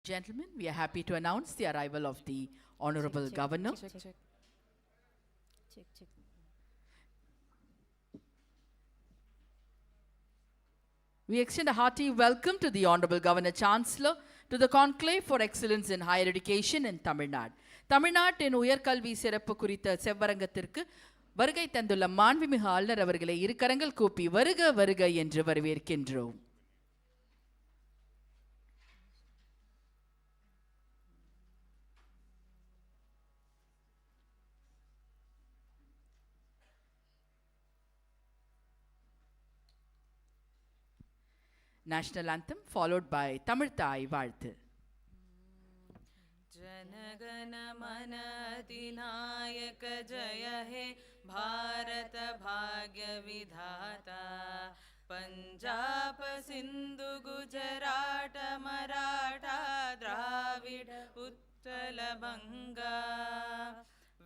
Gentlemen, we are happy to announce the arrival of the Honorable Governor. Check. We extend a hearty welcome to the Honorable Governor Chancellor to the Conclave for Excellence in Higher Education in Tamil Nadu. தமிழ்நாட்டின் உயர்கல்வி சிறப்பு குறித்த செவ்வரங்கத்திற்கு வருகை தந்துள்ள மாண்புமிகு ஆளுநர் அவர்களை இருக்கரங்கள் கூப்பி வருக வருக என்று வரவேற்கின்றோம். National anthem followed by Tamil Thai Vaalthu. जनगण मन अधिनायक जय हे भारत भाग्य विधाता पंजाब सिंधु गुजरात मराठा द्राविड उत्कल बंगा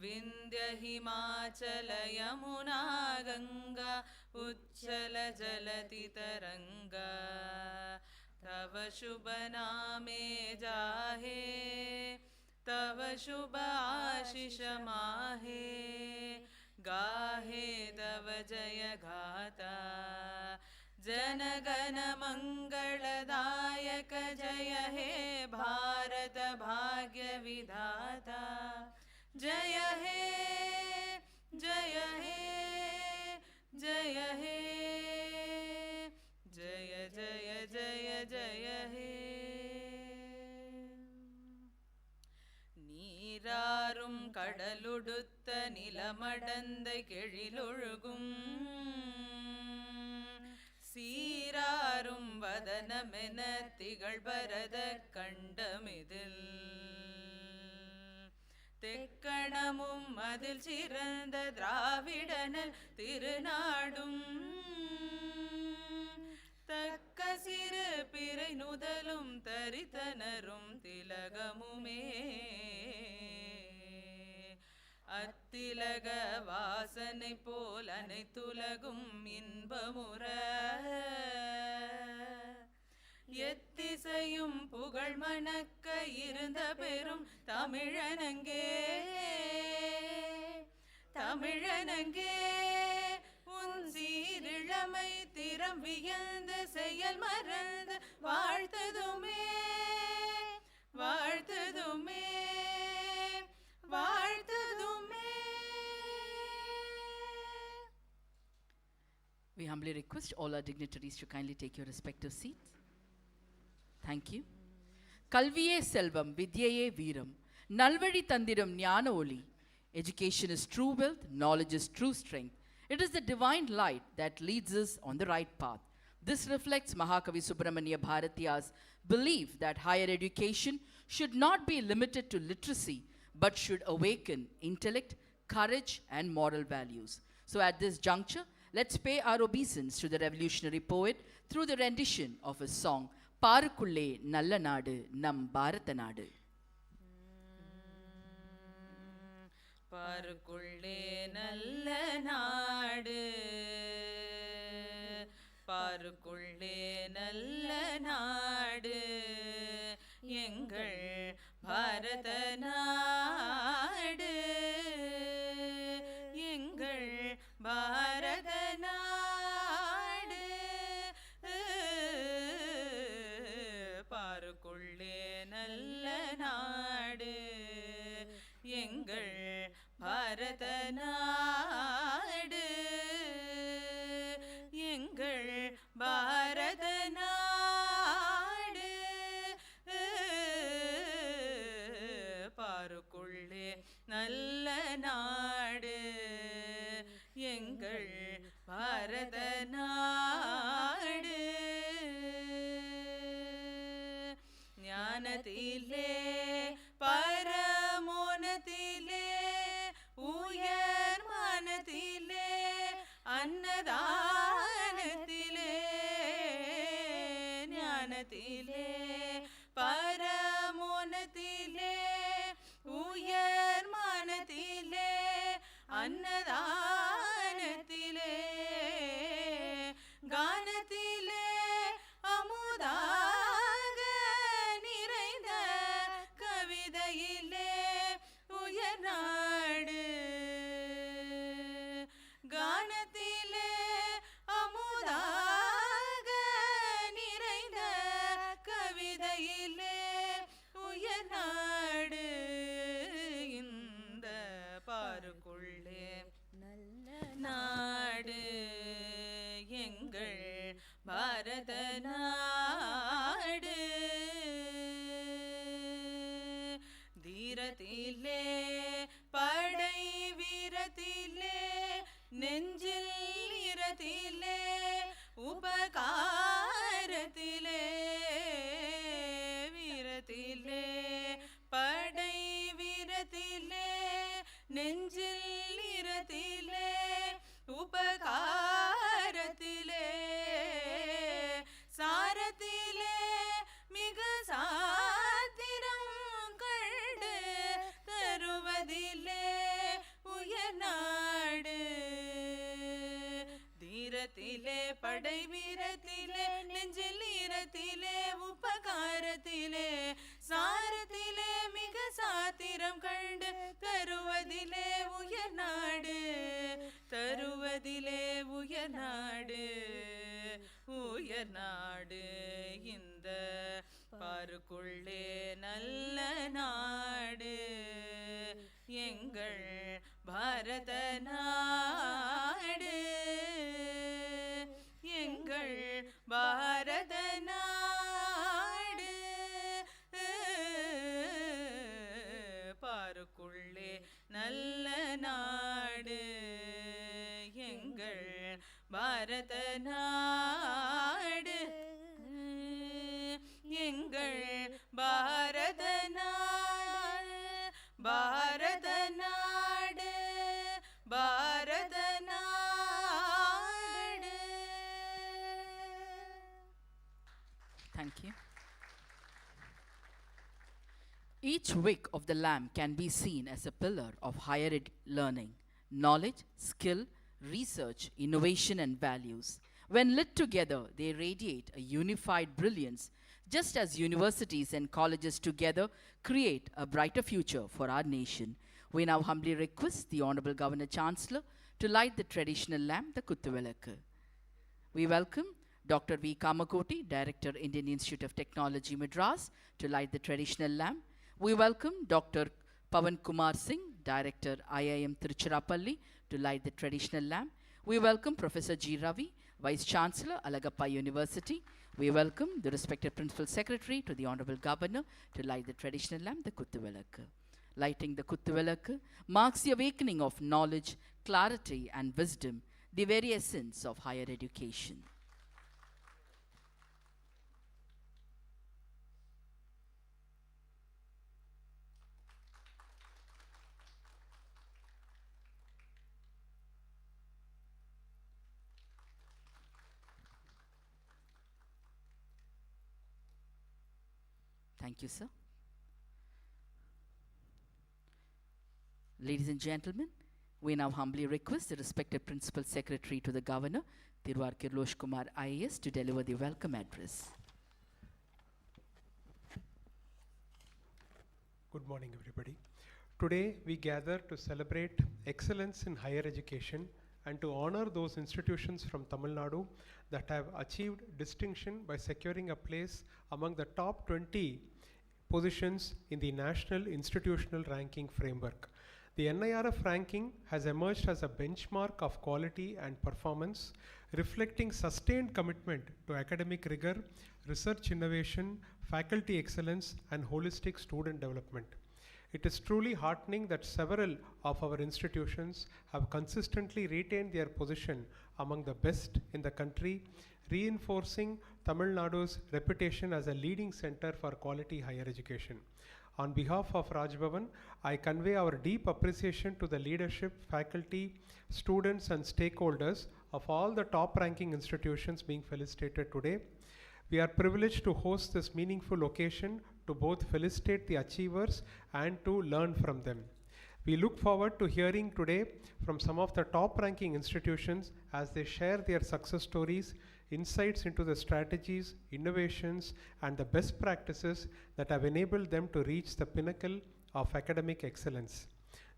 विंध्य हिमाचल यमुना गंगा उच्चल जलति तरंगा तव शुभ नामे जाहे तव शुभ आशीष माहे गाहे तव जय गाथा जनगण मंगलदायक जय हे भारत भाग्य विधाता जय हे जय हे जय हे जय जय जय जय हे நீராறும் கடலுடுத்த நிலமடந்த கெழிலொழுகும் சீராறும் வதனமென திகழ்பரத கண்டமிதில் தெக்கணமும் அதில் சிறந்த திராவிடனல் திருநாடும் தக்க சிறு பிறை நுதலும் தரித்தனரும் திலகமுமே அத்திலக வாசனை போல் அனைத்துலகும் இன்பமுற எத்திசையும் புகழ் மணக்க இருந்த பெரும் தமிழனங்கே தமிழனங்கே உன் சீரிழமை திறம் வியந்து செயல் மறந்து வாழ்த்ததுமே வாழ்த்ததுமே வாழ்த்ததுமே. We humbly request all our dignitaries to kindly take your respective seats. Thank you. கல்வியே செல்வம் வித்யையே வீரம் நல்வழி தந்திரம் ஞான ஒளி. Education is true wealth, knowledge is true strength. It is the divine light that leads us on the right path. This reflects Mahakavi Subramania Bharatiya's belief that higher education should not be limited to literacy but should awaken intellect, courage and moral values. So at this juncture, let's pay our obeisance to the revolutionary poet through the rendition of his song பாருக்குள்ளே நல்ல நாடு நம் பாரத நாடு. பாருக்குள்ளே நல்ல நாடு பாருக்குள்ளே நல்ல நாடு எங்கள் பாரத நாடு எங்கள் பாரத நாடு பாருக்குள்ளே நல்ல நாடு எங்கள் பாரத நாடு எங்கள் பாரத நாடு பாருக்குள்ளே நல்ல நாடு எங்கள் பாரத நாடு ஞானத்திலே பரமோனத்திலே உயர் மனத்திலே அன்னதானத்திலே ஞானத்திலே பரமோனத்திலே உயர் மனத்திலே அன்னதானத்திலே கானத்திலே அமுதாக நிறைந்த மனதிலே படை வீரத்திலே நெஞ்சில் இரத்திலே உபகாரத்திலே வீரத்திலே படை வீரத்திலே நெஞ்சில் இரத்திலே உபகாரத்திலே சாரத்திலே மிக சாத்திரம் கண்டு தருவதிலே உயர்நாடு தீரத்திலே படை வீரத்திலே நெஞ்சில் ஈரத்திலே உபகாரத்திலே சாரத்திலே மிக சாத்திரம் கண்டு தருவதிலே உயர்நாடு தருவதிலே உயர்நாடு உயர்நாடு இந்த பாருக்குள்ளே நல்ல நாடு எங்கள் பாரத நாடு எங்கள் பாரத நாடு பாருக்குள்ளே நல்ல நாடு எங்கள் பாரத நாடு எங்கள் பாரத நாடு பாரத நாடு பாரத நாடு. Thank you. Each wick of the lamp can be seen as a pillar of higher learning, knowledge, skill, research, innovation, and values. When lit together, they radiate a unified brilliance, just as universities and colleges together create a brighter future for our nation. We now humbly request the Honorable Governor Chancellor to light the traditional lamp, the Kuttuvilakku. We welcome Dr. V. Kamakoti, Director, Indian Institute of Technology, Madras, to light the traditional lamp. We welcome Dr. Pawan Kumar Singh, Director, IIM Trichy, to light the traditional lamp. We welcome Professor G. Ravi, Vice Chancellor, Alagappa University. We welcome the respected Principal Secretary to the Honorable Governor to light the traditional lamp, the Kuttuvilakku. Lighting the Kuttuvilakku marks the awakening of knowledge, clarity, and wisdom, the very essence of higher education. Thank you, sir. Ladies and gentlemen, we now humbly request the respected Principal Secretary to the Governor, THIRU.R.N.RAVI IAS, to deliver the welcome address. Good morning, everybody. Today, we gather to celebrate excellence in higher education and to honor those institutions from Tamil Nadu that have achieved distinction by securing a place among the top 20 positions in the National Institutional Ranking Framework. The NIRF ranking has emerged as a benchmark of quality and performance, reflecting sustained commitment to academic rigor, research innovation, faculty excellence, and holistic student development. It is truly heartening that several of our institutions have consistently retained their position among the best in the country, reinforcing Tamil Nadu's reputation as a leading center for quality higher education. On behalf of Raj Bhavan, I convey our deep appreciation to the leadership, faculty, students, and stakeholders of all the top-ranking institutions being felicitated today. We are privileged to host this meaningful occasion to both felicitate the achievers and to learn from them. We look forward to hearing today from some of the top-ranking institutions as they share their success stories, insights into the strategies, innovations, and the best practices that have enabled them to reach the pinnacle of academic excellence.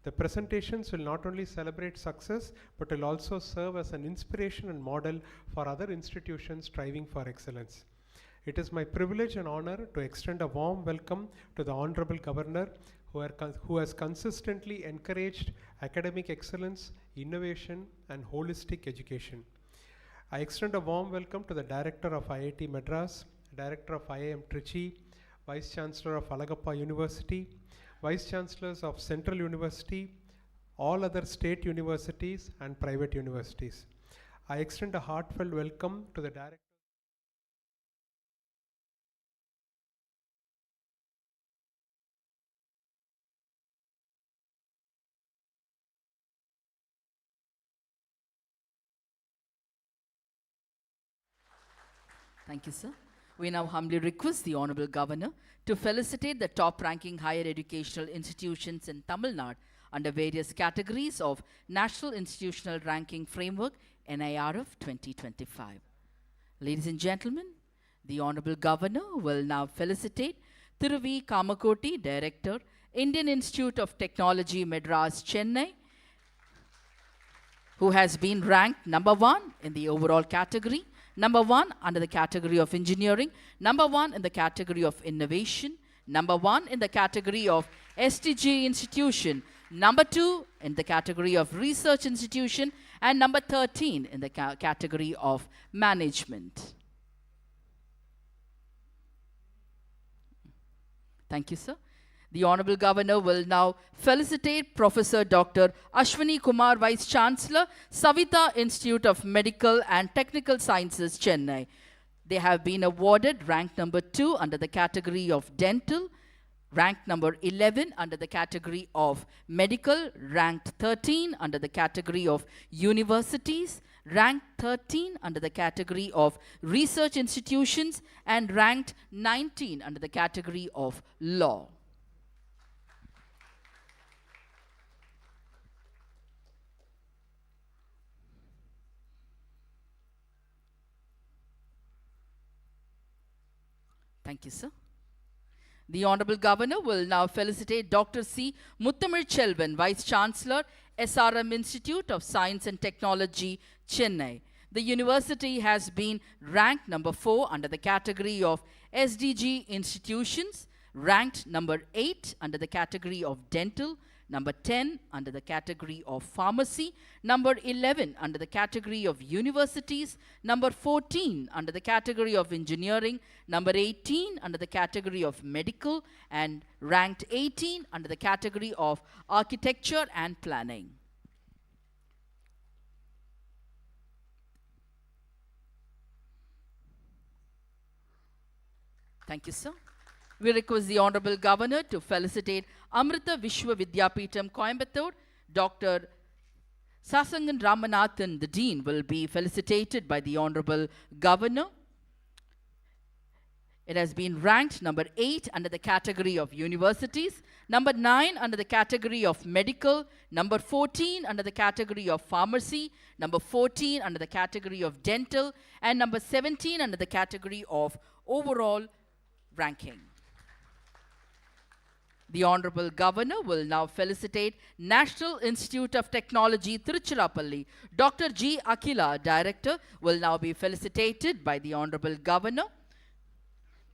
The presentations will not only celebrate success, but will also serve as an inspiration and model for other institutions striving for excellence. It is my privilege and honor to extend a warm welcome to the Honorable Governor, who has consistently encouraged academic excellence, innovation, and holistic education. I extend a warm welcome to the Director of IIT Madras, Director of IIM Trichy, Vice Chancellor of Alagappa University, Vice Chancellors of Central University, all other state universities and private universities. I extend a heartfelt welcome to the Director. Thank you, sir. We now humbly request the Honorable Governor to felicitate the top-ranking higher educational institutions in Tamil Nadu under various categories of National Institutional Ranking Framework NIRF 2025. Ladies and gentlemen, the Honorable Governor will now felicitate Thiru Kamakoti, Director, Indian Institute of Technology, Madras, Chennai, who has been ranked number 1 in the overall category, number 1 under the category of engineering, number 1 in the category of innovation, number 1 in the category of STG institution, number 2 in the category of research institution, and number 13 in the category of management. Thank you, sir. The Honorable Governor will now felicitate Professor Dr. Ashwini Kumar, Vice Chancellor, Savita Institute of Medical and Technical Sciences, Chennai. They have been awarded rank number 2 under the category of dental, ranked number 11 under the category of medical, ranked 13 under the category of universities, ranked 13 under the category of research institutions, and ranked 19 under the category of law. Thank you, sir. The Honorable Governor will now felicitate Dr. C. Muttamil Chelvan, Vice Chancellor, SRM Institute of Science and Technology, Chennai. The university has been ranked number 4 under the category of SDG institutions, ranked number 8 under the category of dental, number 10 under the category of pharmacy, number 11 under the category of universities, number 14 under the category of engineering, number 18 under the category of medical, and ranked 18 under the category of architecture and planning. Thank you, sir. We request the Honorable Governor to felicitate Amrita Vishwa Vidyapeetham, Coimbatore. Dr. Sasangan Ramanathan, the Dean, will be felicitated by the Honorable Governor. It has been ranked number 8 under the category of universities, number 9 under the category of medical, number 14 under the category of pharmacy, number 14 under the category of dental, and number 17 under the category of overall ranking. The Honorable Governor will now felicitate National Institute of Technology, Tiruchirappalli. Dr. G. Akila, Director, will now be felicitated by the Honorable Governor.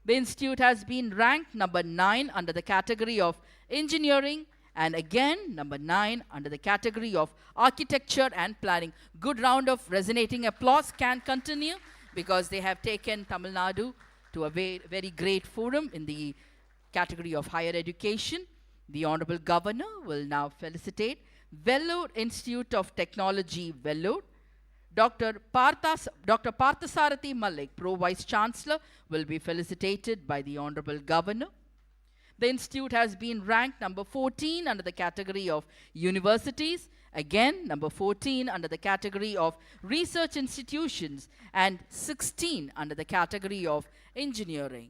The institute has been ranked number 9 under the category of engineering, and again number 9 under the category of architecture and planning. Good round of resonating applause can continue because they have taken Tamil Nadu to a very great forum in the category of higher education. The Honorable Governor will now felicitate Vellore Institute of Technology, Vellore. Dr. Parthasarathi Malik, Pro Vice Chancellor, will be felicitated by the Honorable Governor. The institute has been ranked number 14 under the category of universities, again number 14 under the category of research institutions, and 16 under the category of engineering.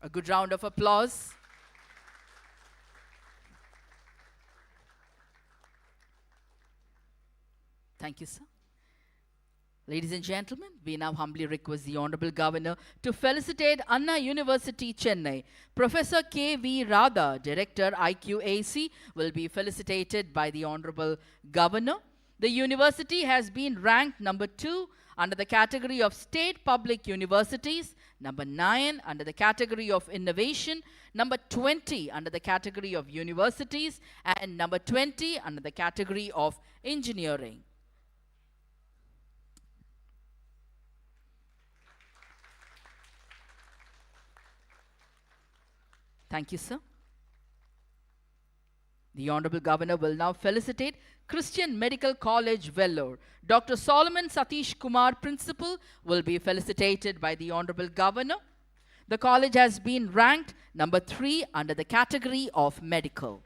A good round of applause. Thank you, sir. Ladies and gentlemen, we now humbly request the Honorable Governor to felicitate Anna University, Chennai. Professor K.V. Radha, Director, IQAC, will be felicitated by the Honorable Governor. The university has been ranked number 2 under the category of state public universities, number 9 under the category of innovation, number 20 under the category of universities, and number 20 under the category of engineering. Thank you, sir. The Honorable Governor will now felicitate Christian Medical College, Vellore. Dr. Solomon Satish Kumar, Principal, will be felicitated by the Honorable Governor. The college has been ranked number 3 under the category of Medical.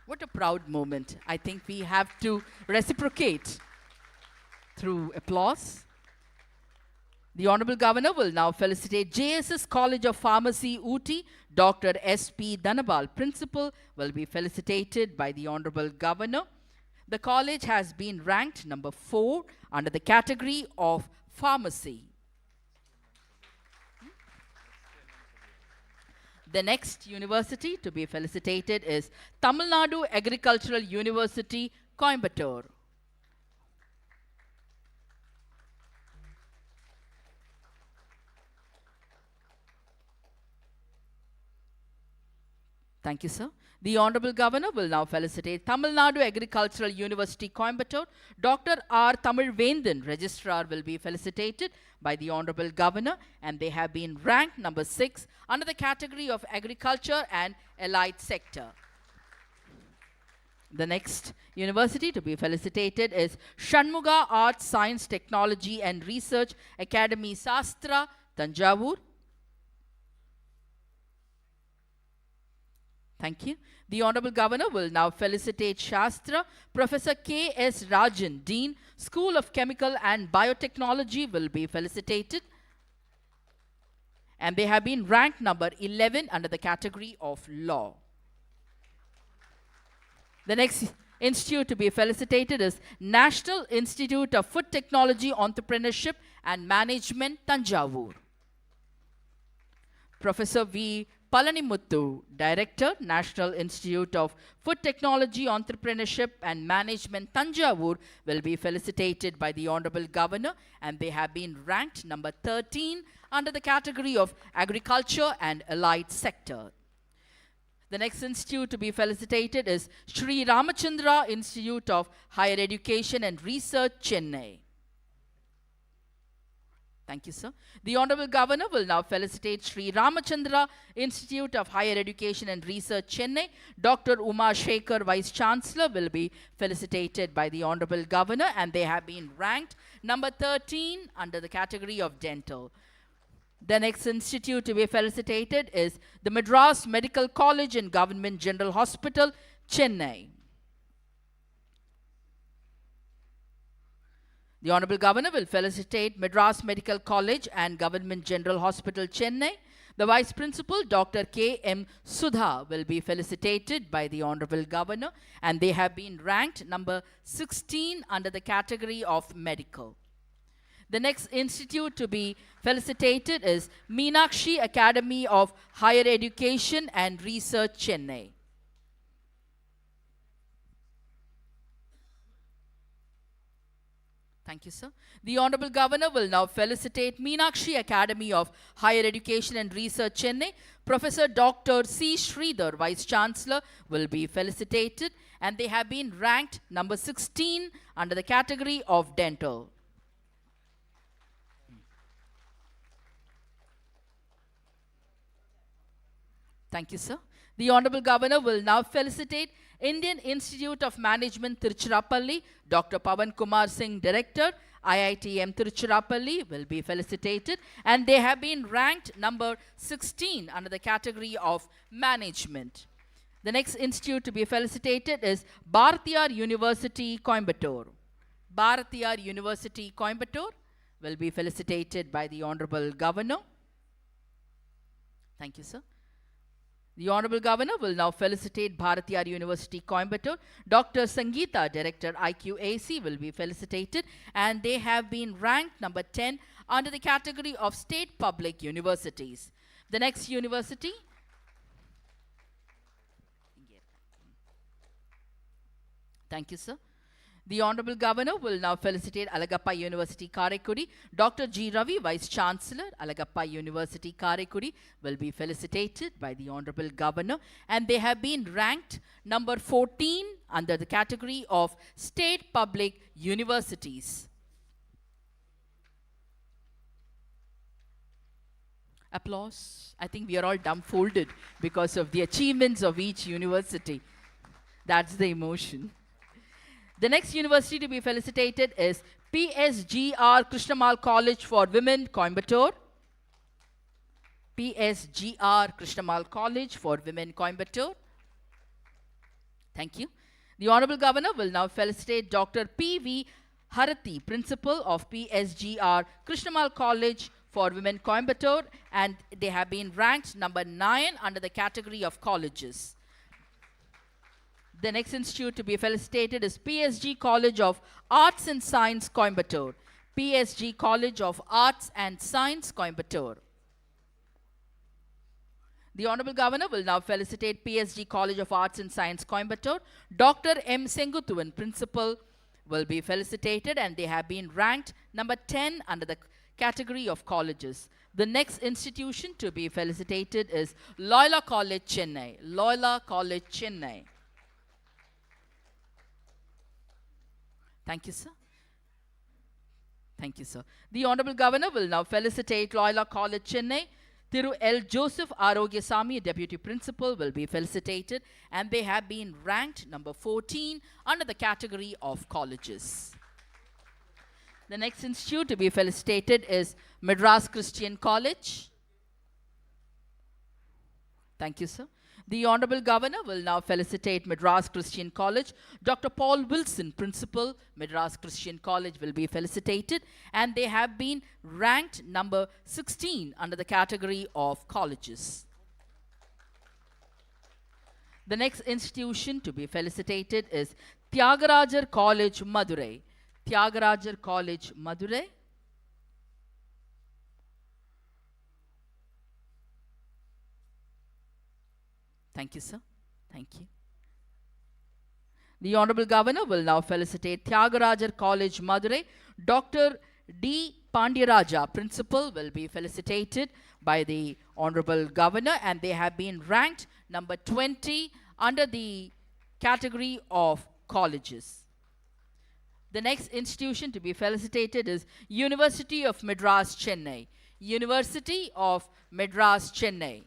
What a proud moment. I think we have to reciprocate through applause. The Honorable Governor will now felicitate JSS College of Pharmacy, Ooty. Dr. S.P. Dhanabal, Principal, will be felicitated by the Honorable Governor. The college has been ranked number 4 under the category of Pharmacy. The next university to be felicitated is Tamil Nadu Agricultural University, Coimbatore. Thank you, sir. The Honorable Governor will now felicitate Tamil Nadu Agricultural University, Coimbatore. Dr. R. Tamil Vendan, Registrar, will be felicitated by the Honorable Governor, and they have been ranked number 6 under the category of Agriculture and Allied Sector. The next university to be felicitated is Shanmuga Arts, Science, Technology and Research Academy, SASTRA, Tanjavur. Thank you. The Honorable Governor will now felicitate Shastra. Professor K.S. Rajan, Dean, School of Chemical and Biotechnology, will be felicitated. And they have been ranked number 11 under the category of Law. The next institute to be felicitated is National Institute of Food Technology, Entrepreneurship and Management, Tanjavur. Professor V. Palanimuthu, Director, National Institute of Food Technology, Entrepreneurship and Management, Tanjavur, will be felicitated by the Honorable Governor, and they have been ranked number 13 under the category of Agriculture and Allied Sector. The next institute to be felicitated is Sri Ramachandra Institute of Higher Education and Research, Chennai. Thank you, sir. The Honorable Governor will now felicitate Sri Ramachandra Institute of Higher Education and Research, Chennai. Dr. Uma Shekhar, Vice Chancellor, will be felicitated by the Honorable Governor, and they have been ranked number 13 under the category of Dental. The next institute to be felicitated is the Madras Medical College and Government General Hospital, Chennai. The Honorable Governor will felicitate Madras Medical College and Government General Hospital, Chennai. The Vice Principal, Dr. K. M. Sudha, will be felicitated by the Honorable Governor, and they have been ranked number 16 under the category of Medical. The next institute to be felicitated is Meenakshi Academy of Higher Education and Research, Chennai. Thank you, sir. The Honorable Governor will now felicitate Meenakshi Academy of Higher Education and Research, Chennai. Professor Dr. C. Sridhar, Vice Chancellor, will be felicitated, and they have been ranked number 16 under the category of Dental. Thank you, sir. The Honorable Governor will now felicitate Indian Institute of Management, Tiruchirappalli. Dr. Pawan Kumar Singh, Director, IITM Tiruchirappalli, will be felicitated, and they have been ranked number 16 under the category of Management. The next institute to be felicitated is Bharatiyar University, Coimbatore. Bharatiyar University, Coimbatore, will be felicitated by the Honorable Governor. Thank you, sir. The Honorable Governor will now felicitate Bharatiyar University, Coimbatore. Dr. Sangeeta, Director, IQAC, will be felicitated, and they have been ranked number 10 under the category of State Public Universities. The next university. Thank you, sir. The Honorable Governor will now felicitate Alagappa University, Karaikudi. Dr. G. Ravi, Vice Chancellor, Alagappa University, Karaikudi, will be felicitated by the Honorable Governor. And they have been ranked number 14 under the category of State Public Universities. Applause. I think we are all dumbfolded because of the achievements of each university. That's the emotion. The next university to be felicitated is PSG Krishnamal College for Women, Coimbatore. PSG Krishnamal College for Women, Coimbatore. Thank you. The Honorable Governor will now felicitate Dr. P.V. Harathi, Principal of PSG Krishnamal College for Women, Coimbatore, and they have been ranked number 9 under the category of colleges. The next institute to be felicitated is PSG College of Arts and Science, Coimbatore. PSG College of Arts and Science, Coimbatore. The Honorable Governor will now felicitate PSG College of Arts and Science, Coimbatore. Dr. M. Senguthuvan, Principal, will be felicitated, and they have been ranked number 10 under the category of colleges. The next institution to be felicitated is Loyola College, Chennai. Loyola College, Chennai. Thank you, sir. Thank you, sir. The Honorable Governor will now felicitate Loyola College, Chennai. THIRU.R.N.RAVI Joseph Arogyasamy, Deputy Principal, will be felicitated, and they have been ranked number 14 under the category of colleges. The next institute to be felicitated is Madras Christian College. Thank you, sir. The Honorable Governor will now felicitate Madras Christian College. Dr. Paul Wilson, Principal, Madras Christian College, will be felicitated, and they have been ranked number 16 under the category of colleges. The next institution to be felicitated is Tyagarajar College, Madurai. Tyagarajar College, Madurai. Thank you, sir. Thank you. The Honorable Governor will now felicitate Tyagarajar College, Madurai. Dr. D. Pandyaraja, Principal, will be felicitated by the Honorable Governor, and they have been ranked number 20 under the category of colleges. The next institution to be felicitated is University of Madras, Chennai. University of Madras, Chennai.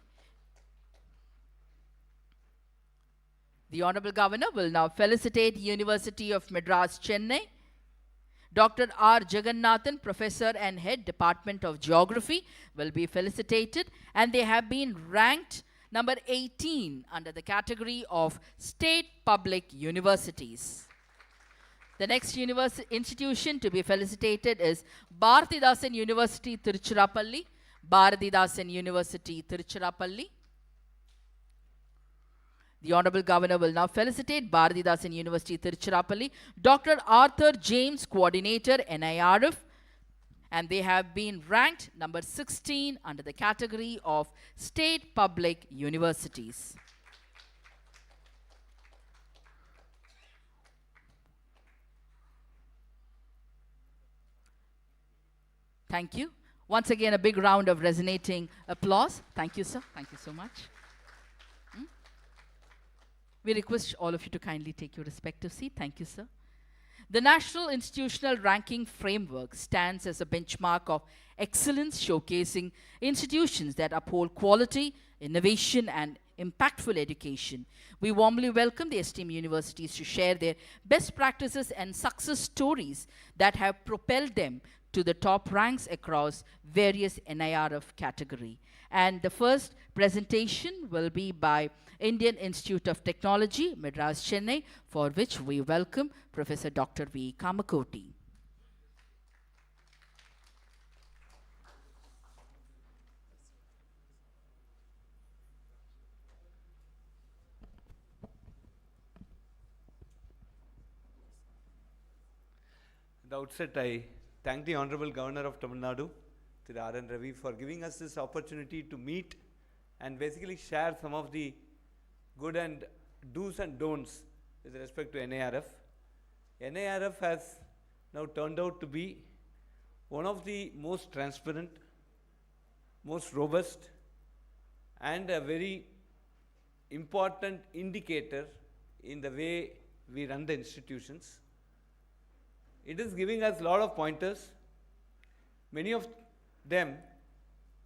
The Honorable Governor will now felicitate University of Madras, Chennai. Dr. R. Jagannathan, Professor and Head, Department of Geography, will be felicitated, and they have been ranked number 18 under the category of State Public Universities. The next institution to be felicitated is Bharathidasan University, Tiruchirappalli. Bharathidasan University, Tiruchirappalli. The Honorable Governor will now felicitate Bharathidasan University, Tiruchirappalli. Dr. Arthur James, Coordinator, NIRF, and they have been ranked number 16 under the category of State Public Universities. Thank you. Once again, a big round of resonating applause. Thank you, sir. Thank you so much. We request all of you to kindly take your respective seat. Thank you, sir. The National Institutional Ranking Framework stands as a benchmark of excellence, showcasing institutions that uphold quality, innovation, and impactful education. We warmly welcome the esteemed universities to share their best practices and success stories that have propelled them to the top ranks across various NIRF category. And the first presentation will be by Indian Institute of Technology, Madras, Chennai, for which we welcome Professor Dr. V. Kamakoti. At the outset, I thank the Honorable Governor of Tamil Nadu, THIRU.R.N.RAVI, for giving us this opportunity to meet and basically share some of the good and do's and don'ts with respect to NIRF. NIRF has now turned out to be one of the most transparent, most robust, and a very important indicator in the way we run the institutions. It is giving us a lot of pointers, many of them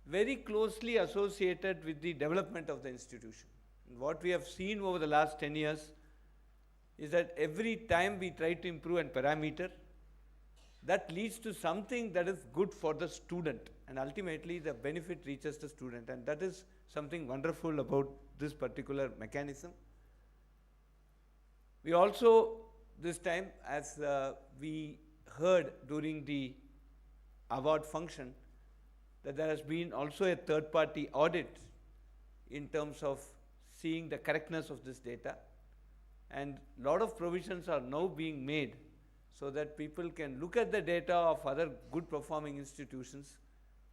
very closely associated with the development of the institution. And what we have seen over the last 10 years is that every time we try to improve a parameter, that leads to something that is good for the student, and ultimately the benefit reaches the student, and that is something wonderful about this particular mechanism. We also, this time, as we heard during the award function, that there has been also a third-party audit in terms of seeing the correctness of this data, and a lot of provisions are now being made so that people can look at the data of other good performing institutions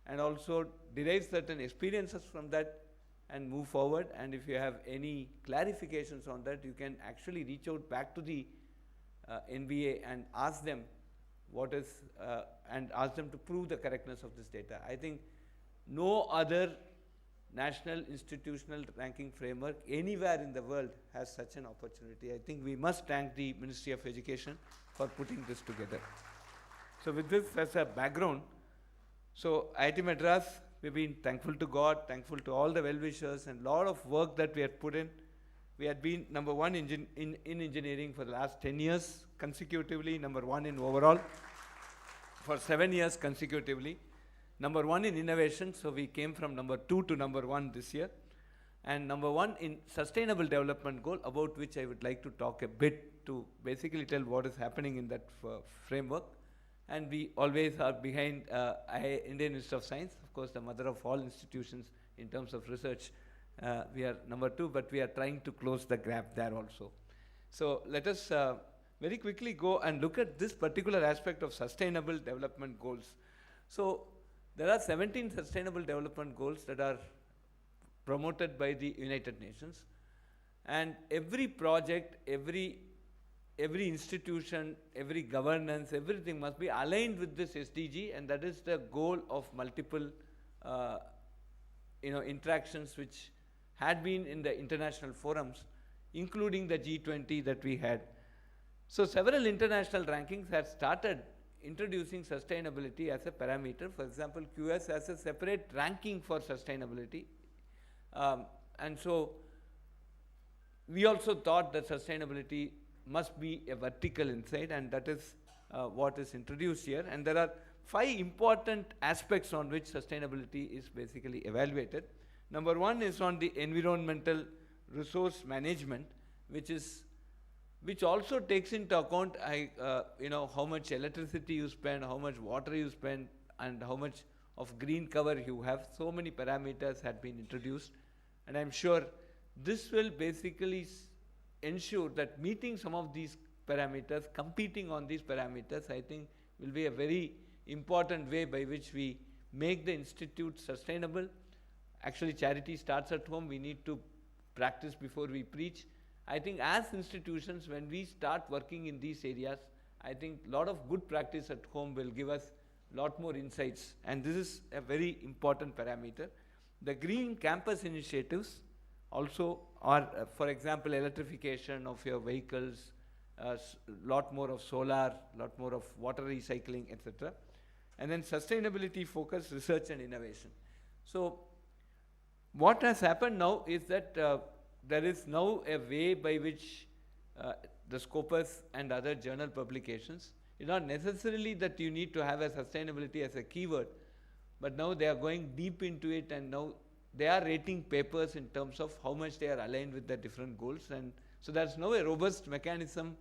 and also derive certain experiences from that and move forward. And if you have any clarifications on that, you can actually reach out back to the NBA and ask them what is, and ask them to prove the correctness of this data. I think no other national institutional ranking framework anywhere in the world has such an opportunity. I think we must thank the Ministry of Education for putting this together. So with this as a background, so IIT Madras, we've been thankful to God, thankful to all the well-wishers, and a lot of work that we had put in. We had been number one in engineering for the last 10 years consecutively, number one in overall for 7 years consecutively, number one in innovation, so we came from number 2 to number 1 this year, and number 1 in sustainable development goal, about which I would like to talk a bit to basically tell what is happening in that framework. And we always are behind Indian Institute of Science, of course the mother of all institutions in terms of research. We are number 2, but we are trying to close the gap there also. So let us very quickly go and look at this particular aspect of sustainable development goals. So there are 17 sustainable development goals that are promoted by the United Nations, and every project, every institution, every governance, everything must be aligned with this SDG, and that is the goal of multiple interactions which had been in the international forums, including the G20 that we had. So several international rankings have started introducing sustainability as a parameter. For example, QS has a separate ranking for sustainability. And so we also thought that sustainability must be a vertical inside, and that is what is introduced here. And there are 5 important aspects on which sustainability is basically evaluated. Number 1 is on the environmental resource management, which also takes into account how much electricity you spend, how much water you spend, and how much of green cover you have. So many parameters had been introduced, and I'm sure this will basically ensure that meeting some of these parameters, competing on these parameters, I think will be a very important way by which we make the institute sustainable. Actually, charity starts at home. We need to practice before we preach. I think as institutions, when we start working in these areas, I think a lot of good practice at home will give us a lot more insights, and this is a very important parameter. The green campus initiatives also are, for example, electrification of your vehicles, lot more of solar, lot more of water recycling, etc. And then sustainability focused research and innovation. So what has happened now is that there is now a way by which the Scopus and other journal publications, it's not necessarily that you need to have a sustainability as a keyword, but now they are going deep into it, and now they are rating papers in terms of how much they are aligned with the different goals. And so there's now a robust mechanism,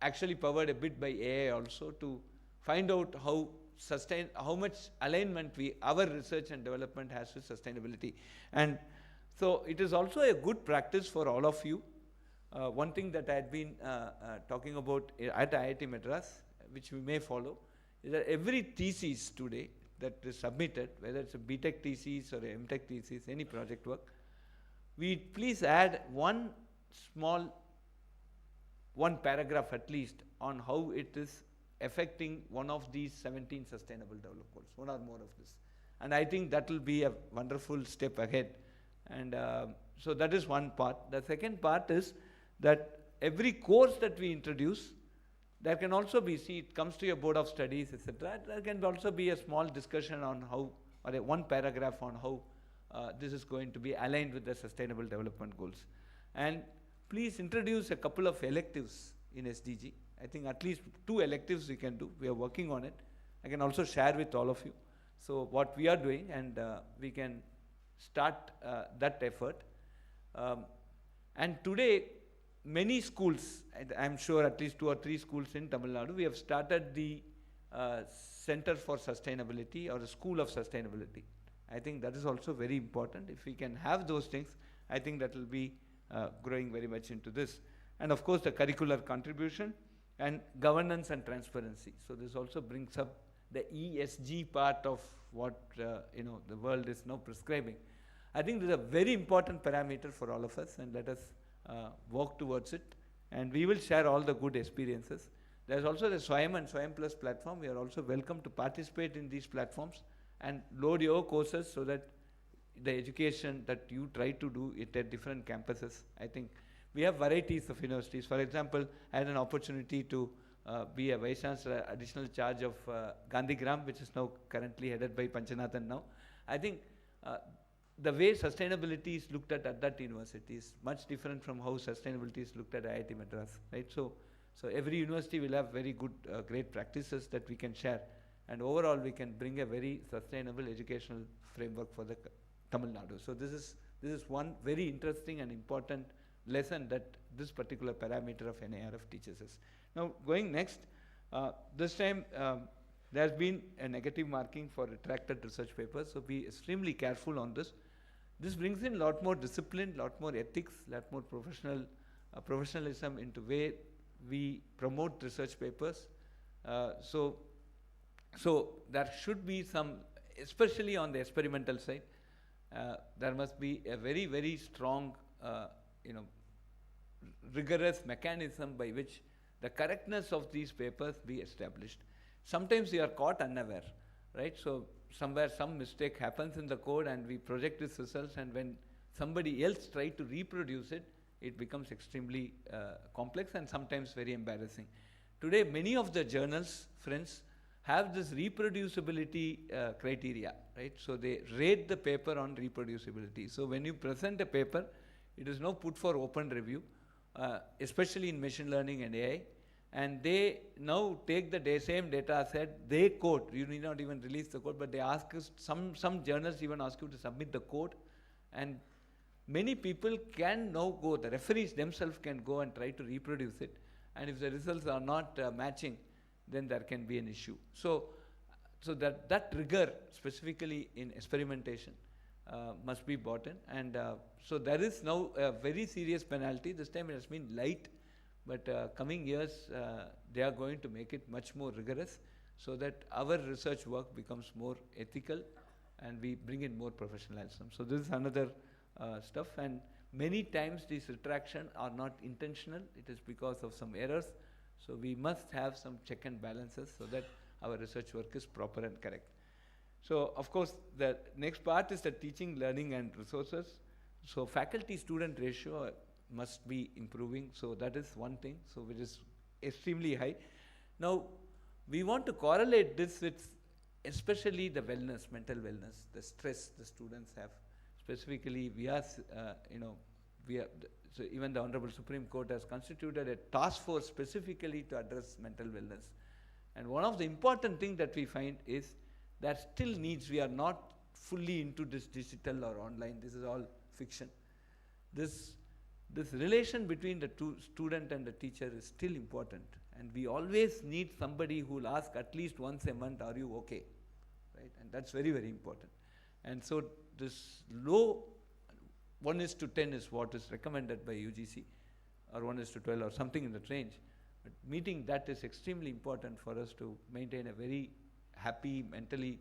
actually powered a bit by AI also, to find out how much alignment our research and development has with sustainability. And so it is also a good practice for all of you. One thing that I had been talking about at IIT Madras, which we may follow, is that every thesis today that is submitted, whether it's a BTech thesis or a MTech thesis, any project work, we please add one small one paragraph at least on how it is affecting one of these 17 sustainable development goals, one or more of this. And I think that will be a wonderful step ahead. And so that is one part. The second part is that every course that we introduce, there can also be, see, it comes to your board of studies, etc. There can also be a small discussion on how, or one paragraph on how this is going to be aligned with the sustainable development goals. And please introduce a couple of electives in SDG. I think at least 2 electives we can do. We are working on it. I can also share with all of you. So what we are doing, and we can start that effort. And today, many schools, I'm sure at least 2 or 3 schools in Tamil Nadu, we have started the Center for Sustainability or the School of Sustainability. I think that is also very important. If we can have those things, I think that will be growing very much into this. And of course, the curricular contribution and governance and transparency. So this also brings up the ESG part of what the world is now prescribing. I think this is a very important parameter for all of us, and let us work towards it. And we will share all the good experiences. There's also the SWAYAM and SWAYAM Plus platform. We are also welcome to participate in these platforms and load your courses so that the education that you try to do it at different campuses. I think we have varieties of universities. For example, I had an opportunity to be a Vice Chancellor, additional charge of Gandhigram, which is now currently headed by Panchanathan now. I think the way sustainability is looked at that university is much different from how sustainability is looked at IIT Madras, right? So every university will have very good, great practices that we can share. And overall, we can bring a very sustainable educational framework for the Tamil Nadu. So this is one very interesting and important lesson that this particular parameter of NIRF teaches us. Now, going next, this time there has been a negative marking for retracted research papers, so be extremely careful on this. This brings in a lot more discipline, lot more ethics, lot more professionalism into way we promote research papers. So there should be some, especially on the experimental side, there must be a very, very strong, rigorous mechanism by which the correctness of these papers be established. Sometimes we are caught unaware, right? So somewhere some mistake happens in the code and we project these results, and when somebody else tries to reproduce it, it becomes extremely complex and sometimes very embarrassing. Today, many of the journals, friends, have this reproducibility criteria, right? So they rate the paper on reproducibility. So when you present a paper, it is now put for open review, especially in machine learning and AI. And they now take the same data set, they code, you need not even release the code, but they ask us, some journals even ask you to submit the code. And many people can now go, the referees themselves can go and try to reproduce it. And if the results are not matching, then there can be an issue. So that rigor, specifically in experimentation, must be brought in. And so there is now a very serious penalty. This time it has been light, but coming years, they are going to make it much more rigorous so that our research work becomes more ethical and we bring in more professionalism. So this is another stuff. And many times these retractions are not intentional. It is because of some errors. So we must have some check and balances so that our research work is proper and correct. So of course, the next part is the teaching, learning and resources. So faculty-student ratio must be improving. So that is one thing, so which is extremely high. Now, we want to correlate this with especially the wellness, mental wellness, the stress the students have. Specifically, we are, so even the Honorable Supreme Court has constituted a task force specifically to address mental wellness. And one of the important things that we find is that still needs, we are not fully into this digital or online, this is all fiction. This relation between the student and the teacher is still important. And we always need somebody who will ask at least once a month, are you okay? Right? And that's very, very important. And so this low 1:10 is what is recommended by UGC, or 1:12 or something in that range. But meeting that is extremely important for us to maintain a very happy, mentally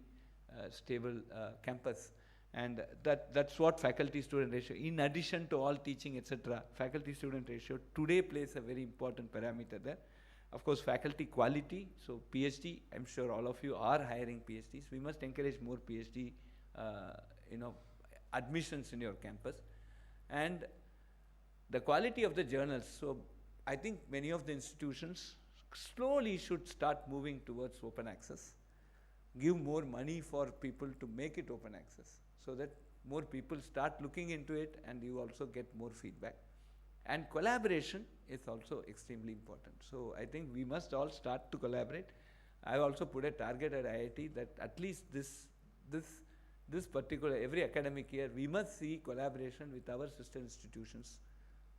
stable campus. And that's what faculty-student ratio, in addition to all teaching, etc., faculty-student ratio today plays a very important parameter there. Of course, faculty quality, so PhD, I'm sure all of you are hiring PhDs. We must encourage more PhD, admissions in your campus. And the quality of the journals, so I think many of the institutions slowly should start moving towards open access. Give more money for people to make it open access, so that more people start looking into it and you also get more feedback. And collaboration is also extremely important. So I think we must all start to collaborate. I've also put a target at IIT that at least this particular, every academic year, we must see collaboration with our sister institutions.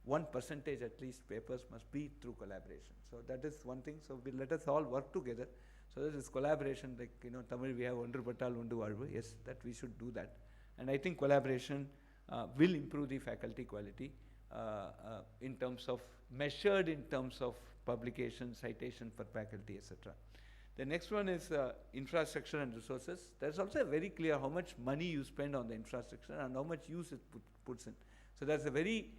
1% at least papers must be through collaboration. So that is one thing. So let us all work together. So that is collaboration, like, Tamil we have HON'BLE. Yes, that we should do that. And I think collaboration will improve the faculty quality in terms of, measured in terms of publication, citation per faculty, etc. The next one is infrastructure and resources. There's also a very clear how much money you spend on the infrastructure and how much use it puts in. So there's a very,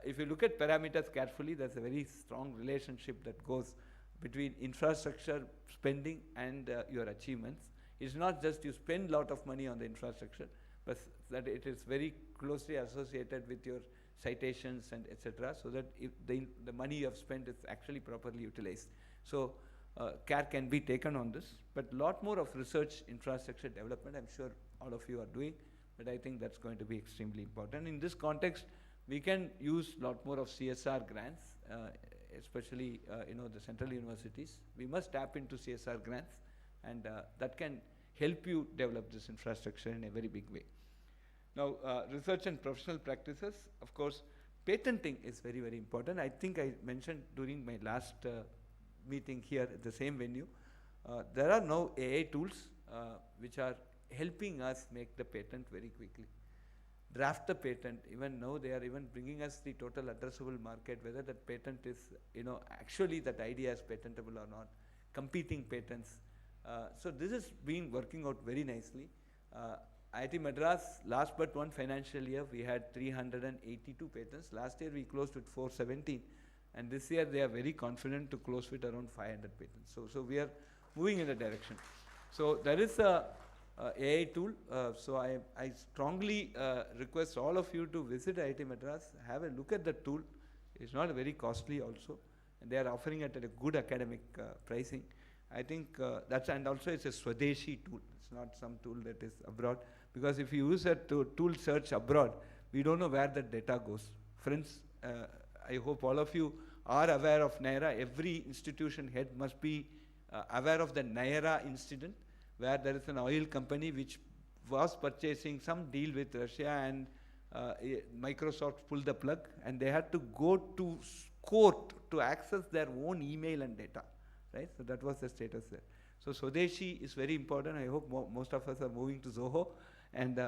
if you look at parameters carefully, there's a very strong relationship that goes between infrastructure spending and your achievements. It's not just you spend a lot of money on the infrastructure, but that it is very closely associated with your citations and etc., so that if the money you have spent is actually properly utilized. So care can be taken on this, but a lot more of research infrastructure development, I'm sure all of you are doing, but I think that's going to be extremely important. In this context, we can use a lot more of CSR grants, especially the central universities. We must tap into CSR grants, and that can help you develop this infrastructure in a very big way. Now, research and professional practices, of course, patenting is very, very important. I think I mentioned during my last meeting here at the same venue, there are now AI tools which are helping us make the patent very quickly. Draft the patent, even now they are even bringing us the total addressable market, whether that patent is, actually that idea is patentable or not, competing patents. So this is been working out very nicely. IIT Madras, last but one financial year, we had 382 patents. Last year we closed with 417, and this year they are very confident to close with around 500 patents. So we are moving in the direction. So there is a AI tool. So I strongly request all of you to visit IIT Madras, have a look at the tool. It's not very costly also, and they are offering it at a good academic pricing. I think that's, and also it's a Swadeshi tool. It's not some tool that is abroad, because if you use a tool search abroad, we don't know where that data goes. Friends, I hope all of you are aware of NIRA. Every institution head must be aware of the NIRA incident, where there is an oil company which was purchasing some deal with Russia, and Microsoft pulled the plug, and they had to go to court to access their own email and data, right? So that was the status there. So Swadeshi is very important. I hope most of us are moving to Zoho, and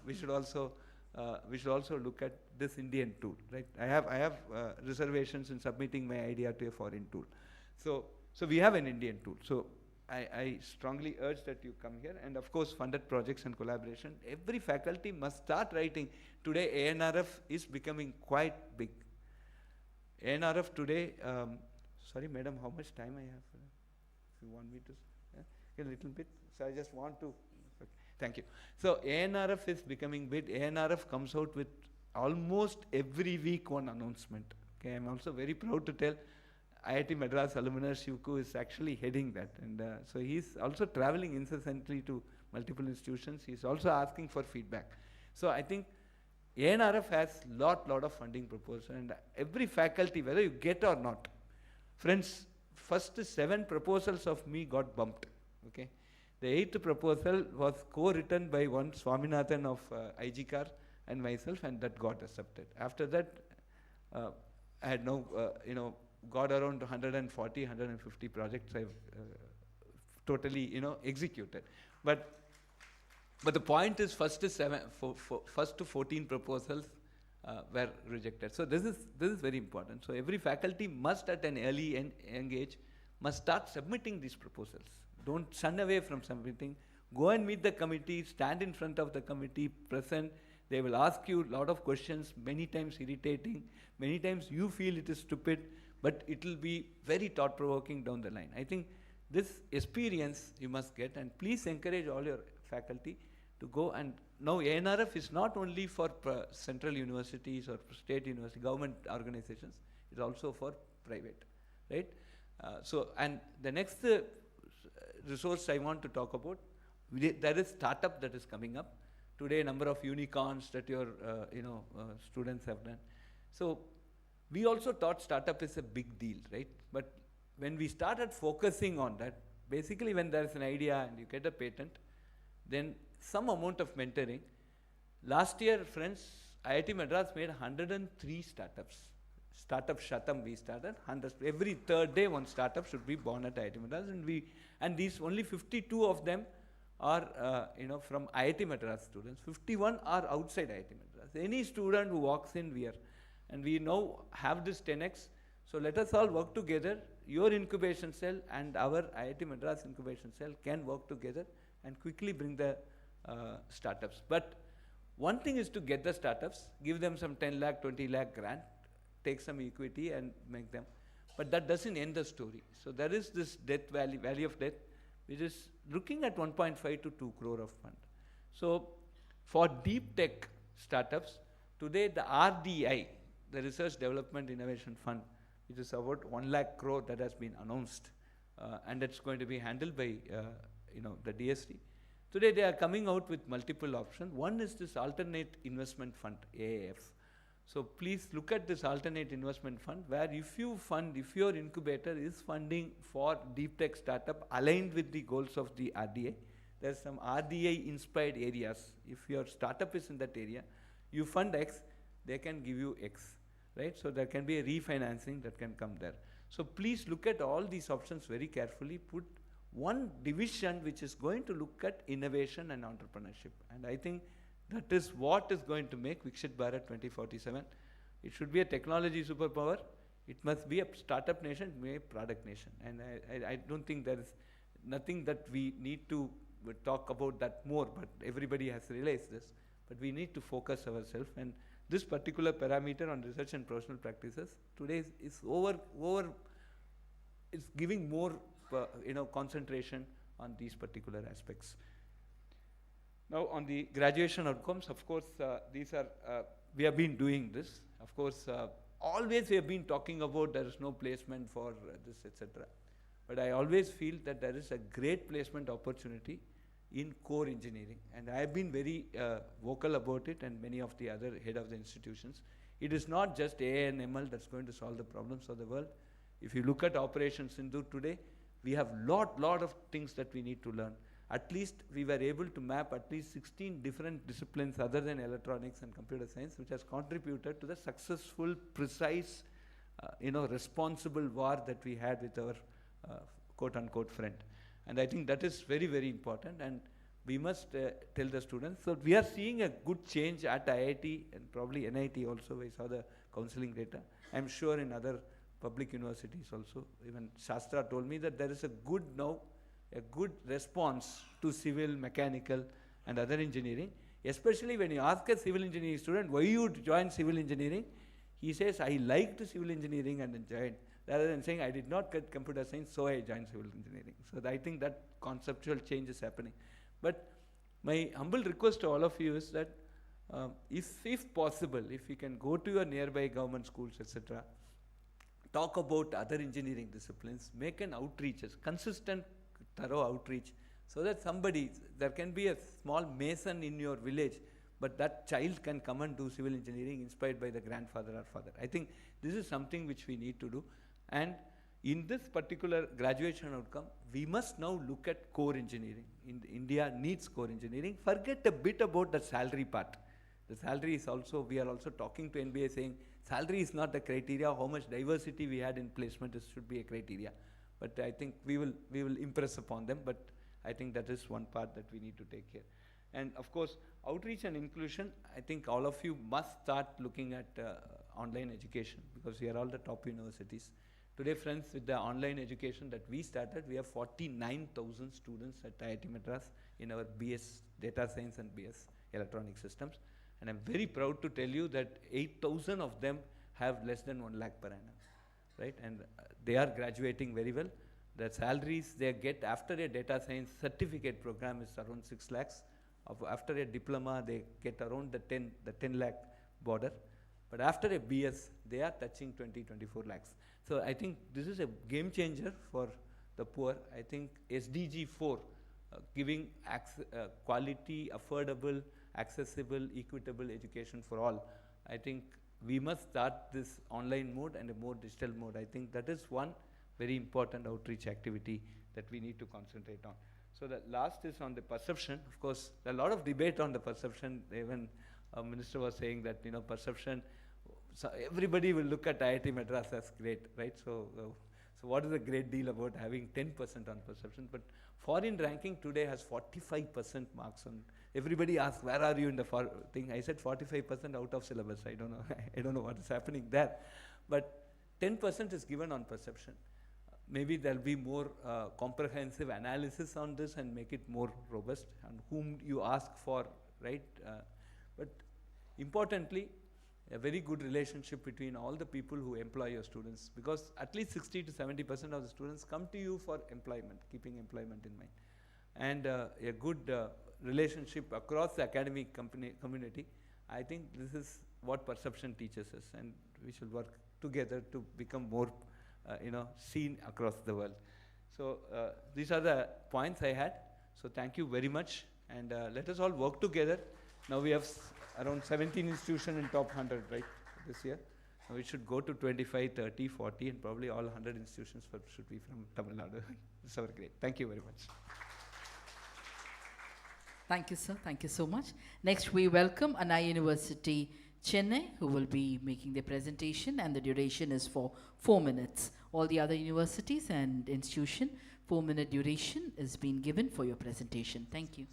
we should also look at this Indian tool, right? I have reservations in submitting my idea to a foreign tool. So we have an Indian tool. So I strongly urge that you come here, and of course funded projects and collaboration. Every faculty must start writing. Today ANRF is becoming quite big. ANRF today, sorry madam, how much time I have? If you want me to, a little bit. So I just want to, okay, thank you. So ANRF is becoming big. ANRF comes out with almost every week one announcement. Okay, I'm also very proud to tell IIT Madras alumnus Shivku is actually heading that, and so he's also traveling incessantly to multiple institutions. He's also asking for feedback. So I think ANRF has lot of funding proposals, and every faculty, whether you get or not, friends, first 7 proposals of me got bumped. Okay, the 8th proposal was co-written by one Swaminathan of IGCAR and myself, and that got accepted. After that, I had now got around 140, 150 projects I've totally executed. But the point is, first to 14 proposals were rejected. So this is very important. So every faculty must, at an early young age, must start submitting these proposals. Don't shun away from submitting. Go and meet the committee, stand in front of the committee, present. They will ask you a lot of questions, many times irritating, many times you feel it is stupid, but it will be very thought-provoking down the line. I think this experience you must get, and please encourage all your faculty to go. And now ANRF is not only for central universities or state university, government organizations, it's also for private, right? And the next resource I want to talk about, there is startup that is coming up. Today, number of unicorns that your students have done. So we also thought startup is a big deal, right? But when we started focusing on that, basically when there's an idea and you get a patent, then some amount of mentoring. Last year, friends, IIT Madras made 103 startups. Startup Shatam we started. Every third day one startup should be born at IIT Madras, and these only 52 of them are from IIT Madras students. 51 are outside IIT Madras. Any student who walks in, and we now have this 10x. So let us all work together. Your incubation cell and our IIT Madras incubation cell can work together and quickly bring the startups. But one thing is to get the startups, give them some 10 lakh, 20 lakh grant, take some equity and make them. But that doesn't end the story. So there is this value of death, which is looking at 1.5 to 2 crore of fund. So for deep tech startups, today the RDI, the Research Development Innovation Fund, which is about 1 lakh crore that has been announced, and that's going to be handled by the DST. Today they are coming out with multiple options. One is this Alternate Investment Fund, AIF. So please look at this Alternate Investment Fund, where if your incubator is funding for deep tech startup aligned with the goals of the RDA, there's some RDA inspired areas. If your startup is in that area, you fund X, they can give you X, right? So there can be a refinancing that can come there. So please look at all these options very carefully. Put one division which is going to look at innovation and entrepreneurship. And I think that is what is going to make Viksit Bharat 2047. It should be a technology superpower. It must be a startup nation, be a product nation. And I don't think there is nothing that we need to talk about that more, but everybody has realized this. But we need to focus ourselves. And this particular parameter on research and professional practices today is it's giving more concentration on these particular aspects. Now on the graduation outcomes, of course, these are, we have been doing this. Of course, always we have been talking about there is no placement for this, etc. But I always feel that there is a great placement opportunity in core engineering. And I have been very vocal about it, and many of the other head of the institutions. It is not just AI and ML that's going to solve the problems of the world. If you look at Operation Sindhu today, we have lot of things that we need to learn. At least we were able to map at least 16 different disciplines other than electronics and computer science, which has contributed to the successful, precise, responsible war that we had with our quote-unquote friend. And I think that is very, very important, and we must tell the students. So we are seeing a good change at IIT and probably NIT also. We saw the counseling data. I'm sure in other public universities also. Even SASTRA told me that there is a good response to civil, mechanical and other engineering. Especially when you ask a civil engineering student, why you join civil engineering? He says, I liked civil engineering and then joined. Rather than saying, I did not get computer science, so I joined civil engineering. So I think that conceptual change is happening. But my humble request to all of you is that if possible, if you can go to your nearby government schools, etc., talk about other engineering disciplines, make an outreach, a consistent, thorough outreach, so that there can be a small mason in your village, but that child can come and do civil engineering inspired by the grandfather or father. I think this is something which we need to do. And in this particular graduation outcome, we must now look at core engineering. India needs core engineering. Forget a bit about the salary part. The salary is also, we are also talking to NBA saying, salary is not the criteria. How much diversity we had in placement should be a criteria. But I think we will impress upon them. But I think that is one part that we need to take care. And of course, outreach and inclusion, I think all of you must start looking at online education, because we are all the top universities. Today, friends, with the online education that we started, we have 49,000 students at IIT Madras in our BS Data Science and BS Electronic Systems. And I'm very proud to tell you that 8,000 of them have less than 1 lakh per annum, right? And they are graduating very well. The salaries they get after a data science certificate program is around 6 lakhs. After a diploma, they get around the 10 lakh border. But after a BS, they are touching 24 lakhs. So I think this is a game changer for the poor. I think SDG 4, giving quality, affordable, accessible, equitable education for all. I think we must start this online mode and a more digital mode. I think that is one very important outreach activity that we need to concentrate on. So the last is on the perception. Of course, there are a lot of debate on the perception. Even Minister was saying that, perception, so everybody will look at IIT Madras as great, right? So what is the great deal about having 10% on perception? But foreign ranking today has 45% marks on. Everybody asks, where are you in the thing? I said 45% out of syllabus. I don't know. I don't know what is happening there. But 10% is given on perception. Maybe there'll be more comprehensive analysis on this and make it more robust, and whom you ask for, right? But importantly, a very good relationship between all the people who employ your students, because at least 60 to 70% of the students come to you for employment, keeping employment in mind. And a good relationship across the academic community. I think this is what perception teaches us, and we should work together to become more seen across the world. So these are the points I had. So thank you very much, and let us all work together. Now we have around 17 institutions in top 100, right, this year. Now we should go to 25, 30, 40, and probably all 100 institutions should be from Tamil Nadu. This is our great. Thank you very much. Thank you, sir. Thank you so much. Next, we welcome Anna University, Chennai, who will be making the presentation, and the duration is for 4 minutes. All the other universities and institution, 4-minute duration is being given for your presentation. Thank you.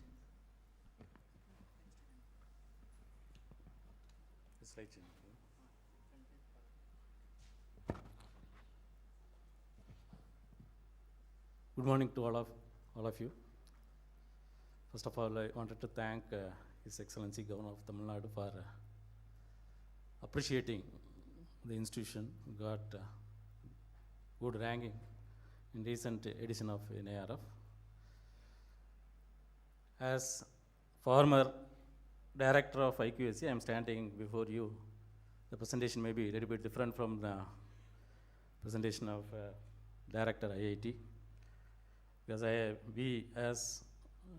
Good morning to all of you. First of all, I wanted to thank His Excellency Governor of Tamil Nadu for appreciating the institution. Got good ranking in recent edition of NIRF. As former director of IQAC, I am standing before you. The presentation may be a little bit different from the presentation of director IIT, because we as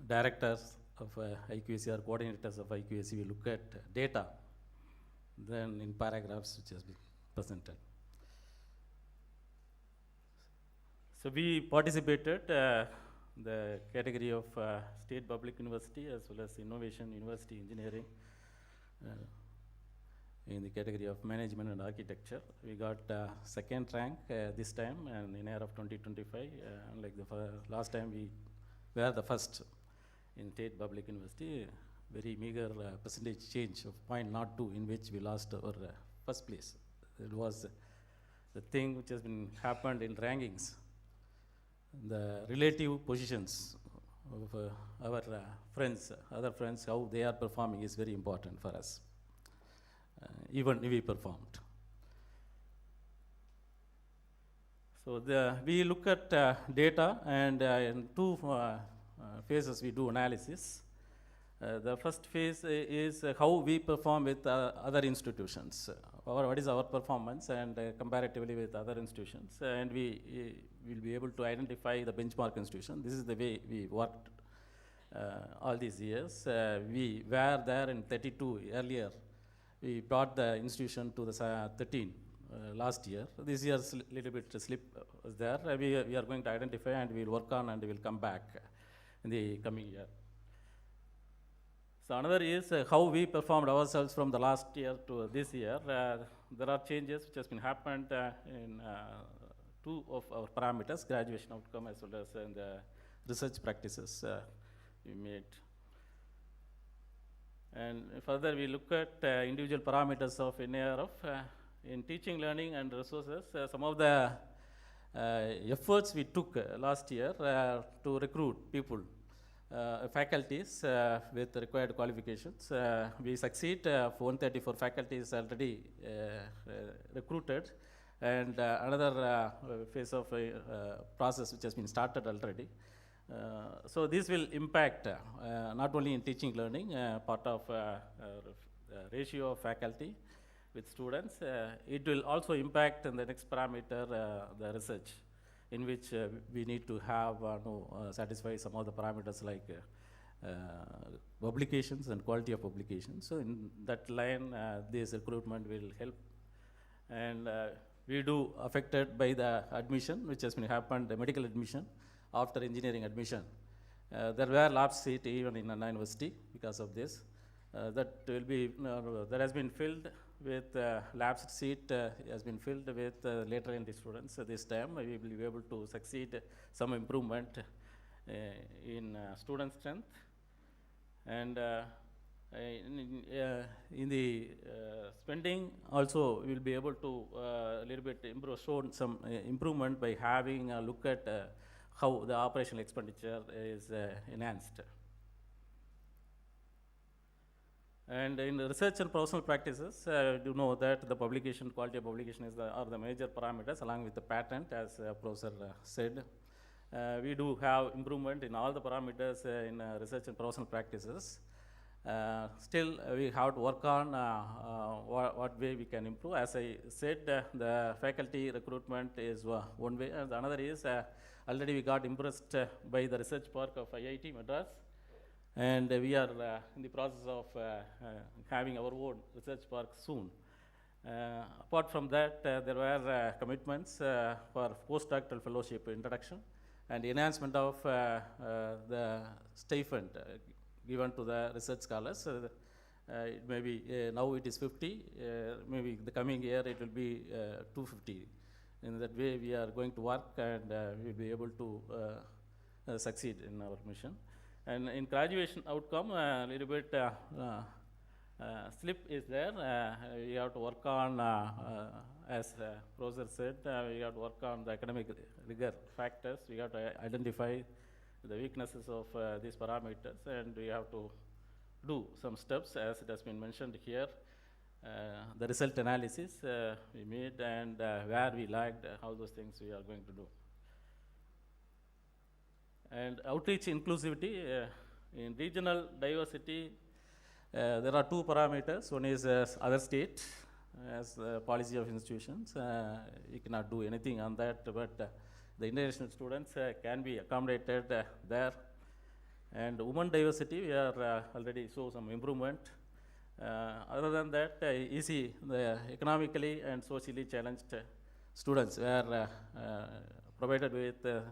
directors of IQAC or coordinators of IQAC, we look at data then in paragraphs which has been presented. So we participated the category of State Public University as well as Innovation University Engineering in the category of Management and Architecture. We got second rank this time and in year of 2025. Unlike the last time, we were the first in State Public University. Very meager percentage change of 0.02 in which we lost our first place. It was the thing which has been happened in rankings. The relative positions of our friends, other friends, how they are performing is very important for us. Even we performed. So we look at data, and in two phases we do analysis. The first phase is how we perform with other institutions, or what is our performance and comparatively with other institutions, and we will be able to identify the benchmark institution. This is the way we worked all these years. We were there in 32 earlier. We brought the institution to the 13 last year. This year's little bit slip was there. We are going to identify and we will work on, and we will come back in the coming year. So another is how we performed ourselves from the last year to this year. There are changes which has been happened in two of our parameters, graduation outcome as well as in the research practices we made. And further, we look at individual parameters of NIRF in teaching, learning, and resources. Some of the efforts we took last year to recruit people, faculties with required qualifications. We succeed, 134 faculties already recruited, and another phase of process which has been started already. So this will impact not only in teaching learning, part of ratio of faculty with students, it will also impact in the next parameter, the research, in which we need to have satisfy some of the parameters like publications and quality of publications. So in that line, this recruitment will help. And we do affected by the admission, which has been happened, the medical admission after engineering admission. There were lab seat even in Anna University because of this. That will be, that has been filled with lab seat has been filled with later entry students. So this time we will be able to succeed some improvement in student strength. And in the spending also we will be able to a little bit improve, show some improvement by having a look at how the operational expenditure is enhanced. And in the research and professional practices, you know that the publication, quality of publication are the major parameters along with the patent, as Professor said. We do have improvement in all the parameters in research and professional practices. Still, we have to work on what way we can improve. As I said, the faculty recruitment is one way, and another is already we got impressed by the research park of IIT Madras. And we are in the process of having our own research park soon. Apart from that, there were commitments for postdoctoral fellowship introduction and enhancement of the stipend given to the research scholars. It may be, now it is 50, maybe the coming year it will be 250. In that way, we are going to work, and we will be able to succeed in our mission. And in graduation outcome, a little bit slip is there. We have to work on, as Professor said, we have to work on the academic rigor factors. We have to identify the weaknesses of these parameters, and we have to do some steps, as it has been mentioned here. The result analysis we made, and where we lagged, how those things we are going to do. And outreach inclusivity, in regional diversity, there are two parameters. One is other state, as the policy of institutions. You cannot do anything on that, but the international students can be accommodated there. And women diversity, we are already saw some improvement. Other than that, easy, the economically and socially challenged students were provided with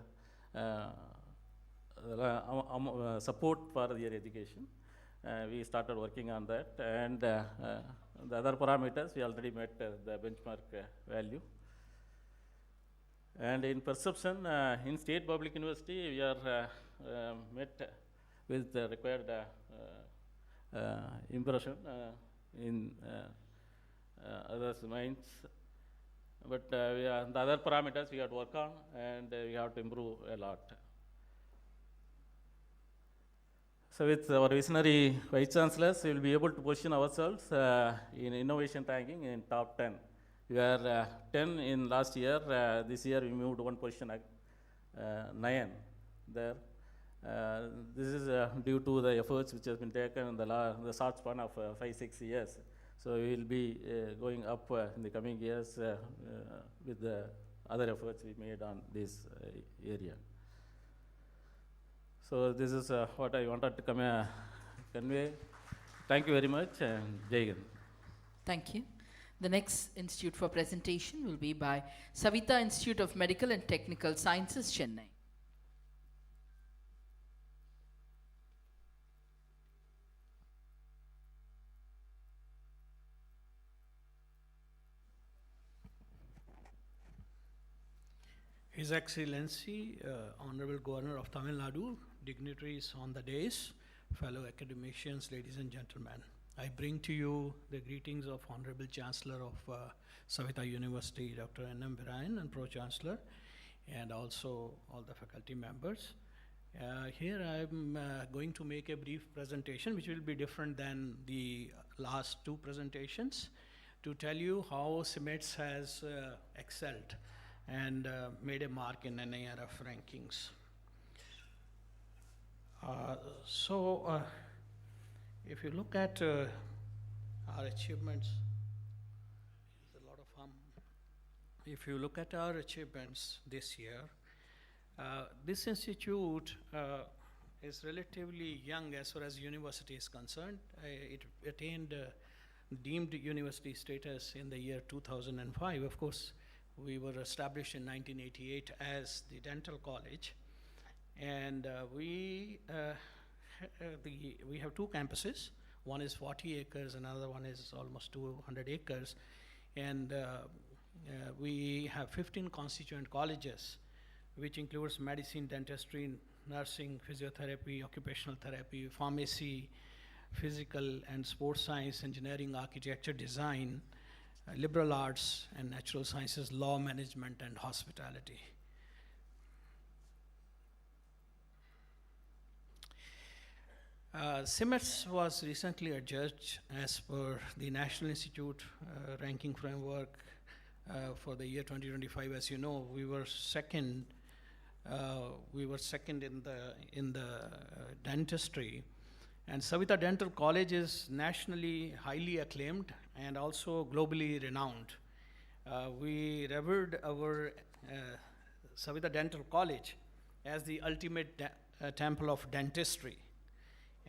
support for their education. We started working on that, and the other parameters we already met the benchmark value. And in perception, in state public university, we are met with the required impression in others' minds. But the other parameters we have to work on, and we have to improve a lot. So with our visionary Vice Chancellors, we will be able to position ourselves in innovation ranking in top 10. We were 10 in last year. This year we moved one position, 9 there. This is due to the efforts which has been taken in the short span of 5-6 years. So we will be going up in the coming years with the other efforts we made on this area. So this is what I wanted to convey. Thank you very much, and Jai Hind. Thank you. The next institute for presentation will be by Savita Institute of Medical and Technical Sciences, Chennai. His Excellency, Honorable Governor of Tamil Nadu, dignitaries on the dais, fellow academicians, ladies and gentlemen. I bring to you the greetings of Honorable Chancellor of Savita University, Dr. N.M. Virayan, and Pro-Chancellor, and also all the faculty members. Here I'm going to make a brief presentation which will be different than the last two presentations, to tell you how SIMATS has excelled and made a mark in NIRF rankings. If you look at our achievements, there's a lot of if you look at our achievements this year, this institute is relatively young as far as university is concerned. It attained deemed university status in the year 2005. Of course, we were established in 1988 as the dental college, and we have two campuses. One is 40 acres, another one is almost 200 acres, and we have 15 constituent colleges, which includes medicine, dentistry, nursing, physiotherapy, occupational therapy, pharmacy, physical and sports science, engineering, architecture, design, liberal arts and natural sciences, law, management, and hospitality. SIMATS was recently adjudged as per the National Institute ranking framework for the year 2025. As you know, we were second in the dentistry, and Savita Dental College is nationally highly acclaimed and also globally renowned. We revered our Savita Dental College as the ultimate temple of dentistry.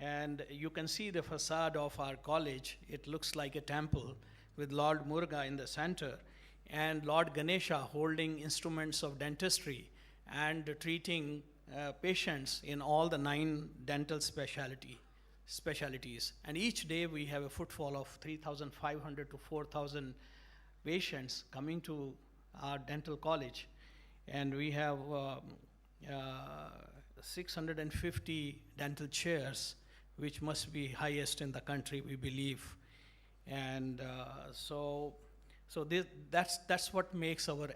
And you can see the facade of our college. It looks like a temple with Lord Muruga in the center and Lord Ganesha holding instruments of dentistry and treating patients in all the 9 dental specialties. And each day we have a footfall of 3,500 to 4,000 patients coming to our dental college. And we have 650 dental chairs, which must be highest in the country, we believe. And that's what makes our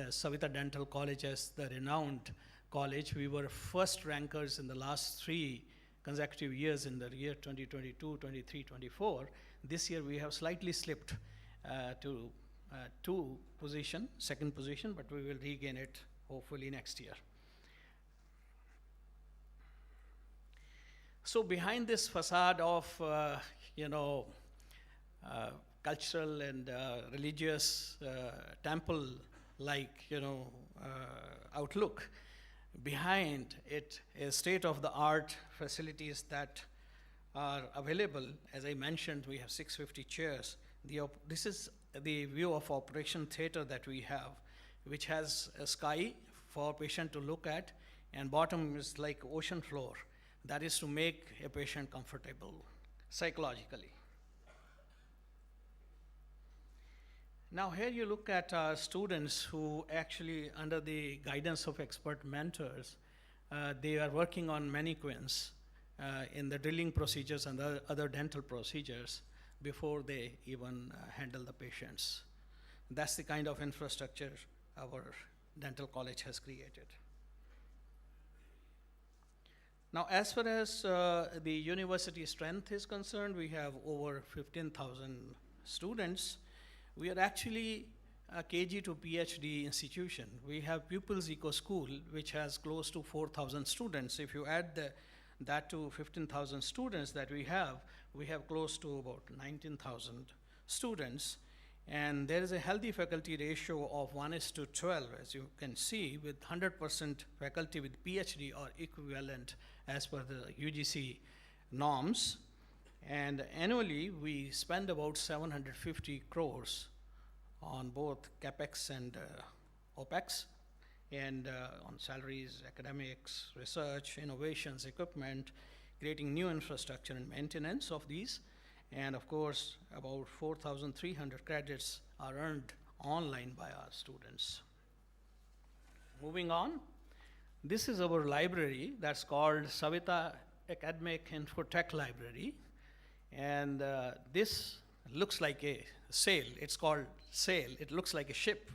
Savita Dental College as the renowned college. We were first rankers in the last 3 consecutive years in the year 2022, 23, 24. This year we have slightly slipped to second position, but we will regain it hopefully next year. So behind this facade of, cultural and religious temple-like, outlook, behind it is state-of-the-art facilities that are available. As I mentioned, we have 650 chairs. This is the view of operation theater that we have, which has a sky for patient to look at, and bottom is like ocean floor. That is to make a patient comfortable psychologically. Now here you look at our students who actually, under the guidance of expert mentors, they are working on mannequins in the drilling procedures and the other dental procedures before they even handle the patients. That's the kind of infrastructure our dental college has created. Now, as far as the university strength is concerned, we have over 15,000 students. We are actually a KG to PhD institution. We have Pupils Eco School, which has close to 4,000 students. If you add that to 15,000 students that we have close to about 19,000 students. And there is a healthy faculty ratio of 1:12, as you can see, with 100% faculty with PhD or equivalent as per the UGC norms. And annually, we spend about 750 crores on both CapEx and OpEx, and on salaries, academics, research, innovations, equipment, creating new infrastructure and maintenance of these. And of course, about 4,300 credits are earned online by our students. Moving on, this is our library that's called Savita Academic Infotech Library. And this looks like a sail. It's called sail. It looks like a ship.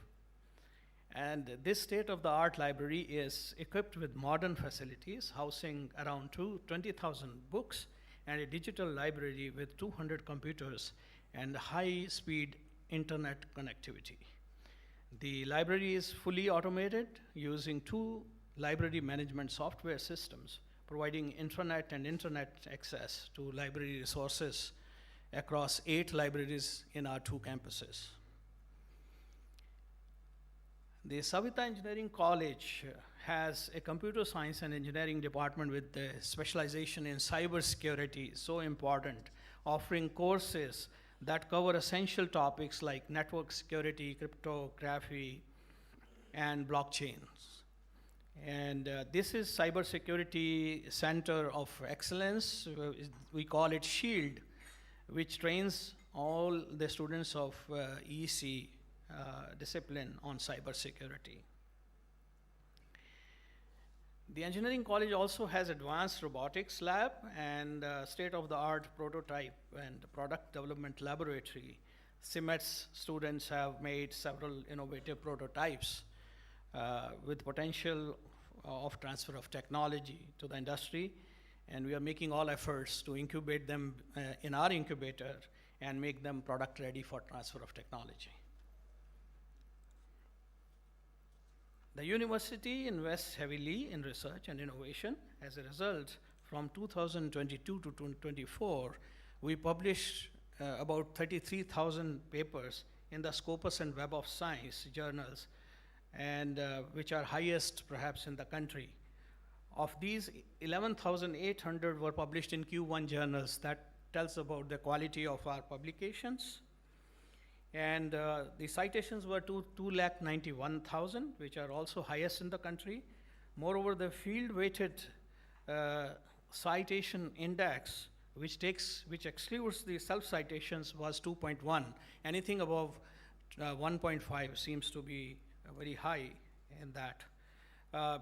And this state-of-the-art library is equipped with modern facilities, housing around 20,000 books, and a digital library with 200 computers and high-speed internet connectivity. The library is fully automated using 2 library management software systems, providing intranet and internet access to library resources across 8 libraries in our 2 campuses. The Savita Engineering College has a computer science and engineering department with the specialization in cybersecurity, so important, offering courses that cover essential topics like network security, cryptography, and blockchains. And this is Cybersecurity Center of Excellence. We call it SHIELD, which trains all the students of EC discipline on cybersecurity. The engineering college also has advanced robotics lab and state-of-the-art prototype and product development laboratory. SIMATS students have made several innovative prototypes with potential of transfer of technology to the industry, and we are making all efforts to incubate them in our incubator and make them product ready for transfer of technology. The university invests heavily in research and innovation. As a result, from 2022 to 2024, we published about 33,000 papers in the Scopus and Web of Science journals, and which are highest perhaps in the country. Of these, 11,800 were published in Q1 journals. That tells about the quality of our publications. And the citations were 291,000, which are also highest in the country. Moreover, the field-weighted citation index, which excludes the self-citations, was 2.1. Anything above 1.5 seems to be very high in that.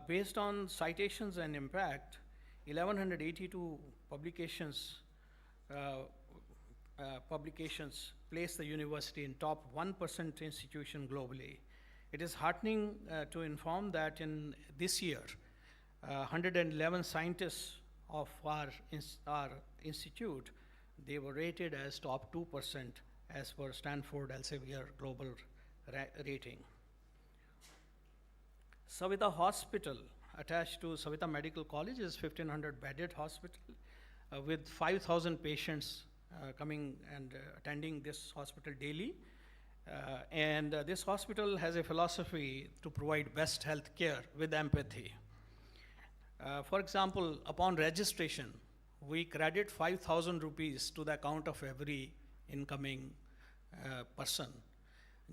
Based on citations and impact, 1,182 publications place the university in top 1% institution globally. It is heartening to inform that in this year, 111 scientists of our institute, they were rated as top 2% as per Stanford Elsevier global rating. Savita Hospital, attached to Savita Medical College, is 1,500 bedded hospital with 5,000 patients coming and attending this hospital daily. And this hospital has a philosophy to provide best health care with empathy. For example, upon registration, we credit 5,000 rupees to the account of every incoming person,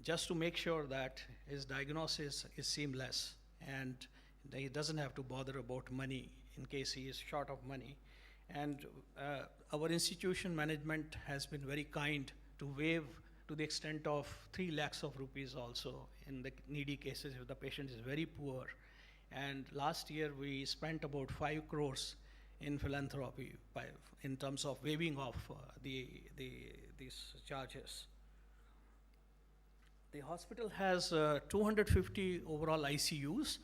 just to make sure that his diagnosis is seamless and he doesn't have to bother about money in case he is short of money. And our institution management has been very kind to waive to the extent of 3 lakhs of rupees also in the needy cases if the patient is very poor. And last year we spent about 5 crores in philanthropy in terms of waiving off these charges. The hospital has 250 overall ICUs,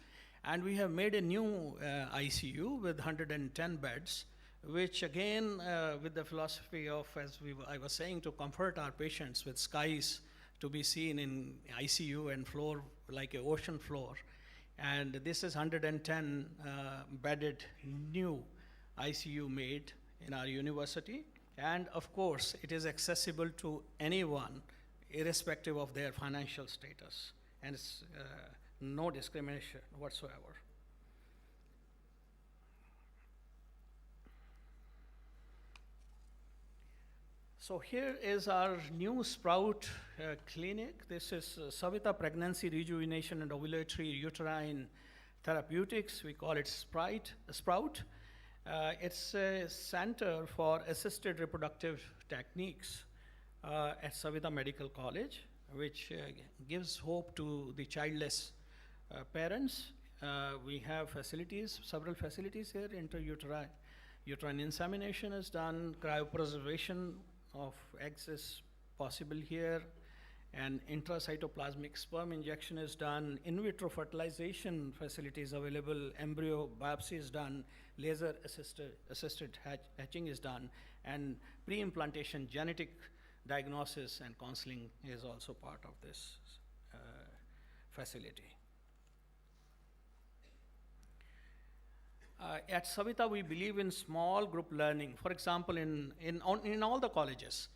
and we have made a new ICU with 110 beds, which again, with the philosophy of, as I was saying, to comfort our patients with skies to be seen in ICU and floor like an ocean floor. And this is 110 bedded new ICU made in our university. And of course, it is accessible to anyone, irrespective of their financial status. And it's no discrimination whatsoever. So here is our new Sprout clinic. This is Savita Pregnancy Rejuvenation and Ovulatory Uterine Therapeutics. We call it Sprout. It's a center for assisted reproductive techniques at Savita Medical College, which gives hope to the childless parents. We have facilities, several facilities here. Uterine insemination is done, cryopreservation of eggs is possible here, and intracytoplasmic sperm injection is done, in vitro fertilization facilities available, embryo biopsy is done, laser assisted hatching is done, and pre-implantation genetic diagnosis and counseling is also part of this facility. At Savita, we believe in small group learning. For example, in all the colleges,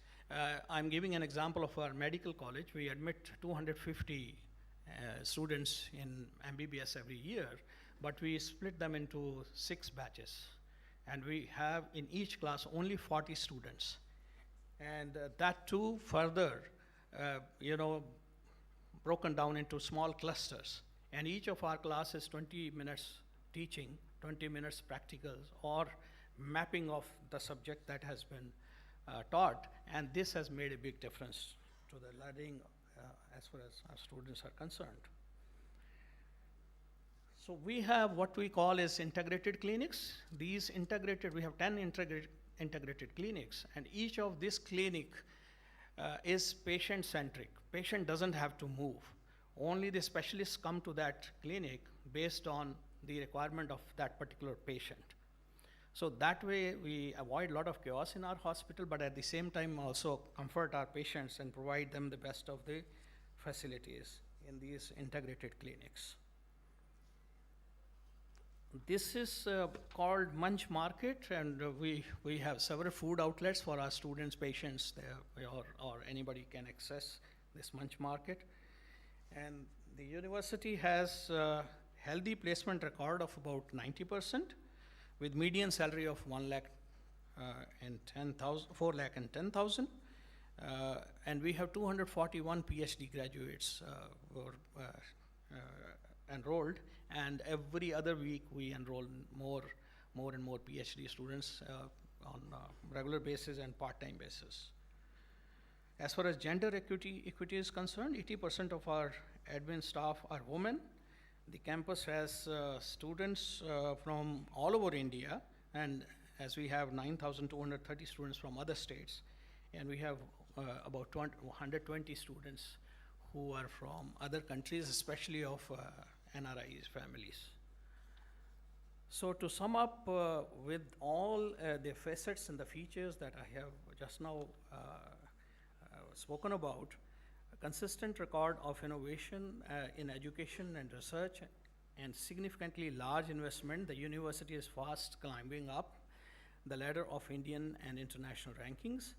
I'm giving an example of our medical college. We admit 250 students in MBBS every year, but we split them into 6 batches. And we have in each class only 40 students. And that too further, broken down into small clusters. And each of our classes 20 minutes teaching, 20 minutes practicals, or mapping of the subject that has been taught, and this has made a big difference to the learning as far as our students are concerned. So we have what we call as integrated clinics. We have 10 integrated clinics, and each of this clinic is patient-centric. Patient doesn't have to move. Only the specialists come to that clinic based on the requirement of that particular patient. So that way we avoid a lot of chaos in our hospital, but at the same time also comfort our patients and provide them the best of the facilities in these integrated clinics. This is called Munch Market, and we have several food outlets for our students, patients there, or anybody can access this Munch Market. And the university has healthy placement record of about 90%, with median salary of 4,10,000. And we have 241 PhD graduates enrolled, and every other week we enroll more and more PhD students on a regular basis and part-time basis. As far as gender equity is concerned, 80% of our admin staff are women. The campus has students from all over India, and as we have 9,230 students from other states, and we have about 120 students who are from other countries, especially of NRIs families. So to sum up with all the facets and the features that I have just now spoken about, a consistent record of innovation in education and research, and significantly large investment, the university is fast climbing up the ladder of Indian and international rankings.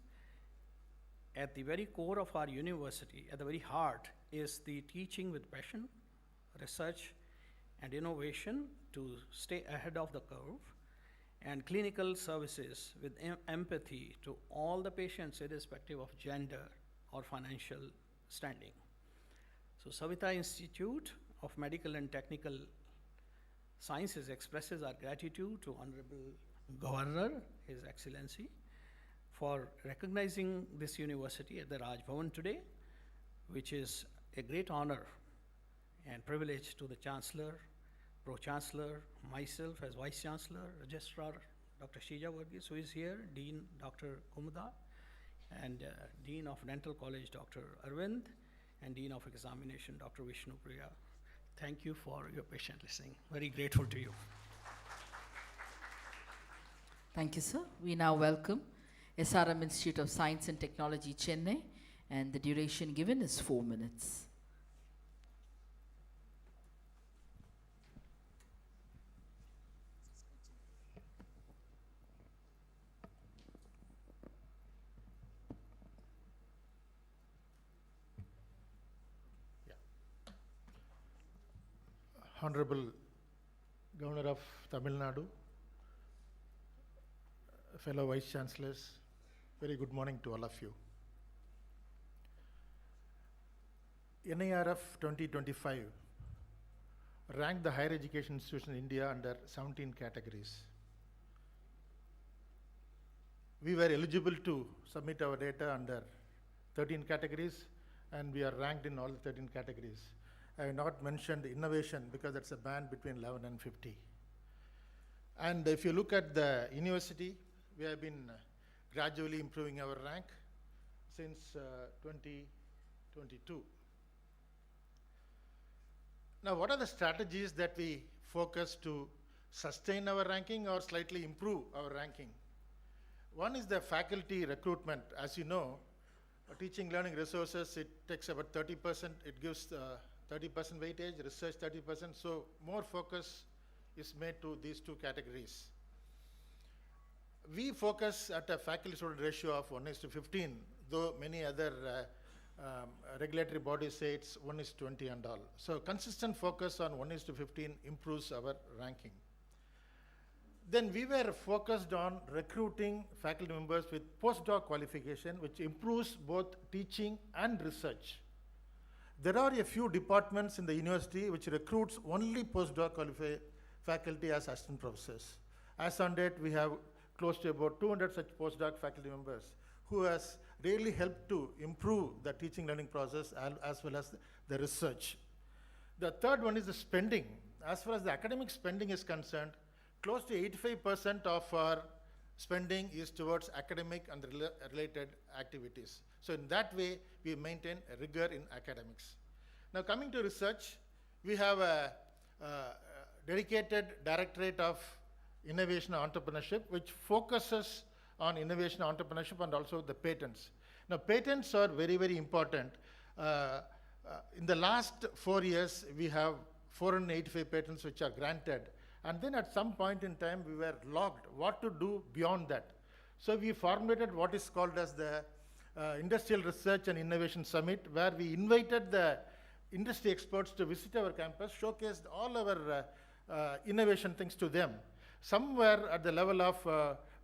At the very core of our university, at the very heart, is the teaching with passion, research and innovation to stay ahead of the curve, and clinical services with empathy to all the patients irrespective of gender or financial standing. So Savita Institute of Medical and Technical Sciences expresses our gratitude to Honorable Governor, His Excellency, for recognizing this university at the Raj Bhavan today, which is a great honor and privilege to the Chancellor, Pro-Chancellor, myself as Vice Chancellor, Registrar Dr. Shija Varghese, who is here, Dean Dr. Kumuda, and Dean of Dental College Dr. Arvind, and Dean of Examination Dr. Vishnu Priya. Thank you for your patient listening. Very grateful to you. Thank you, sir. We now welcome SRM Institute of Science and Technology, Chennai, and the duration given is 4 minutes. Honorable Governor of Tamil Nadu, fellow Vice Chancellors, very good morning to all of you. NIRF 2025 ranked the higher education institution in India under 17 categories. We were eligible to submit our data under 13 categories, and we are ranked in all 13 categories. I have not mentioned innovation because that's a band between 11 and 50. And if you look at the university, we have been gradually improving our rank since 20 22. Now, what are the strategies that we focus to sustain our ranking or slightly improve our ranking? One is the faculty recruitment. As you know, teaching learning resources, it takes about 30%, it gives 30% weightage, research 30%, so more focus is made to these two categories. We focus at a faculty-student ratio of 1:15, though many other regulatory bodies say it's 1:20 and all. So consistent focus on 1:15 improves our ranking. Then we were focused on recruiting faculty members with postdoc qualification, which improves both teaching and research. There are a few departments in the university which recruits only postdoc qualified faculty as assistant professors. As on date, we have close to about 200 such postdoc faculty members who has really helped to improve the teaching learning process as well as the research. The third one is the spending. As far as the academic spending is concerned, close to 85% of our spending is towards academic and related activities. So in that way, we maintain a rigor in academics. Now coming to research, we have a dedicated Directorate of Innovation and Entrepreneurship, which focuses on innovation, entrepreneurship, and also the patents. Now patents are very, very important. In the last 4 years, we have 485 patents which are granted. And then at some point in time, we were locked. What to do beyond that? So we formulated what is called as the Industrial Research and Innovation Summit, where we invited the industry experts to visit our campus, showcased all our innovation things to them. Some were at the level of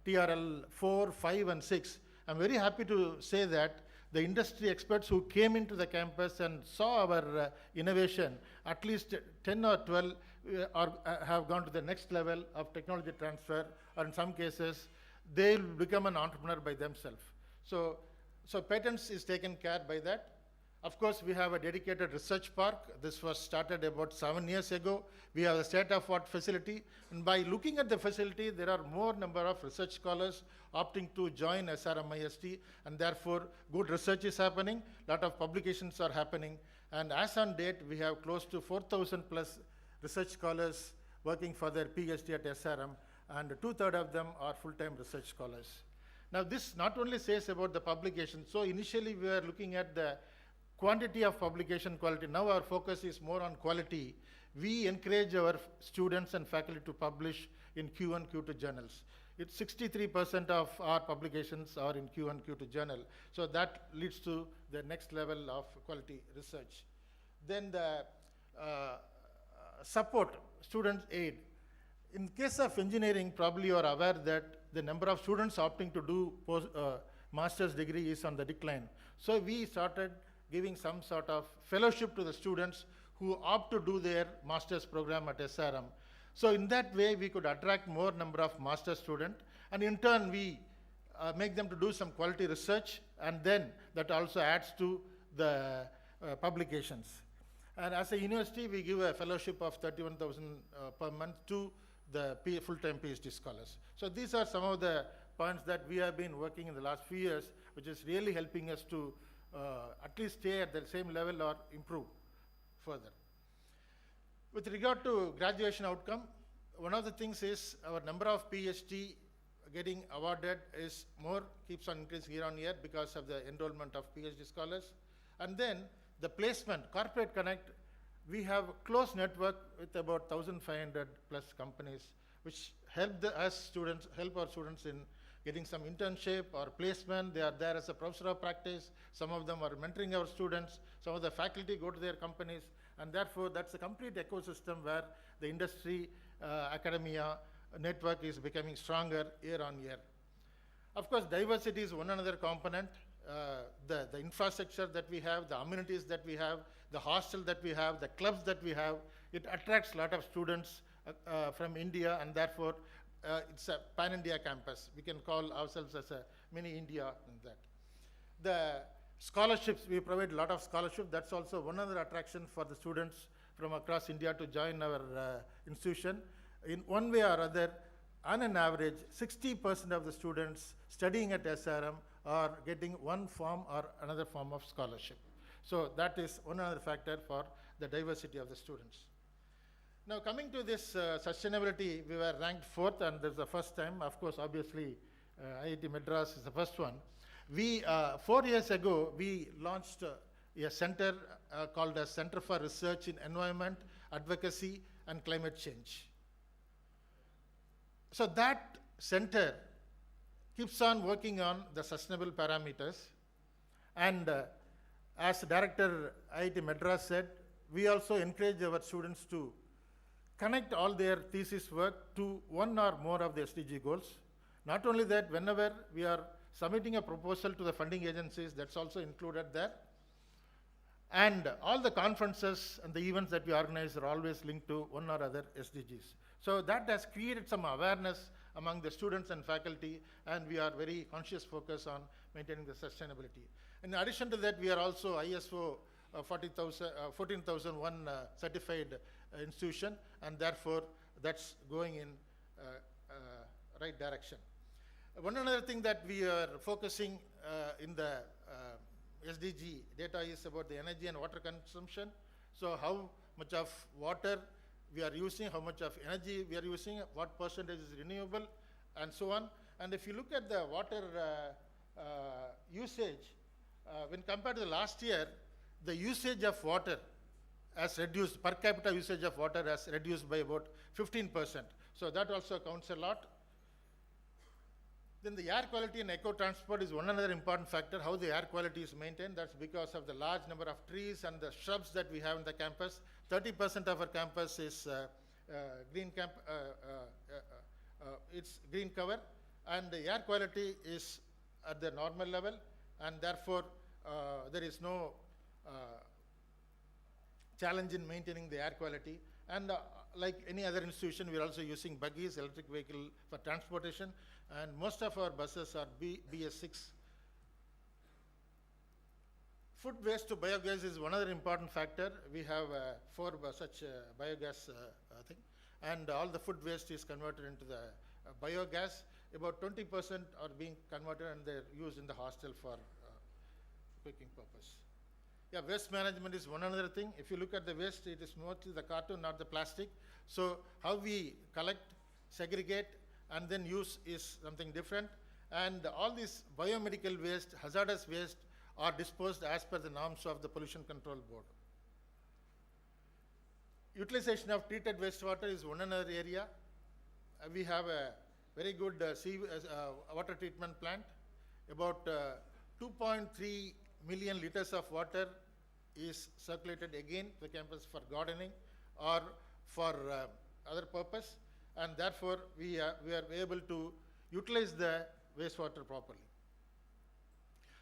TRL 4, 5, and 6. I'm very happy to say that the industry experts who came into the campus and saw our innovation, at least 10 or 12 have gone to the next level of technology transfer, or in some cases, they'll become an entrepreneur by themselves. So patents is taken care by that. Of course, we have a dedicated research park. This was started about 7 years ago. We have a state-of-the-art facility. And by looking at the facility, there are more number of research scholars opting to join SRM IST, and therefore good research is happening. A lot of publications are happening. And as on date, we have close to 4,000 plus research scholars working for their PhD at SRM, and 2/3 of them are full-time research scholars. Now this not only says about the publication, so initially we were looking at the quantity of publication quality. Now our focus is more on quality. We encourage our students and faculty to publish in Q1, Q2 journals. It's 63% of our publications are in Q1, Q2 journal. So that leads to the next level of quality research. Then the support, student aid. In case of engineering, probably you are aware that the number of students opting to do master's degree is on the decline. So we started giving some sort of fellowship to the students who opt to do their master's program at SRM. So in that way, we could attract more number of master's students, and in turn, we make them to do some quality research, and then that also adds to the publications. And as a university, we give a fellowship of 31,000 per month to the full-time PhD scholars. So these are some of the points that we have been working in the last few years, which is really helping us to at least stay at the same level or improve further. With regard to graduation outcome, one of the things is our number of PhD getting awarded is more, keeps on increasing year on year because of the enrollment of PhD scholars. And then the placement, Corporate Connect, we have a close network with about 1,500 plus companies, which help our students in getting some internship or placement. They are there as a professor of practice. Some of them are mentoring our students. Some of the faculty go to their companies. And therefore, that's a complete ecosystem where the industry, academia network is becoming stronger year on year. Of course, diversity is one another component. The infrastructure that we have, the amenities that we have, the hostel that we have, the clubs that we have, it attracts a lot of students from India, and therefore it's a pan-India campus. We can call ourselves as a mini India in that. The scholarships, we provide a lot of scholarship. That's also one other attraction for the students from across India to join our institution. In one way or other, on an average, 60% of the students studying at SRM are getting one form or another form of scholarship. So that is one other factor for the diversity of the students. Now coming to this sustainability, we were ranked 4th, and this is the first time. Of course, obviously, IIT Madras is the first one. We, 4 years ago, we launched a center called as Center for Research in Environment, Advocacy, and Climate Change. So that center keeps on working on the sustainable parameters. And as Director IIT Madras said, we also encourage our students to connect all their thesis work to one or more of the SDG goals. Not only that, whenever we are submitting a proposal to the funding agencies, that's also included there. And all the conferences and the events that we organize are always linked to one or other SDGs. So that has created some awareness among the students and faculty, and we are very conscious focus on maintaining the sustainability. In addition to that, we are also ISO 14001 certified institution, and therefore that's going in right direction. One another thing that we are focusing in the SDG data is about the energy and water consumption. So how much of water we are using, how much of energy we are using, what percentage is renewable, and so on. And if you look at the water usage, when compared to the last year, the usage of water has reduced, per capita usage of water has reduced by about 15%. So that also counts a lot. Then the air quality and eco-transport is one another important factor, how the air quality is maintained. That's because of the large number of trees and the shrubs that we have in the campus. 30% of our campus is it's green cover, and the air quality is at the normal level, and therefore there is no challenge in maintaining the air quality. And like any other institution, we are also using buggies, electric vehicle for transportation, and most of our buses are BS6. Food waste to biogas is one other important factor. We have 4 such biogas thing, and all the food waste is converted into the biogas. About 20% are being converted, and they're used in the hostel for cooking purpose. Yeah, waste management is one another thing. If you look at the waste, it is mostly the carton, not the plastic. So how we collect, segregate, and then use is something different. And all this biomedical waste, hazardous waste are disposed as per the norms of the Pollution Control Board. Utilization of treated wastewater is one another area. We have a very good water treatment plant. About 2.3 million liters of water is circulated again to the campus for gardening or for other purpose, and therefore we are able to utilize the wastewater properly.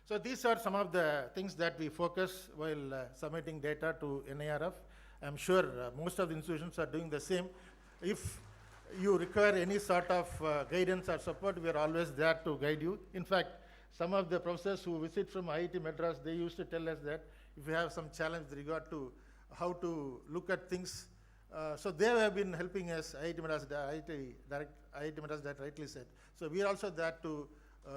So these are some of the things that we focus while submitting data to NIRF. I'm sure most of the institutions are doing the same. If you require any sort of guidance or support, we are always there to guide you. In fact, some of the professors who visit from IIT Madras, they used to tell us that if you have some challenge with regard to how to look at things, so they have been helping us, IIT Madras that rightly said. So we are also there to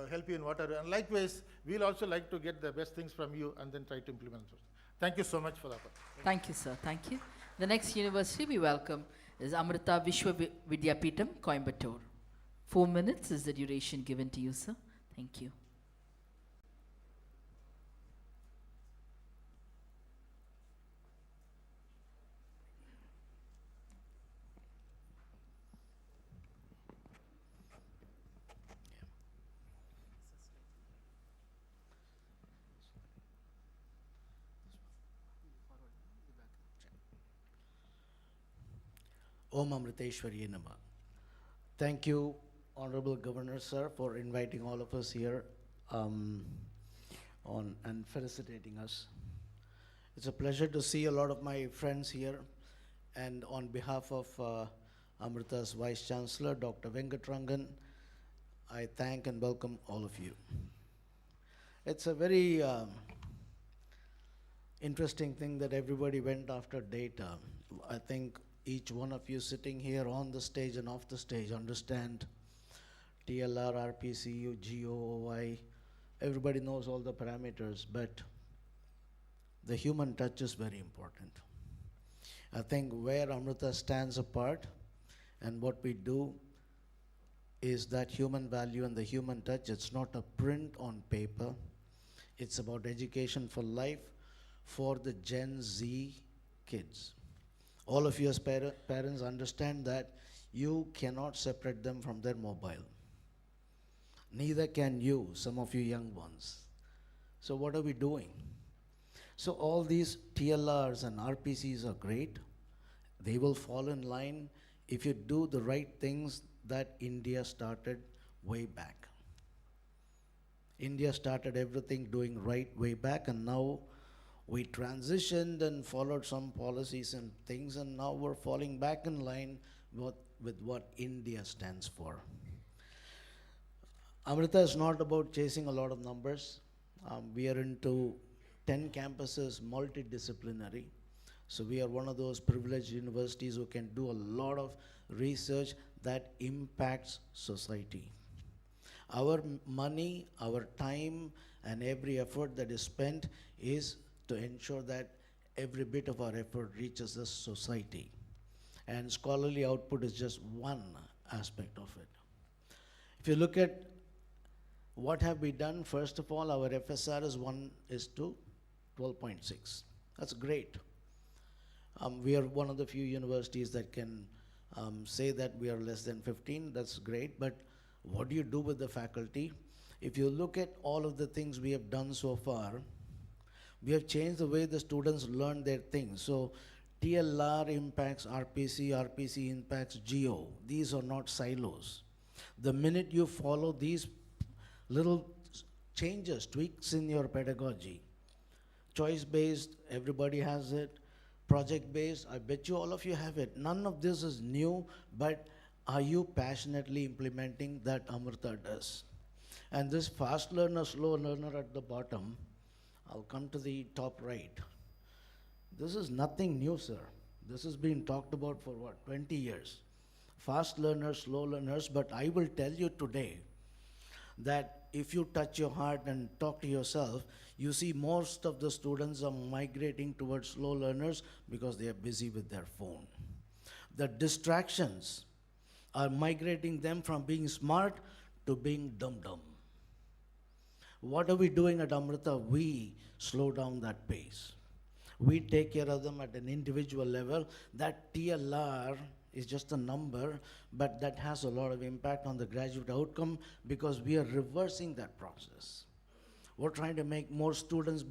help you in whatever. And likewise, we'll also like to get the best things from you and then try to implement those. Thank you so much for the opportunity. Thank you, sir. Thank you. The next university we welcome is Amrita Vishwa Vidyapeetham, Coimbatore. 4 minutes is the duration given to you, sir. Thank you. Om Amriteshwariye Nama. Thank you, Honorable Governor Sir, for inviting all of us here and felicitating us. It's a pleasure to see a lot of my friends here, and on behalf of Amrita's Vice Chancellor, Dr. Venkatrangan, I thank and welcome all of you. It's a very interesting thing that everybody went after data. I think each one of you sitting here on the stage and off the stage understand TLR, RPCU, GOOI. Everybody knows all the parameters, but the human touch is very important. I think where Amrita stands apart and what we do is that human value and the human touch. It's not a print on paper. It's about education for life for the Gen Z kids. All of you as parents understand that you cannot separate them from their mobile. Neither can you, some of you young ones. So what are we doing? So all these TLRs and RPCs are great. They will fall in line if you do the right things that India started way back. India started everything doing right way back, and now we transitioned and followed some policies and things, and now we're falling back in line with what India stands for. Amrita is not about chasing a lot of numbers. We are into 10 campuses, multidisciplinary. So we are one of those privileged universities who can do a lot of research that impacts society. Our money, our time, and every effort that is spent is to ensure that every bit of our effort reaches the society. And scholarly output is just one aspect of it. If you look at what have we done, first of all, our FSR is to 12.6. That's great. We are one of the few universities that can say that we are less than 15. That's great, but what do you do with the faculty? If you look at all of the things we have done so far, we have changed the way the students learn their things. So TLR impacts RPC, RPC impacts GO. These are not silos. The minute you follow these little changes, tweaks in your pedagogy, choice-based, everybody has it, project-based, I bet you all of you have it. None of this is new, but are you passionately implementing that Amrita does? And this fast learner, slow learner at the bottom, I'll come to the top right. This is nothing new, sir. This has been talked about for what, 20 years. Fast learners, slow learners, but I will tell you today that if you touch your heart and talk to yourself, you see most of the students are migrating towards slow learners because they are busy with their phone. The distractions are migrating them from being smart to being dumb. What are we doing at Amrita? We slow down that pace. We take care of them at an individual level. That TLR is just a number, but that has a lot of impact on the graduate outcome because we are reversing that process. We're trying to make more students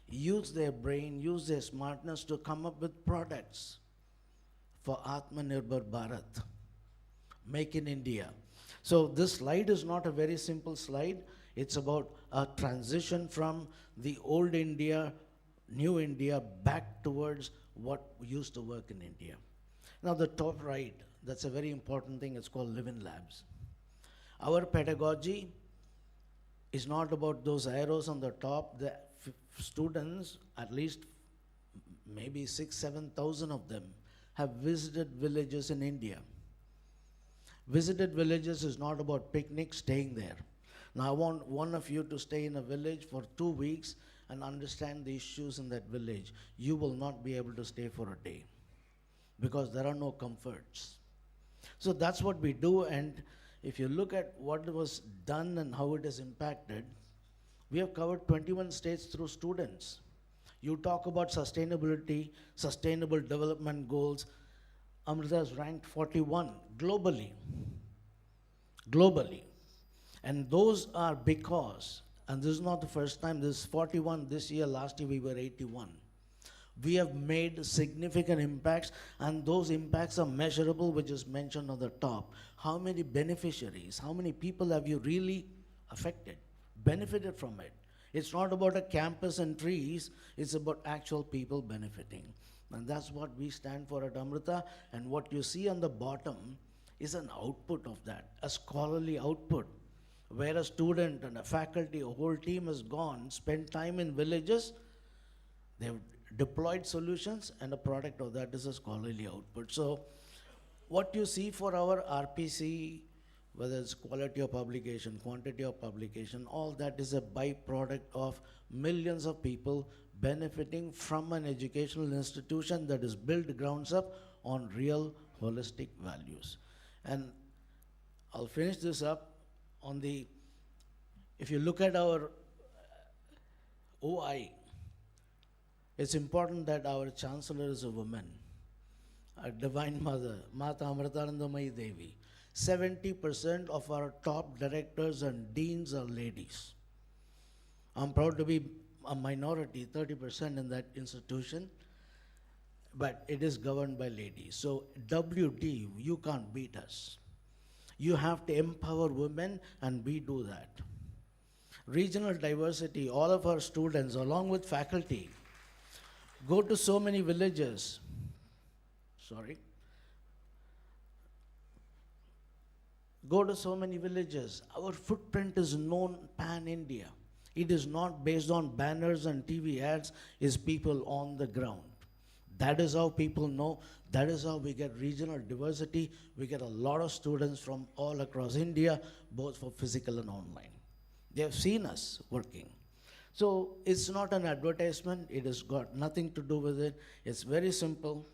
use their brain, use their smartness to come up with products for Atmanirbhar Bharat, Make in India. So this slide is not a very simple slide. It's about a transition from the old India, new India, back towards what used to work in India. Now the top right, that's a very important thing, it's called live-in labs. Our pedagogy is not about those arrows on the top. The students, at least maybe 6,000-7,000 of them, have visited villages in India. Visited villages is not about picnics, staying there. Now I want one of you to stay in a village for 2 weeks and understand the issues in that village. You will not be able to stay for a day because there are no comforts. So that's what we do, and if you look at what was done and how it has impacted, we have covered 21 states through students. You talk about sustainability, sustainable development goals. Amrita is ranked 41 globally. And those are because, and this is not the first time, this is 41 this year, last year we were 81. We have made significant impacts, and those impacts are measurable, which is mentioned on the top. How many beneficiaries, how many people have you really affected, benefited from it? It's not about a campus and trees, it's about actual people benefiting. And that's what we stand for at Amrita, and what you see on the bottom is an output of that, a scholarly output, where a student and a faculty, a whole team has gone, spent time in villages, they've deployed solutions, and a product of that is a scholarly output. So what you see for our RPC, whether it's quality of publication, quantity of publication, all that is a byproduct of millions of people benefiting from an educational institution that is built grounds up on real holistic values. And I'll finish this up on the, if you look at our OI, it's important that our chancellor is a woman, a divine mother, Mata Amrita Devi. 70% of our top directors and deans are ladies. I'm proud to be a minority, 30% in that institution, but it is governed by ladies. So WD, you can't beat us. You have to empower women, and we do that. Regional diversity, all of our students, along with faculty, go to so many villages. Go to so many villages. Our footprint is known pan-India. It is not based on banners and TV ads, it's people on the ground. That is how people know. That is how we get regional diversity. We get a lot of students from all across India, both for physical and online. They have seen us working. So it's not an advertisement. It has got nothing to do with it. It's very simple.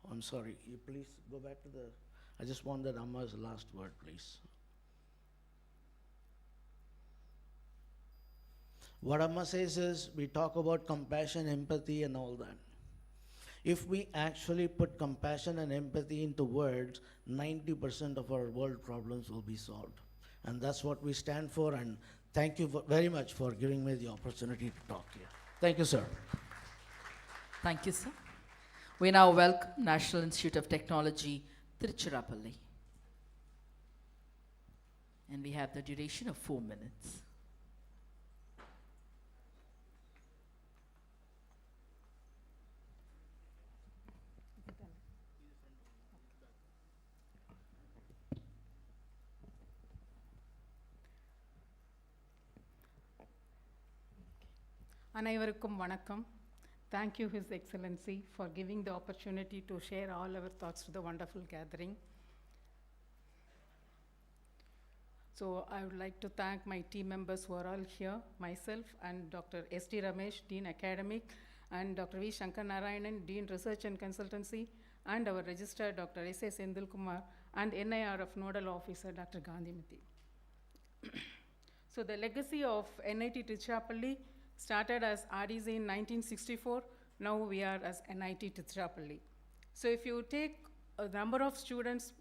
I'm sorry, you please go back to the, I just want that Amma's last word, please. What Amma says is, we talk about compassion, empathy, and all that. If we actually put compassion and empathy into words, 90% of our world problems will be solved. And that's what we stand for, and thank you very much for giving me the opportunity to talk here. Thank you, sir. Thank you, sir. We now welcome National Institute of Technology, Tiruchirappalli. And we have the duration of 4 minutes. அனைவருக்கும் வணக்கம். Thank you, His Excellency, for giving the opportunity to share all our thoughts to the wonderful gathering. So I would like to thank my team members who are all here, myself and Dr. S.T. Ramesh, Dean Academic, and Dr. V. Shankar Narayanan, Dean Research and Consultancy, and our Registrar, Dr. S.S. Kumar, and NIRF Nodal Officer, Dr. Gandhimati. So the legacy of NIT Trichy started as RDC in 1964. Now we are as NIT Trichy. So if you take a number of students,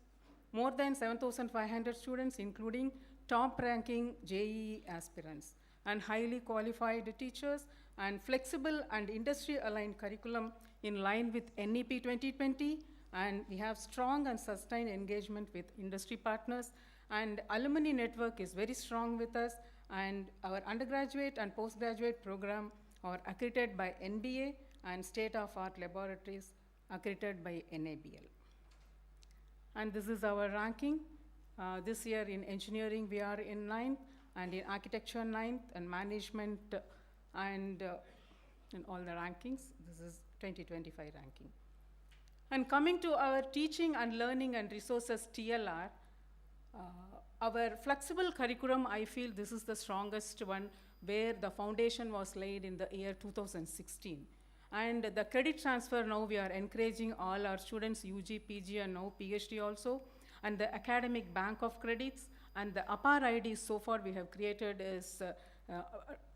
more than 7,500 students, including top-ranking JEE aspirants, and highly qualified teachers, and flexible and industry-aligned curriculum in line with NEP 2020, and we have strong and sustained engagement with industry partners, and alumni network is very strong with us, and our undergraduate and postgraduate program are accredited by NBA, and state-of-art laboratories accredited by NABL. And this is our ranking. This year in engineering we are in 9th, and in architecture 9th, and management and in all the rankings. This is 2025 ranking. And coming to our teaching and learning and resources TLR, our flexible curriculum, I feel this is the strongest one, where the foundation was laid in the year 2016. And the credit transfer, now we are encouraging all our students, UG, PG, and now PhD also. And the academic bank of credits, and the APAR IDs so far we have created is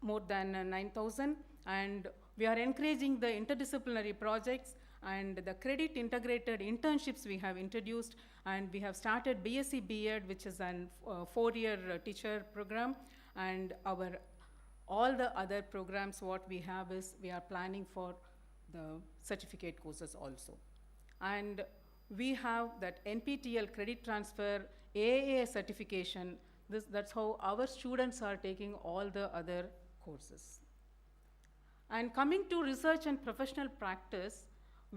more than 9,000. And we are encouraging the interdisciplinary projects, and the credit integrated internships we have introduced, and we have started BSc B.Ed, which is a 4-year teacher program, and all the other programs what we have is we are planning for the certificate courses also. And we have that NPTEL credit transfer, AAA certification, that's how our students are taking all the other courses. And coming to research and professional practice,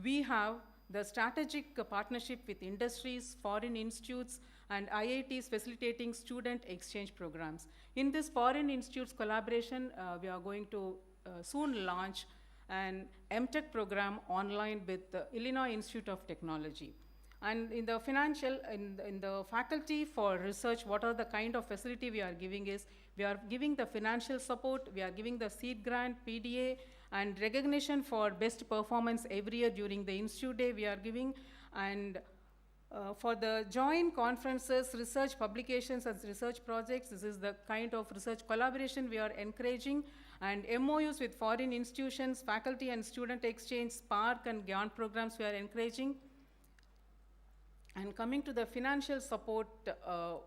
we have the strategic partnership with industries, foreign institutes, and IITs facilitating student exchange programs. In this foreign institutes collaboration, we are going to soon launch an MTech program online with the Illinois Institute of Technology. And in the in the faculty for research, what are the kind of facility we are giving is, we are giving the financial support, we are giving the seed grant, PDA, and recognition for best performance every year during the Institute Day we are giving, and for the joint conferences, research publications and research projects, this is the kind of research collaboration we are encouraging, and MOUs with foreign institutions, faculty and student exchange, SPARC and GYAN programs we are encouraging. And coming to the financial support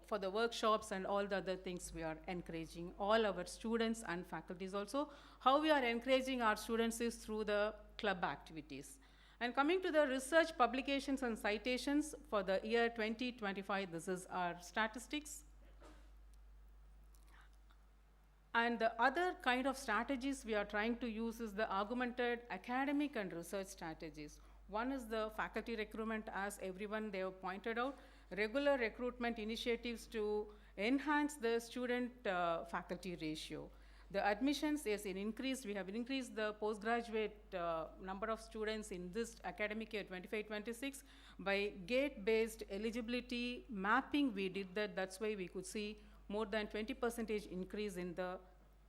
for the workshops and all the other things, we are encouraging all our students and faculties also. How we are encouraging our students is through the club activities. And coming to the research publications and citations for the year 2025, this is our statistics. And the other kind of strategies we are trying to use is the augmented academic and research strategies. One is the faculty recruitment, as everyone they have pointed out, regular recruitment initiatives to enhance the student faculty ratio. The admissions is increased. We have increased the postgraduate number of students in this academic year 25-26 by gate-based eligibility mapping. We did that. That's why we could see more than 20% increase in the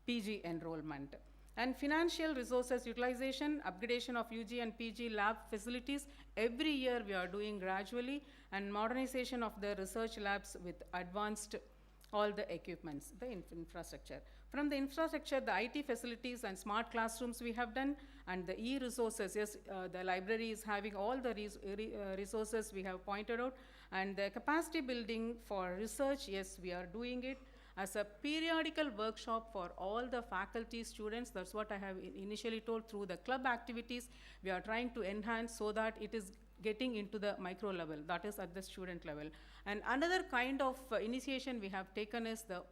PG enrollment. And financial resources utilization, upgradation of UG and PG lab facilities, every year we are doing gradually, and modernization of the research labs with advanced all the equipments, the infrastructure. From the infrastructure, the IT facilities and smart classrooms we have done, and the e-resources, yes, the library is having all the resources we have pointed out, and the capacity building for research, yes, we are doing it as a periodical workshop for all the faculty, students. That's what I have initially told. Through the club activities, we are trying to enhance so that it is getting into the micro level, that is at the student level. And another kind of initiation we have taken is the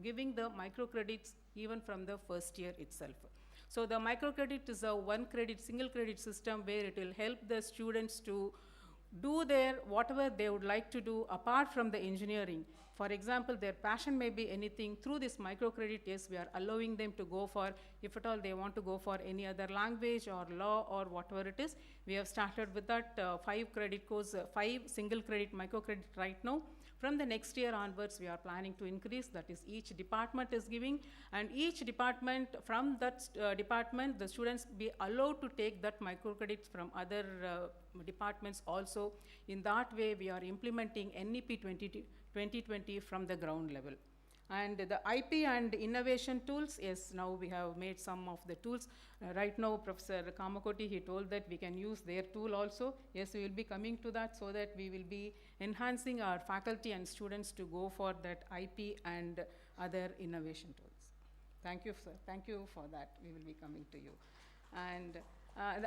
giving the microcredits even from the first year itself. So the microcredit is a one credit, single credit system where it will help the students to do their whatever they would like to do apart from the engineering. For example, their passion may be anything. Through this microcredit, yes, we are allowing them to go for, if at all they want to go for any other language or law or whatever it is. We have started with that 5 credit course, 5 single credit microcredit right now. From the next year onwards, we are planning to increase. That is, each department is giving, and each department, from that department, the students be allowed to take that microcredits from other departments also. In that way, we are implementing NEP 2020 from the ground level. And the IP and innovation tools, yes, now we have made some of the tools. Right now, Professor Kamakoti, he told that we can use their tool also. Yes, we will be coming to that so that we will be enhancing our faculty and students to go for that IP and other innovation tools. Thank you, sir. Thank you for that. We will be coming to you. And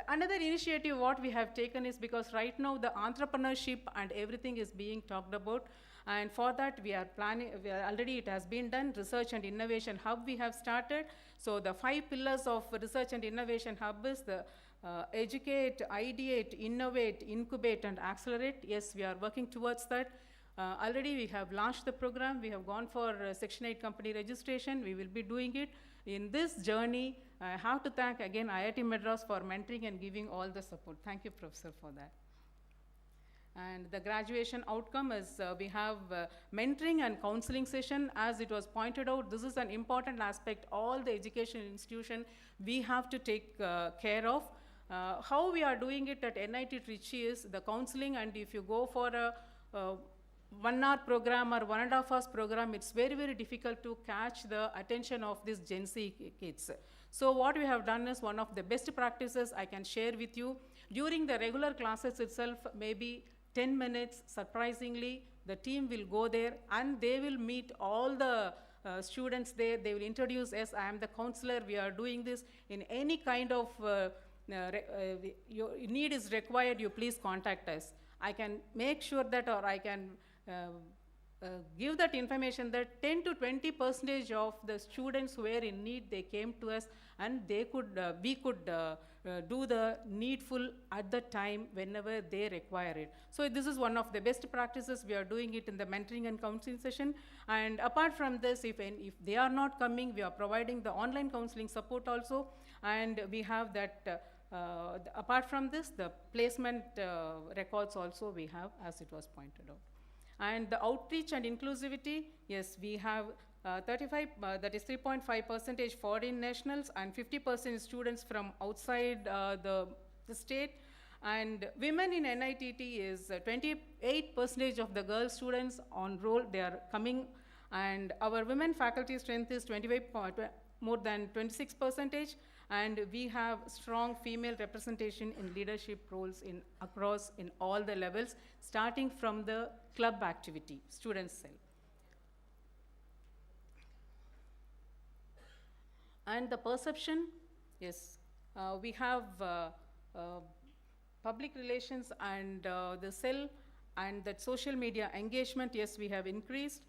another initiative what we have taken is, because right now the entrepreneurship and everything is being talked about, and for that we are planning, already it has been done, research and innovation hub we have started. So the 5 pillars of research and innovation hub is the educate, ideate, innovate, incubate and accelerate. Yes, we are working towards that. Already we have launched the program. We have gone for Section 8 company registration. We will be doing it. In this journey, I have to thank again IIT Madras for mentoring and giving all the support. Thank you, Professor, for that. And the graduation outcome is we have mentoring and counseling session. As it was pointed out, this is an important aspect. All the education institution we have to take care of. How we are doing it at NIT Trichy is the counseling, and if you go for a 1-hour program or 1.5 hours program, it's very, very difficult to catch the attention of these Gen Z kids. So what we have done is one of the best practices I can share with you. During the regular classes itself, maybe 10 minutes, surprisingly, the team will go there and they will meet all the students there. They will introduce, yes, I am the counselor, we are doing this. In any kind of your need is required, you please contact us. I can make sure that, or I can give that information that 10 to 20% of the students who were in need, they came to us and they could, we could do the needful at the time whenever they require it. So this is one of the best practices. We are doing it in the mentoring and counseling session. And apart from this, if they are not coming, we are providing the online counseling support also. And we have that, apart from this, the placement records also we have, as it was pointed out. And the outreach and inclusivity, yes, we have that is 3.5 percentage foreign nationals, and 50% students from outside the state. And women in NITT is 28 percentage of the girl students on roll, they are coming. And our women faculty strength is 25, more than 26 percentage. And we have strong female representation in leadership roles across in all the levels, starting from the club activity, students cell. And the perception, yes, we have public relations and the cell and that social media engagement, yes, we have increased.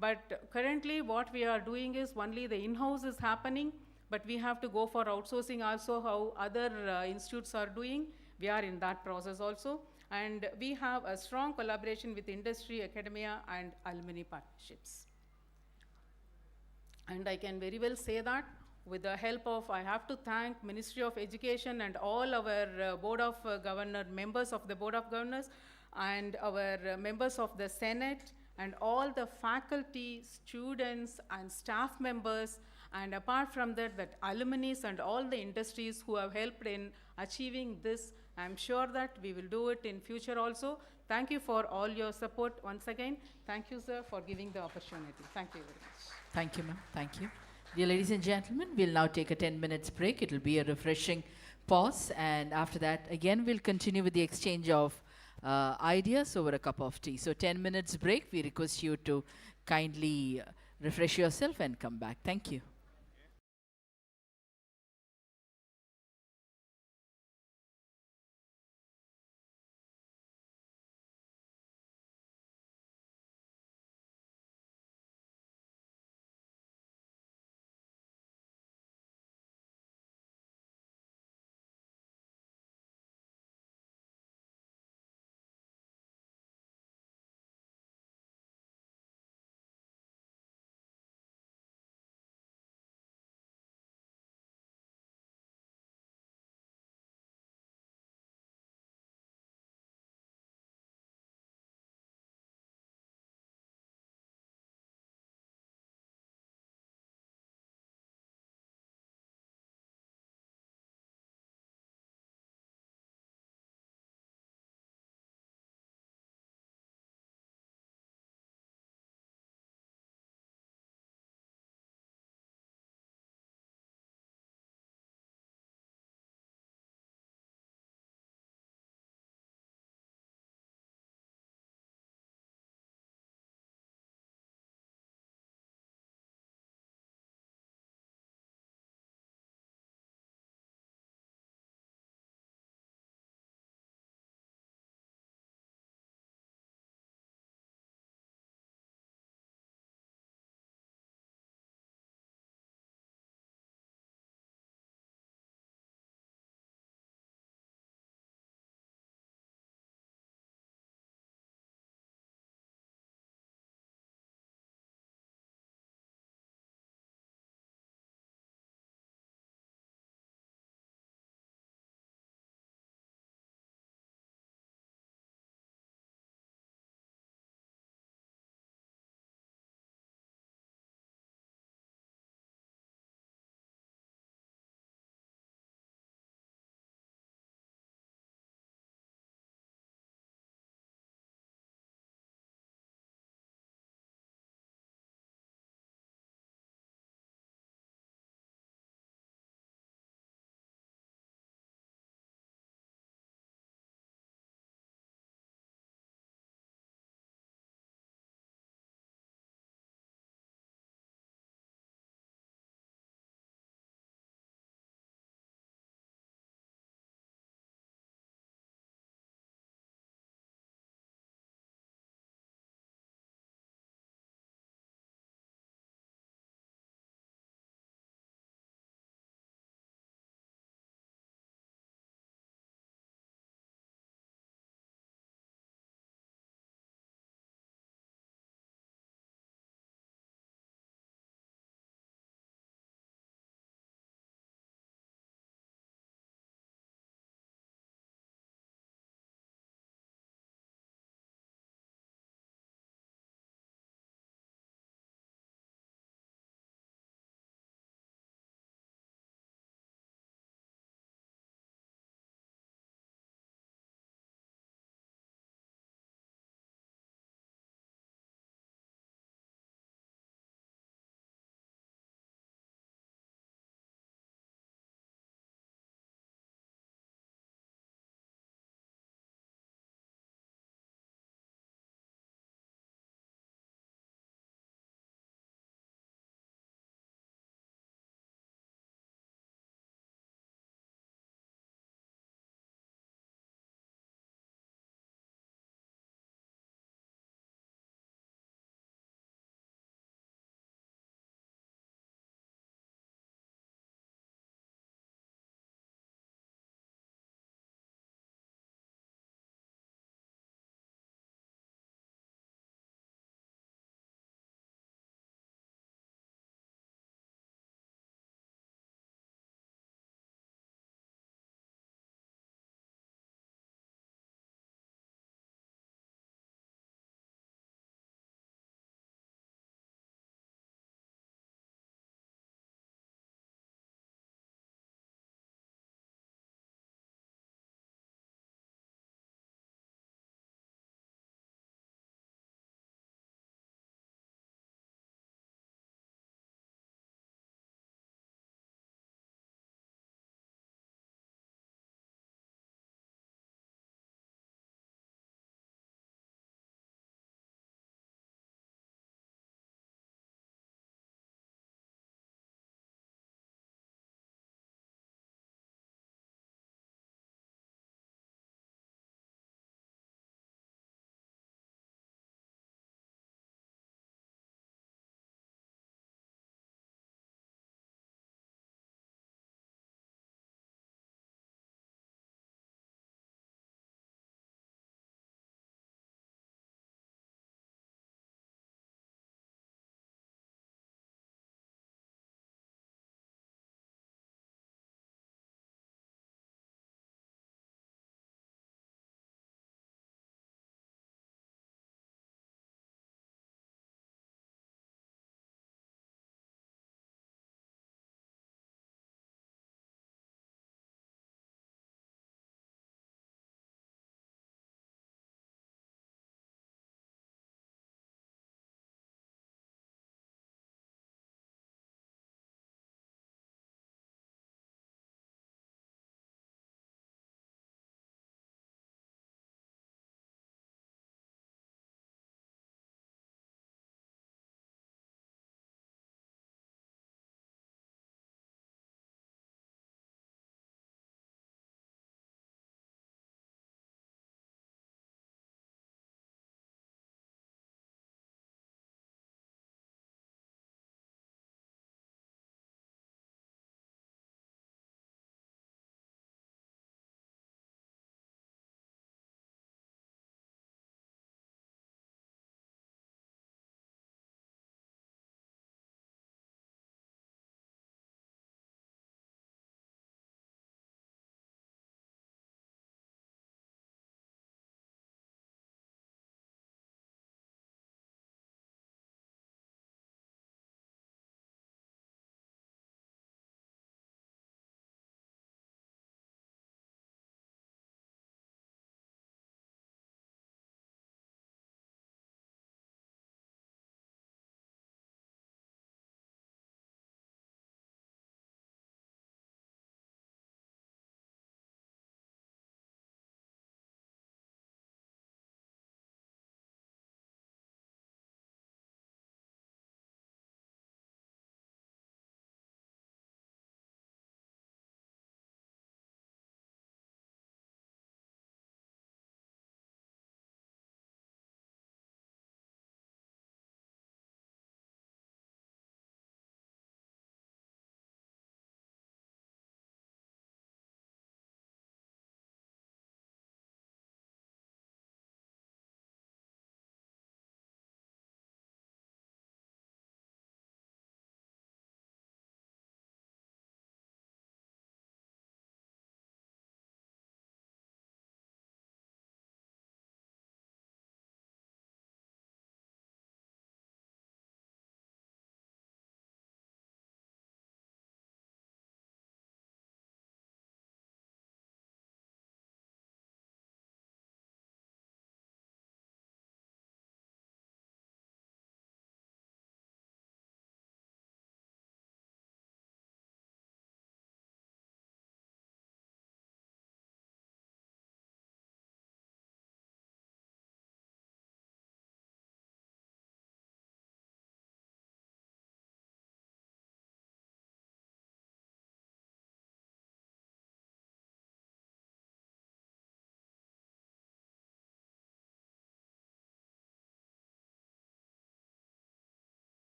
But currently what we are doing is only the in-house is happening, but we have to go for outsourcing also, how other institutes are doing. We are in that process also. And we have a strong collaboration with industry, academia, and alumni partnerships. And I can very well say that with the help of, I have to thank Ministry of Education and all our Board of Governors, members of the Board of Governors, and our members of the Senate, and all the faculty, students, and staff members, and apart from that, alumni and all the industries who have helped in achieving this. I'm sure that we will do it in future also. Thank you for all your support once again. Thank you, sir, for giving the opportunity. Thank you very much. Thank you, ma'am. Thank you. Dear ladies and gentlemen, we'll now take a 10 minutes break. It will be a refreshing pause, and after that, again, we'll continue with the exchange of ideas over a cup of tea. So 10 minutes break. We request you to kindly refresh yourself and come back. Thank you.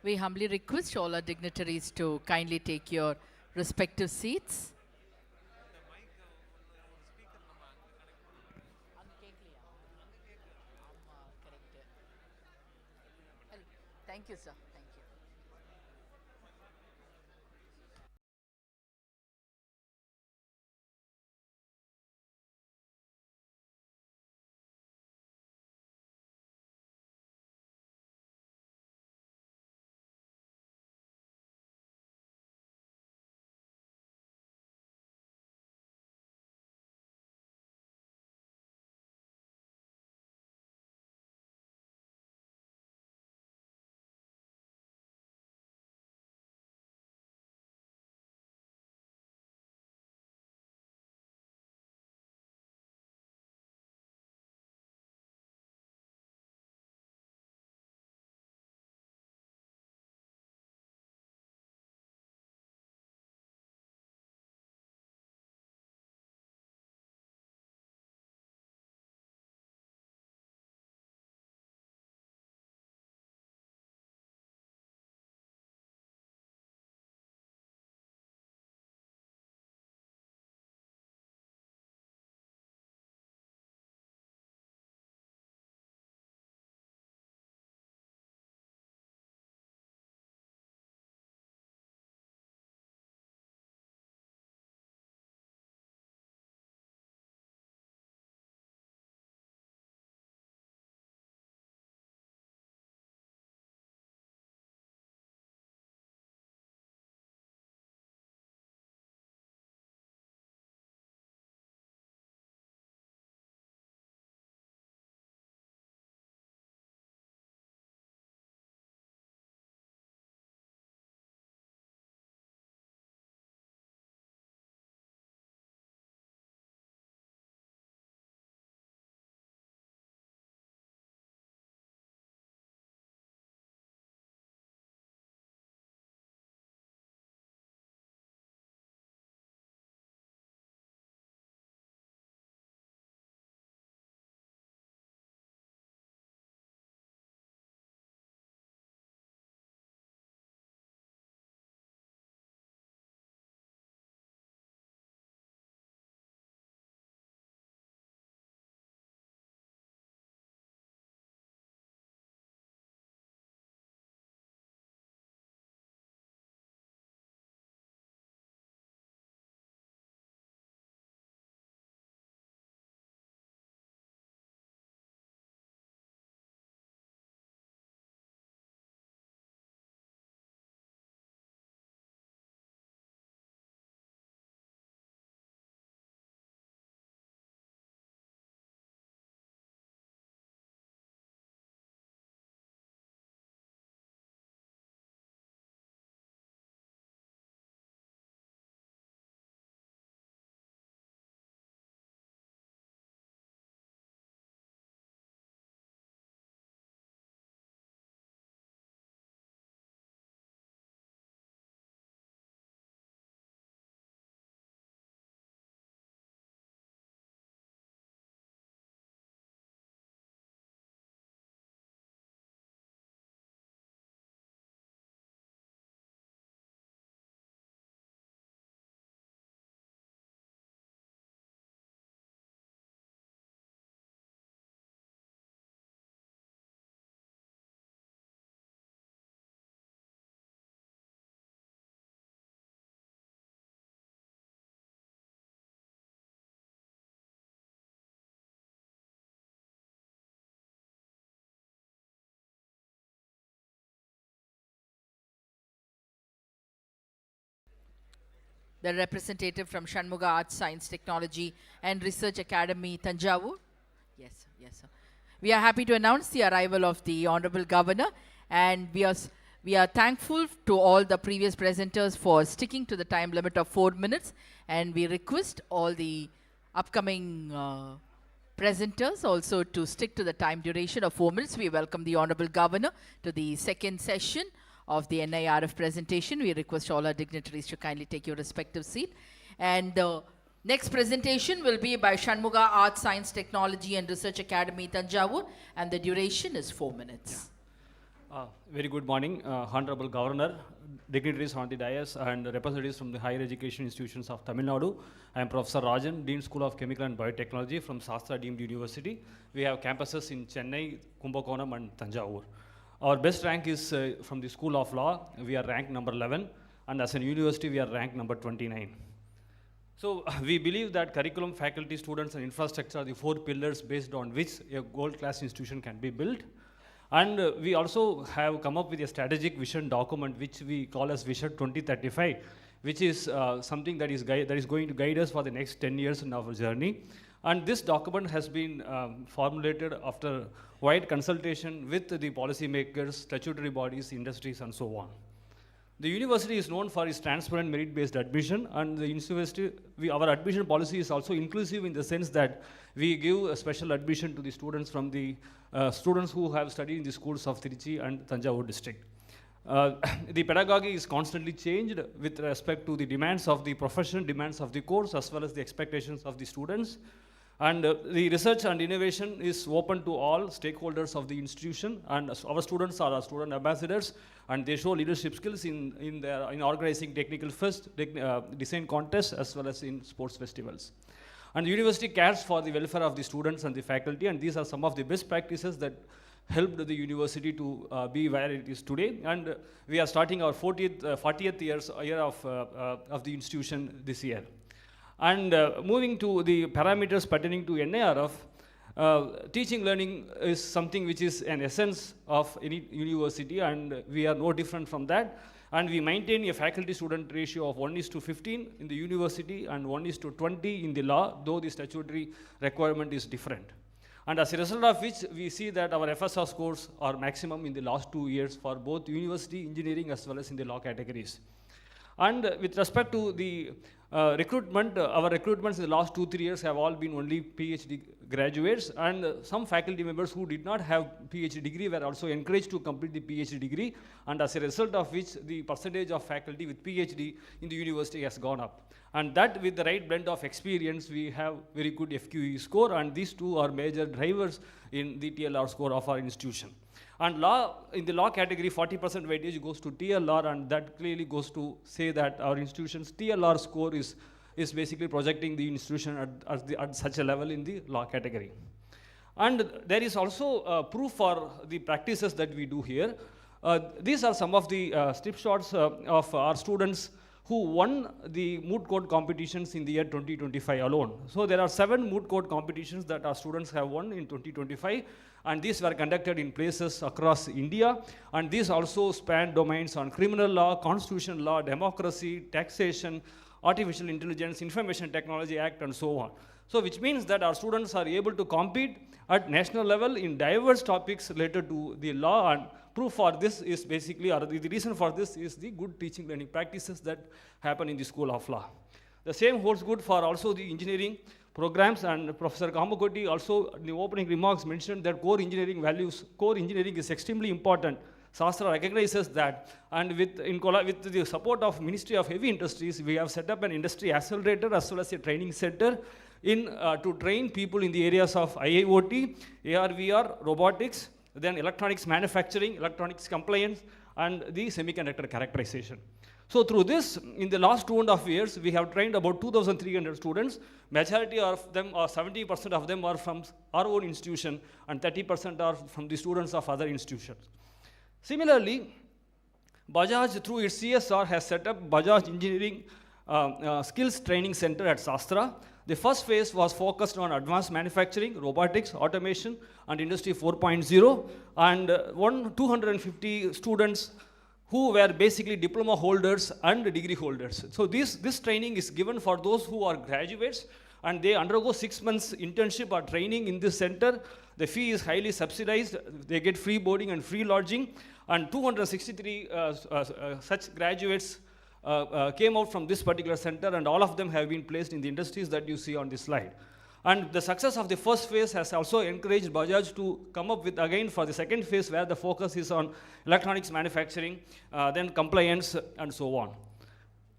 We humbly request all our dignitaries to kindly take your respective seats. Thank you, sir. Thank you. The representative from Shanmuga Arts, Science, Technology and Research Academy, Tanjavur. Yes, sir. Yes, sir. We are happy to announce the arrival of the Honorable Governor, and we are thankful to all the previous presenters for sticking to the time limit of 4 minutes, and we request all the upcoming presenters also to stick to the time duration of 4 minutes. We welcome the Honorable Governor to the second session of the NIRF presentation. We request all our dignitaries to kindly take your respective seat. And the next presentation will be by Shanmuga Arts, Science, Technology and Research Academy, Tanjavur, and the duration is 4 minutes. Very good morning, Honorable Governor, dignitaries on the dais, and representatives from the higher education institutions of Tamil Nadu. I am Professor Rajan, Dean School of Chemical and Biotechnology from SASTRA deemed university. We have campuses in Chennai, Kumbakonam, and Tanjavur. Our best rank is from the School of Law. We are ranked number 11, and as a university, we are ranked number 29. So we believe that curriculum, faculty, students, and infrastructure are the 4 pillars based on which a world-class institution can be built. And we also have come up with a strategic vision document, which we call as Vision 2035, which is something that is going to guide us for the next 10 years in our journey. And this document has been formulated after wide consultation with the policymakers, statutory bodies, industries, and so on. The university is known for its transparent merit-based admission, and the university, our admission policy is also inclusive in the sense that we give a special admission to the students from the students who have studied in the schools of Trichy and Tanjavur district. The pedagogy is constantly changed with respect to the demands of the profession, demands of the course, as well as the expectations of the students. And the research and innovation is open to all stakeholders of the institution, and our students are our student ambassadors, and they show leadership skills in organizing technical fest, design contests, as well as in sports festivals. And the university cares for the welfare of the students and the faculty, and these are some of the best practices that helped the university to be where it is today. And we are starting our 40th year of the institution this year. And moving to the parameters pertaining to NIRF, teaching learning is something which is an essence of any university, and we are no different from that. And we maintain a faculty-student ratio of 1:15 in the university and 1:20 in the law, though the statutory requirement is different. And as a result of which, we see that our FSR scores are maximum in the last 2 years for both university, engineering, as well as in the law categories. And with respect to the recruitment, our recruitments in the last 2-3 years have all been only PhD graduates, and some faculty members who did not have PhD degree were also encouraged to complete the PhD degree, and as a result of which the percentage of faculty with PhD in the university has gone up. And that, with the right blend of experience, we have very good FQE score, and these two are major drivers in the TLR score of our institution. And in the law category, 40% weightage goes to TLR, and that clearly goes to say that our institution's TLR score is basically projecting the institution at such a level in the law category. And there is also proof for the practices that we do here. These are some of the strip shots of our students who won the moot court competitions in the year 2025 alone. So there are 7 moot court competitions that our students have won in 2025, and these were conducted in places across India, and these also span domains on criminal law, constitutional law, democracy, taxation, artificial intelligence, information technology act, and so on. So which means that our students are able to compete at national level in diverse topics related to the law, and proof for this is basically, or the reason for this is the good teaching learning practices that happen in the School of Law. The same holds good for also the engineering programs, and Professor Kamakoti also in the opening remarks mentioned that core engineering is extremely important. SASTRA recognizes that, and with the support of Ministry of Heavy Industries, we have set up an industry accelerator as well as a training center to train people in the areas of IIoT, AR/VR, robotics, then electronics manufacturing, electronics compliance, and the semiconductor characterization. So through this, in the last 2.5 years, we have trained about 2,300 students. Majority of them, or 70% of them, are from our own institution, and 30% are from the students of other institutions. Similarly, Bajaj, through its CSR, has set up Bajaj Engineering Skills Training Center at SASTRA. The first phase was focused on advanced manufacturing, robotics, automation, and Industry 4.0, and 250 students who were basically diploma holders and degree holders. So this training is given for those who are graduates, and they undergo 6 months internship or training in this center. The fee is highly subsidized. They get free boarding and free lodging, and 263 such graduates came out from this particular center, and all of them have been placed in the industries that you see on this slide. And the success of the first phase has also encouraged Bajaj to come up with, again, for the second phase, where the focus is on electronics manufacturing, then compliance, and so on.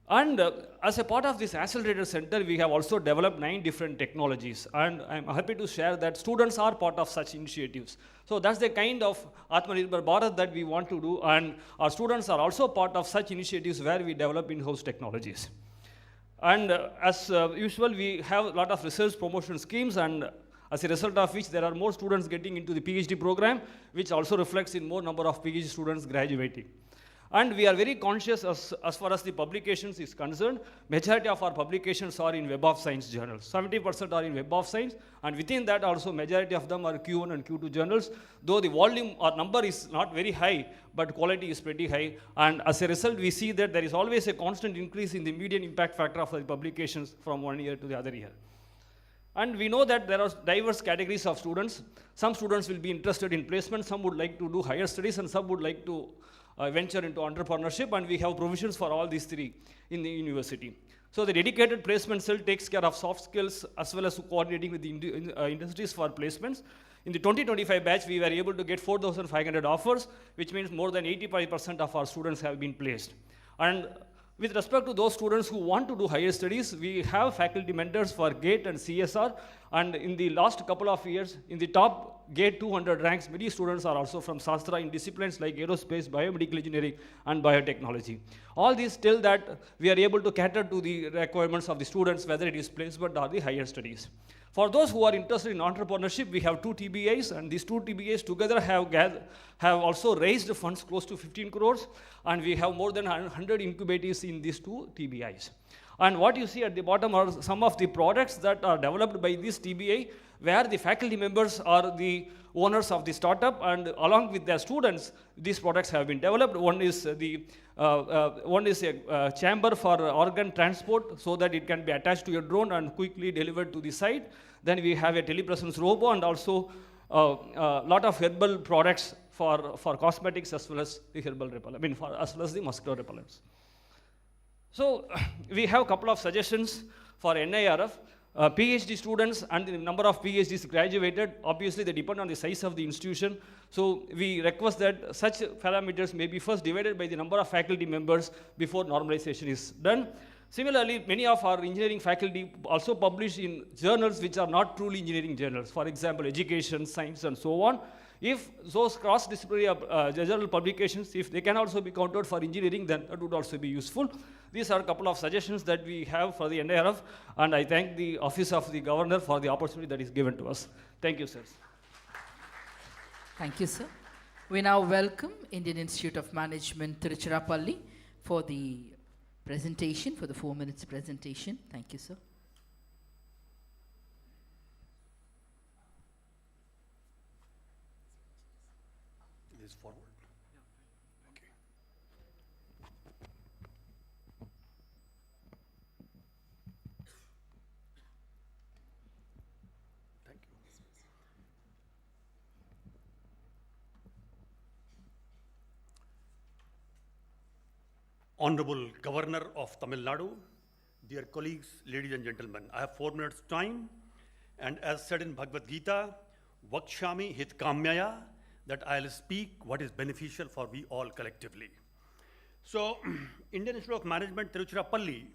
And as a part of this accelerator center, we have also developed 9 different technologies. And I'm happy to share that students are part of such initiatives. So that's the kind of Atmanirbhar Bharat that we want to do. And our students are also part of such initiatives where we develop in-house technologies. And as usual, we have a lot of research promotion schemes, and as a result of which there are more students getting into the PhD program, which also reflects in more number of PhD students graduating. And we are very conscious as far as the publications is concerned. Majority of our publications are in Web of Science journals. 70% are in Web of Science, and within that also majority of them are Q1 and Q2 journals, though the volume or number is not very high, but quality is pretty high. And as a result, we see that there is always a constant increase in the median impact factor of the publications from one year to the other year. And we know that there are diverse categories of students. Some students will be interested in placement, some would like to do higher studies, and some would like to venture into entrepreneurship, and we have provisions for all these 3 in the university. So the dedicated placement cell takes care of soft skills as well as coordinating with the industries for placements. In the 2025 batch, we were able to get 4,500 offers, which means more than 85% of our students have been placed. And with respect to those students who want to do higher studies, we have faculty mentors for GATE and CSR, and in the last couple of years, in the top GATE 200 ranks, many students are also from SASTRA in disciplines like aerospace, biomedical engineering, and biotechnology. All these tell that we are able to cater to the requirements of the students, whether it is placement or the higher studies. For those who are interested in entrepreneurship, we have 2 TBIs, and these 2 TBIs together have also raised funds close to 15 crores, and we have more than 100 incubators in these 2 TBIs. And what you see at the bottom are some of the products that are developed by this TBI, where the faculty members are the owners of the startup, and along with their students, these products have been developed. One is a chamber for organ transport, so that it can be attached to your drone and quickly delivered to the site. Then we have a telepresence robo, and also a lot of herbal products for cosmetics as well as the herbal repellent, as well as the mosquito repellents. So we have a couple of suggestions for NIRF. PhD students and the number of PhDs graduated, obviously they depend on the size of the institution. So we request that such parameters may be first divided by the number of faculty members before normalization is done. Similarly, many of our engineering faculty also publish in journals which are not truly engineering journals. For example, education, science, and so on. If those cross-disciplinary journal publications, if they can also be counted for engineering, then that would also be useful. These are a couple of suggestions that we have for the NIRF, and I thank the Office of the Governor for the opportunity that is given to us. Thank you, sir. Thank you, sir. We now welcome Indian Institute of Management, Tiruchirappalli, for the presentation, for the 4 minutes presentation. Thank you, sir. This forward. Okay. Thank you. Honorable Governor of Tamil Nadu, dear colleagues, ladies and gentlemen, I have 4 minutes time, and as said in Bhagavad Gita, Vakshami hit kamyaya, that I'll speak what is beneficial for we all collectively. So, Indian Institute of Management, Tiruchirappalli,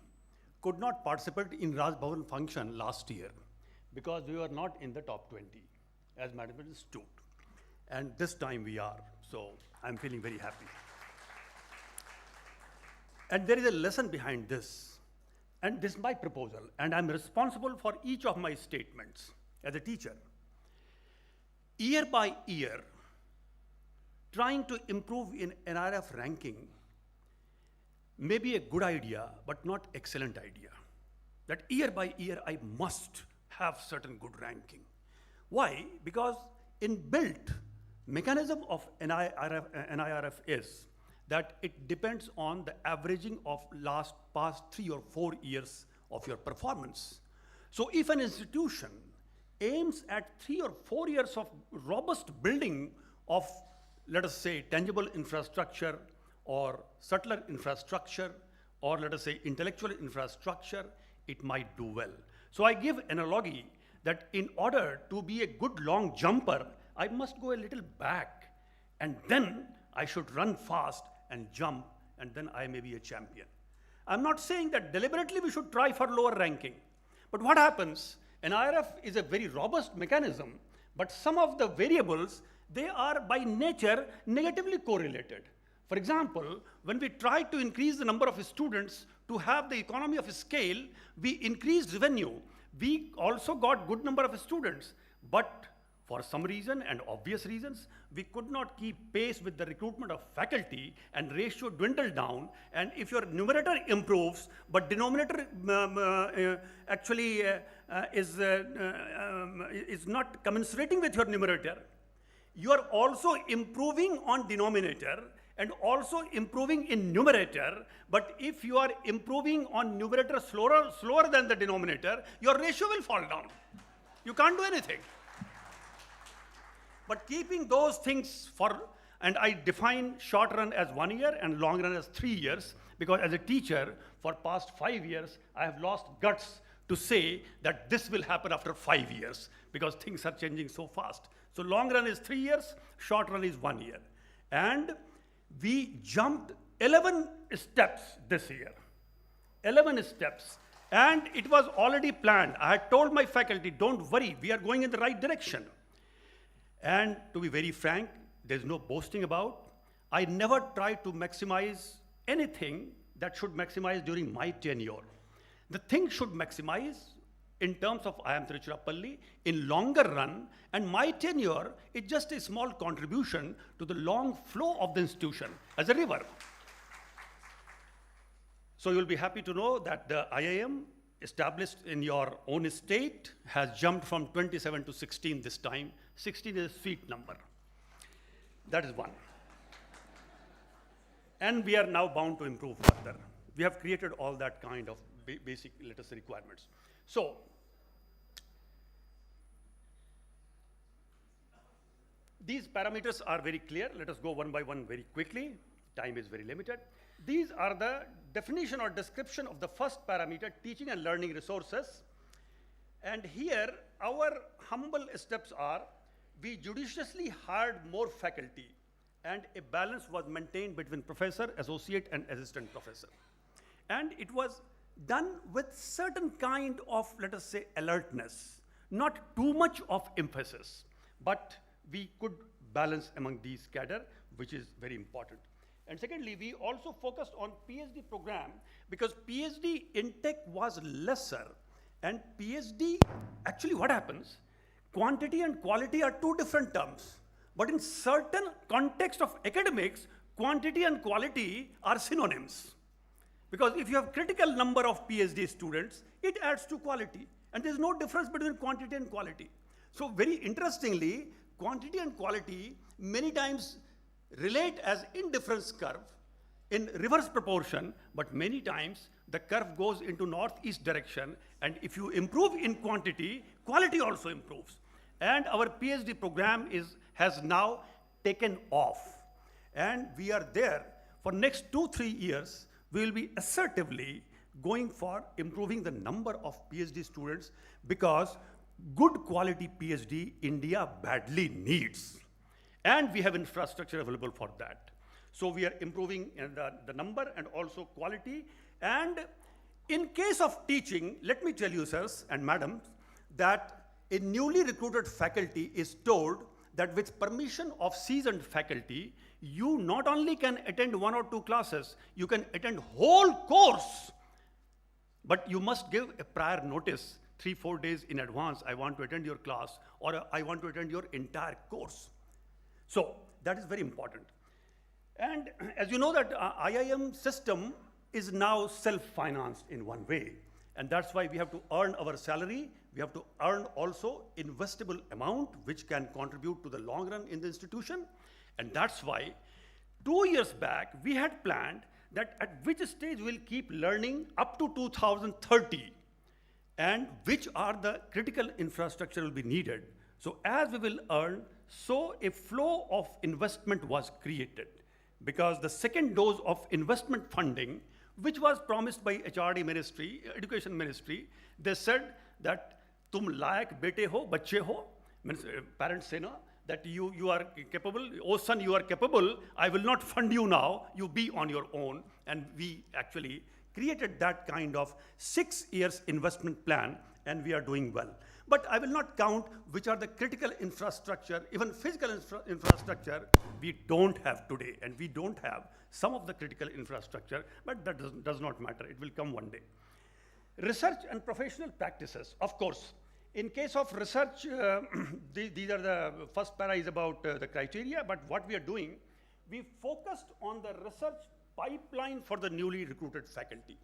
could not participate in Raj Bhavan function last year because we were not in the top 20 as Management Institute. And this time we are, so I'm feeling very happy. And there is a lesson behind this, and this is my proposal, and I'm responsible for each of my statements as a teacher. Year by year, trying to improve in NIRF ranking may be a good idea, but not excellent idea. That year by year, I must have certain good ranking. Why? Because inbuilt mechanism of NIRF is that it depends on the averaging of past 3 or 4 years of your performance. So if an institution aims at 3 or 4 years of robust building of, let us say, tangible infrastructure or subtler infrastructure, or let us say intellectual infrastructure, it might do well. So I give analogy that in order to be a good long jumper, I must go a little back, and then I should run fast and jump, and then I may be a champion. I'm not saying that deliberately we should try for lower ranking. But what happens, an IRF is a very robust mechanism, but some of the variables, they are by nature negatively correlated. For example, when we try to increase the number of students to have the economy of scale, we increased revenue. We also got good number of students, but for some reason and obvious reasons, we could not keep pace with the recruitment of faculty and ratio dwindled down. And if your numerator improves, but denominator is not commensurating with your numerator, you are also improving on denominator and also improving in numerator, but if you are improving on numerator slower than the denominator, your ratio will fall down. You can't do anything. But keeping those things and I define short run as 1 year and long run as 3 years, because as a teacher for past 5 years, I have lost guts to say that this will happen after 5 years, because things are changing so fast. So long run is 3 years, short run is 1 year. And we jumped 11 steps this year, 11 steps. And it was already planned. I had told my faculty, don't worry, we are going in the right direction. And to be very frank, there's no boasting about. I never tried to maximize anything that should maximize during my tenure. The thing should maximize in terms of IIM Tiruchirappalli in longer run, and my tenure is just a small contribution to the long flow of the institution as a river. So you'll be happy to know that the IIM established in your own state has jumped from 27 to 16 this time. 16 is a sweet number. That is one. And we are now bound to improve further. We have created all that kind of basic, let us say, requirements. So, these parameters are very clear. Let us go one by one very quickly. Time is very limited. These are the definition or description of the first parameter, teaching and learning resources. And here, our humble steps are, we judiciously hired more faculty, and a balance was maintained between professor, associate, and assistant professor. And it was done with certain kind of, let us say, alertness, not too much of emphasis, but we could balance among these cadre, which is very important. And secondly, we also focused on PhD program because PhD intake was lesser. And PhD, actually what happens, quantity and quality are two different terms. But in certain context of academics, quantity and quality are synonyms. Because if you have critical number of PhD students, it adds to quality. And there's no difference between quantity and quality. So very interestingly, quantity and quality many times relate as indifference curve in reverse proportion, but many times the curve goes into northeast direction, and if you improve in quantity, quality also improves. And our PhD program has now taken off. And we are there for next 2-3 years, we will be assertively going for improving the number of PhD students, because good quality PhD India badly needs. And we have infrastructure available for that. So we are improving the number and also quality. And in case of teaching, let me tell you, sirs and madams, that a newly recruited faculty is told that with permission of seasoned faculty, you not only can attend 1 or 2 classes, you can attend whole course. But you must give a prior notice 3-4 days in advance. I want to attend your class, or I want to attend your entire course. So that is very important. And as you know that IIM system is now self-financed in one way. And that's why we have to earn our salary. We have to earn also investable amount which can contribute to the long run in the institution. And that's why 2 years back, we had planned that at which stage we'll keep learning up to 2030 and which are the critical infrastructure will be needed. So as we will earn, so a flow of investment was created, because the second dose of investment funding, which was promised by HRD ministry, education ministry, they said that tum layak bete ho, bache ho, means parents say no, that you are capable, oh son, you are capable, I will not fund you now, you be on your own. And we actually created that kind of 6 years investment plan, and we are doing well. But I will not count which are the critical infrastructure, even physical infrastructure we don't have today, and we don't have some of the critical infrastructure, but that does not matter. It will come one day. Research and professional practices, of course. In case of research, these are the first para is about the criteria, but what we are doing, we focused on the research pipeline for the newly recruited faculty.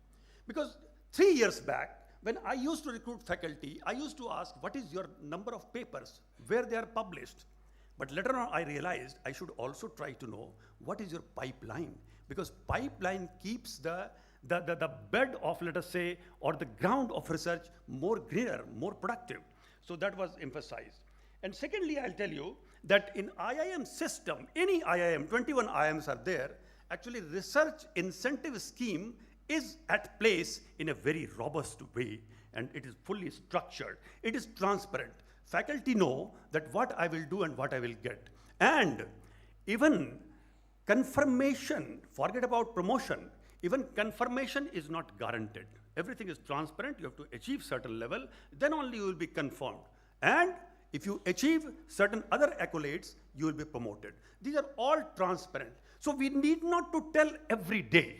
Because 3 years back, when I used to recruit faculty, I used to ask, what is your number of papers, where they are published? But later on, I realized I should also try to know what is your pipeline, because pipeline keeps the bed of, let us say, or the ground of research more greener, more productive. So that was emphasized. And secondly, I'll tell you that in IIM system, any IIM, 21 IIMs are there, actually research incentive scheme is at place in a very robust way, and it is fully structured. It is transparent. Faculty know that what I will do and what I will get. And even confirmation, forget about promotion, even confirmation is not guaranteed. Everything is transparent. You have to achieve certain level, then only you will be confirmed. And if you achieve certain other accolades, you will be promoted. These are all transparent. So we need not to tell every day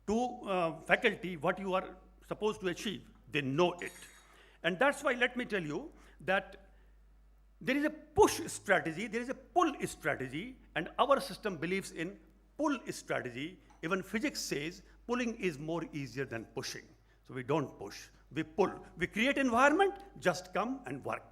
to faculty what you are supposed to achieve. They know it. And that's why, let me tell you that there is a push strategy, there is a pull strategy, and our system believes in pull strategy. Even physics says pulling is more easier than pushing. So we don't push, we pull. We create environment, just come and work.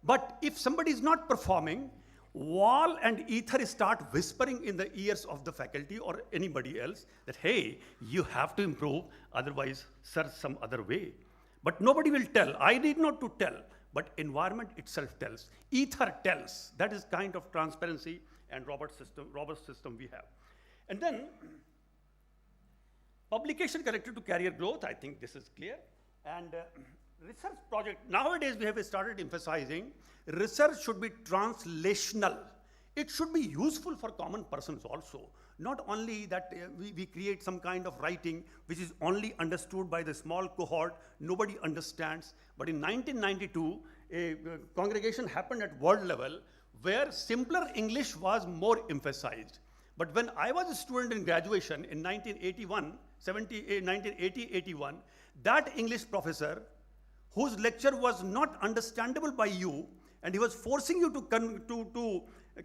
But if somebody is not performing, wall and ether start whispering in the ears of the faculty or anybody else that, hey, you have to improve, otherwise search some other way. But nobody will tell. I need not to tell, but environment itself tells. Ether tells. That is kind of transparency and robust system we have. And then, publication connected to career growth, I think this is clear. And research project, nowadays we have started emphasizing research should be translational. It should be useful for common persons also. Not only that we create some kind of writing which is only understood by the small cohort, nobody understands. But in 1992, a congregation happened at world level where simpler English was more emphasized. But when I was a student in graduation in 1980-81, that English professor, whose lecture was not understandable by you, and he was forcing you to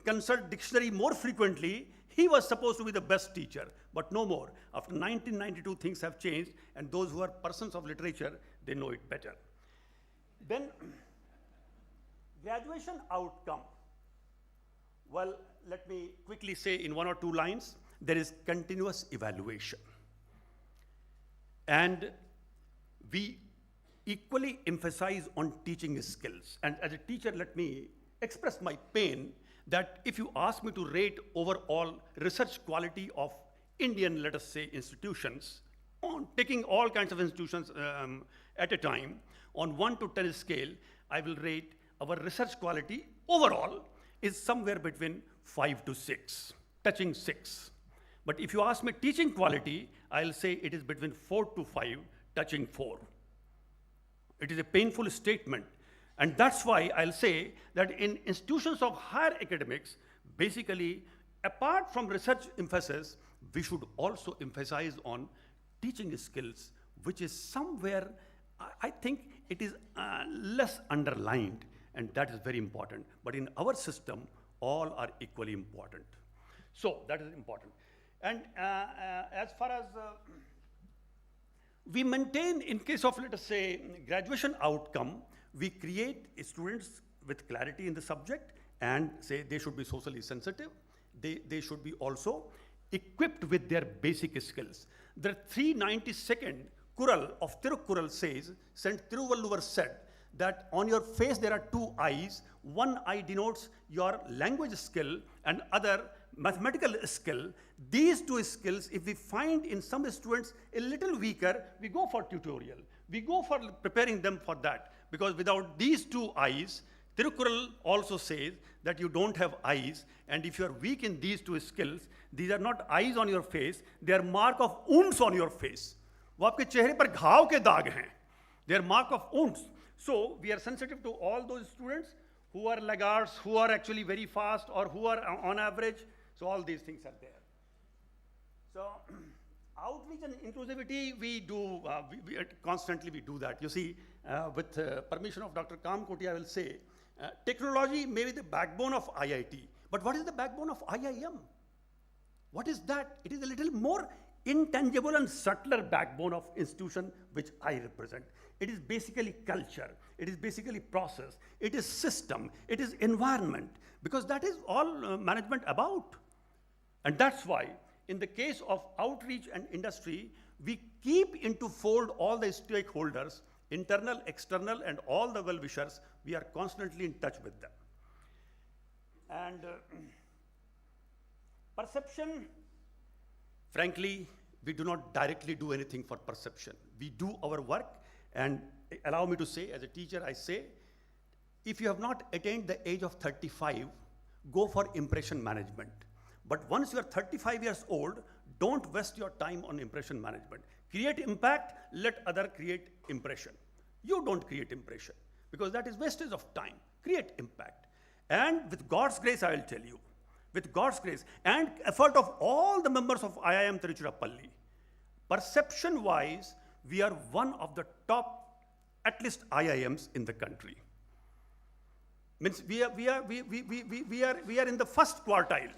consult dictionary more frequently, he was supposed to be the best teacher, but no more. After 1992, things have changed, and those who are persons of literature, they know it better. Then, graduation outcome. Well, let me quickly say in 1 or 2 lines, there is continuous evaluation. And we equally emphasize on teaching skills. And as a teacher, let me express my pain that if you ask me to rate overall research quality of Indian, let us say, institutions, on taking all kinds of institutions at a time, on 1 to 10 scale, I will rate our research quality overall is somewhere between 5 to 6, touching 6. But if you ask me teaching quality, I'll say it is between 4 to 5, touching 4. It is a painful statement. And that's why I'll say that in institutions of higher academics, basically, apart from research emphasis, we should also emphasize on teaching skills, which is somewhere, I think it is less underlined, and that is very important. But in our system, all are equally important. So that is important. And as far as we maintain, in case of, let us say, graduation outcome, we create students with clarity in the subject and say they should be socially sensitive. They should be also equipped with their basic skills. The 392nd Kural of THIRU.R.N.RAVI says, Saint Thiruvallur said that on your face there are 2 eyes. One eye denotes your language skill and other mathematical skill. These 2 skills, if we find in some students a little weaker, we go for tutorial. We go for preparing them for that. Because without these 2 eyes, Tirukkural also says that you don't have eyes, and if you are weak in these two skills, these are not eyes on your face, they are mark of wounds on your face. वो आपके चेहरे पर घाव के दाग हैं. They are mark of wounds. So we are sensitive to all those students who are laggards, who are actually very fast, or who are on average. So all these things are there. So outreach and inclusivity, we do, constantly we do that. You see, with permission of Dr. Kamkoti, I will say, technology may be the backbone of IIT, but what is the backbone of IIM? What is that? It is a little more intangible and subtler backbone of institution which I represent. It is basically culture, it is basically process, it is system, it is environment, because that is all management about. And that's why, in the case of outreach and industry, we keep into fold all the stakeholders, internal, external, and all the well-wishers. We are constantly in touch with them. And perception, frankly, we do not directly do anything for perception. We do our work, and allow me to say, as a teacher, I say, if you have not attained the age of 35, go for impression management. But once you are 35 years old, don't waste your time on impression management. Create impact, let other create impression. You don't create impression, because that is wastage of time. Create impact. And with God's grace, I will tell you, with God's grace and effort of all the members of IIM Trichy, perception-wise, we are one of the top, at least IIMs in the country. Means we are in the first quartile.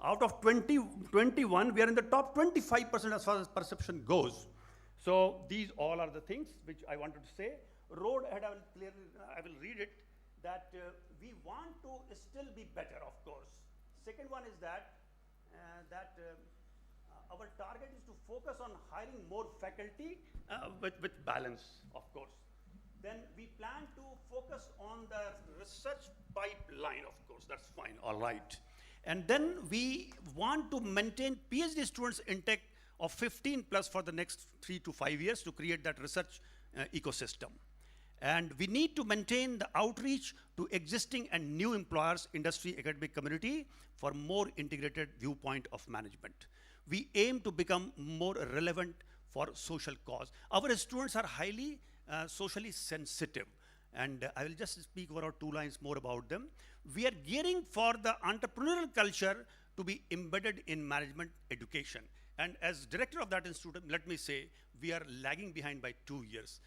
Out of 21, we are in the top 25% as far as perception goes. So these all are the things which I wanted to say. Road ahead, I will read it, that we want to still be better, of course. Second one is that, our target is to focus on hiring more faculty with balance, of course. Then we plan to focus on the research pipeline, of course, that's fine, all right. And then we want to maintain PhD students intake of 15 plus for the next 3 to 5 years to create that research ecosystem. And we need to maintain the outreach to existing and new employers, industry, academic community for more integrated viewpoint of management. We aim to become more relevant for social cause. Our students are highly socially sensitive. And I will just speak 1 or 2 lines more about them. We are gearing for the entrepreneurial culture to be embedded in management education. And as director of that institute, let me say, we are lagging behind by 2 years.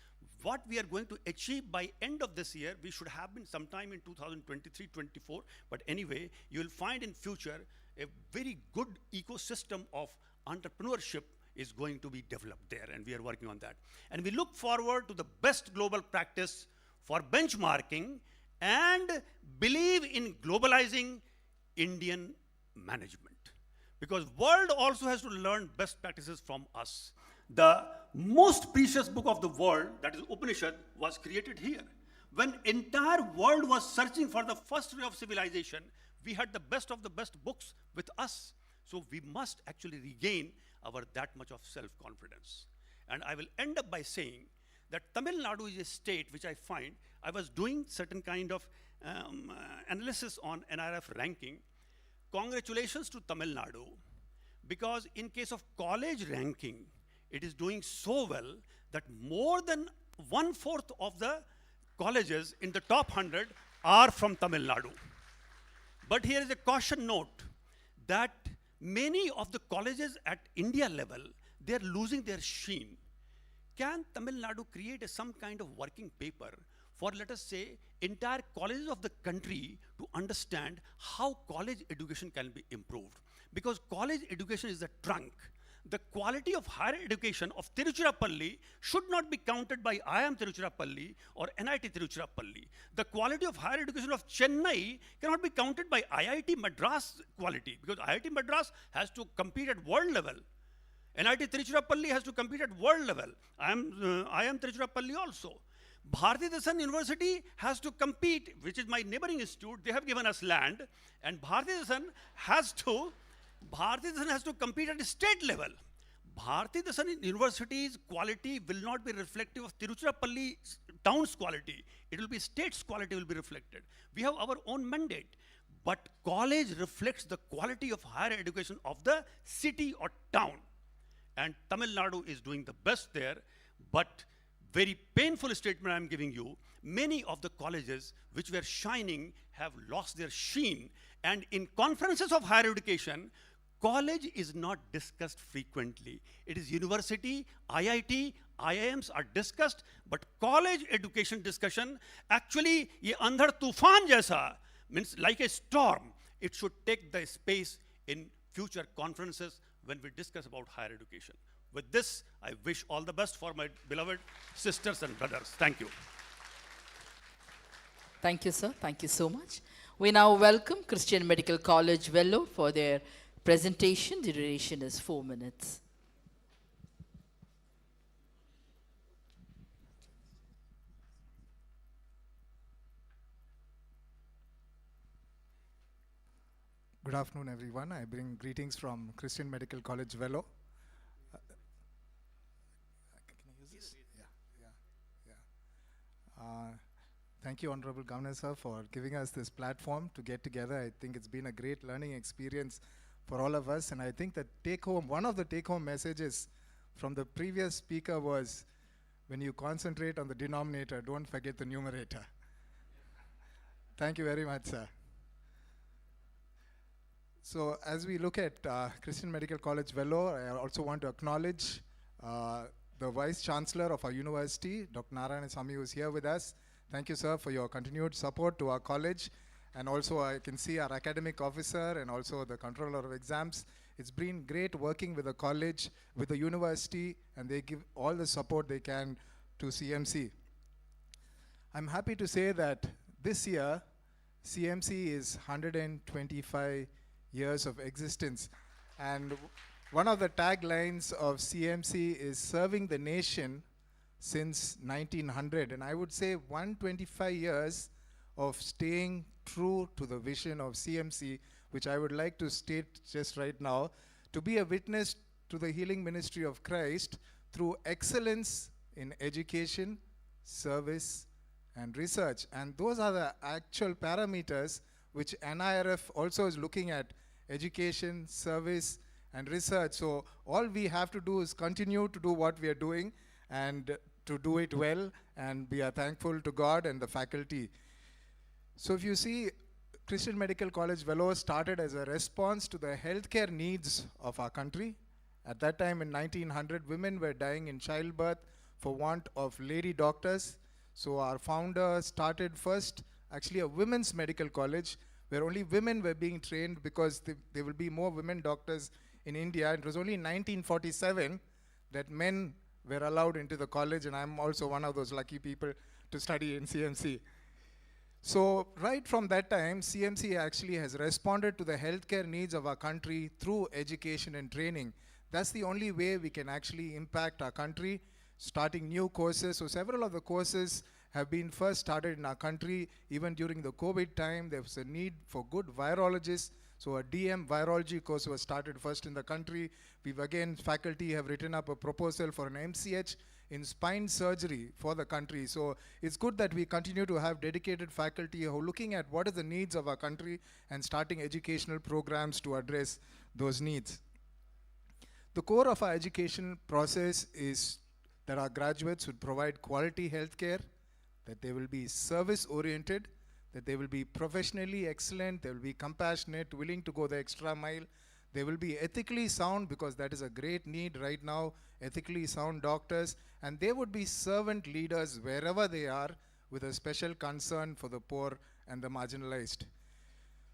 What we are going to achieve by end of this year, we should have been sometime in 2023-24. But anyway, you will find in future a very good ecosystem of entrepreneurship is going to be developed there, and we are working on that. And we look forward to the best global practice for benchmarking and believe in globalizing Indian management. Because world also has to learn best practices from us. The most precious book of the world, that is Upanishad, was created here. When entire world was searching for the first ray of civilization, we had the best of the best books with us. So we must actually regain our that much of self-confidence. And I will end up by saying that Tamil Nadu is a state which I find, I was doing certain kind of analysis on NRF ranking. Congratulations to Tamil Nadu, because in case of college ranking, it is doing so well that more than 1/4 of the colleges in the top 100 are from Tamil Nadu. But here is a caution note that many of the colleges at India level, they are losing their sheen. Can Tamil Nadu create some kind of working paper for, let us say, entire colleges of the country to understand how college education can be improved? Because college education is the trunk. The quality of higher education of Tiruchirappalli should not be counted by IIM Tiruchirappalli or NIT Trichy. The quality of higher education of Chennai cannot be counted by IIT Madras quality, because IIT Madras has to compete at world level. NIT Trichy has to compete at world level. IIM Trichy also. Bharati Dasan University has to compete, which is my neighboring institute. They have given us land, and Bharati Dasan has to compete at state level. Bharati Dasan University's quality will not be reflective of Tiruchirappalli town's quality. It will be state's quality will be reflected. We have our own mandate. But college reflects the quality of higher education of the city or town. And Tamil Nadu is doing the best there, but very painful statement I'm giving you, many of the colleges which were shining have lost their sheen. And in conferences of higher education, college is not discussed frequently. It is university, IIT, IIMs are discussed, but college education discussion actually ye andhar tufan jaisa, means like a storm. It should take the space in future conferences when we discuss about higher education. With this, I wish all the best for my beloved sisters and brothers. Thank you. Thank you, sir. Thank you so much. We now welcome Christian Medical College Vellore for their presentation. The duration is 4 minutes. Good afternoon, everyone. I bring greetings from Christian Medical College Vellore. Can I use this? Thank you, Honorable Governor, sir, for giving us this platform to get together. I think it's been a great learning experience for all of us. And I think that one of the take-home messages from the previous speaker was, when you concentrate on the denominator, don't forget the numerator. Thank you very much, sir. So as we look at Christian Medical College Vellore, I also want to acknowledge the Vice Chancellor of our university, Dr. Narayanasamy, who is here with us. Thank you, sir, for your continued support to our college. And also I can see our academic officer and also the controller of exams. It's been great working with the college, with the university, and they give all the support they can to CMC. I'm happy to say that this year, CMC is 125 years of existence. And one of the taglines of CMC is serving the nation since 1900. And I would say 125 years of staying true to the vision of CMC, which I would like to state just right now, to be a witness to the healing ministry of Christ through excellence in education, service, and research. And those are the actual parameters which NIRF also is looking at: education, service, and research. So all we have to do is continue to do what we are doing and to do it well, and we are thankful to God and the faculty. So if you see, Christian Medical College Vellore started as a response to the healthcare needs of our country. At that time in 1900, women were dying in childbirth for want of lady doctors. So our founder started first actually a women's medical college where only women were being trained, because there will be more women doctors in India. It was only in 1947 that men were allowed into the college, and I'm also one of those lucky people to study in CMC. So right from that time, CMC actually has responded to the healthcare needs of our country through education and training. That's the only way we can actually impact our country, starting new courses. So several of the courses have been first started in our country. Even during the COVID time, there was a need for good virologists. So a DM virology course was started first in the country. We've again, faculty have written up a proposal for an MCH in spine surgery for the country. So it's good that we continue to have dedicated faculty who are looking at what are the needs of our country and starting educational programs to address those needs. The core of our education process is that our graduates would provide quality healthcare, that they will be service-oriented, that they will be professionally excellent, they will be compassionate, willing to go the extra mile. They will be ethically sound, because that is a great need right now, ethically sound doctors. And they would be servant leaders wherever they are, with a special concern for the poor and the marginalized.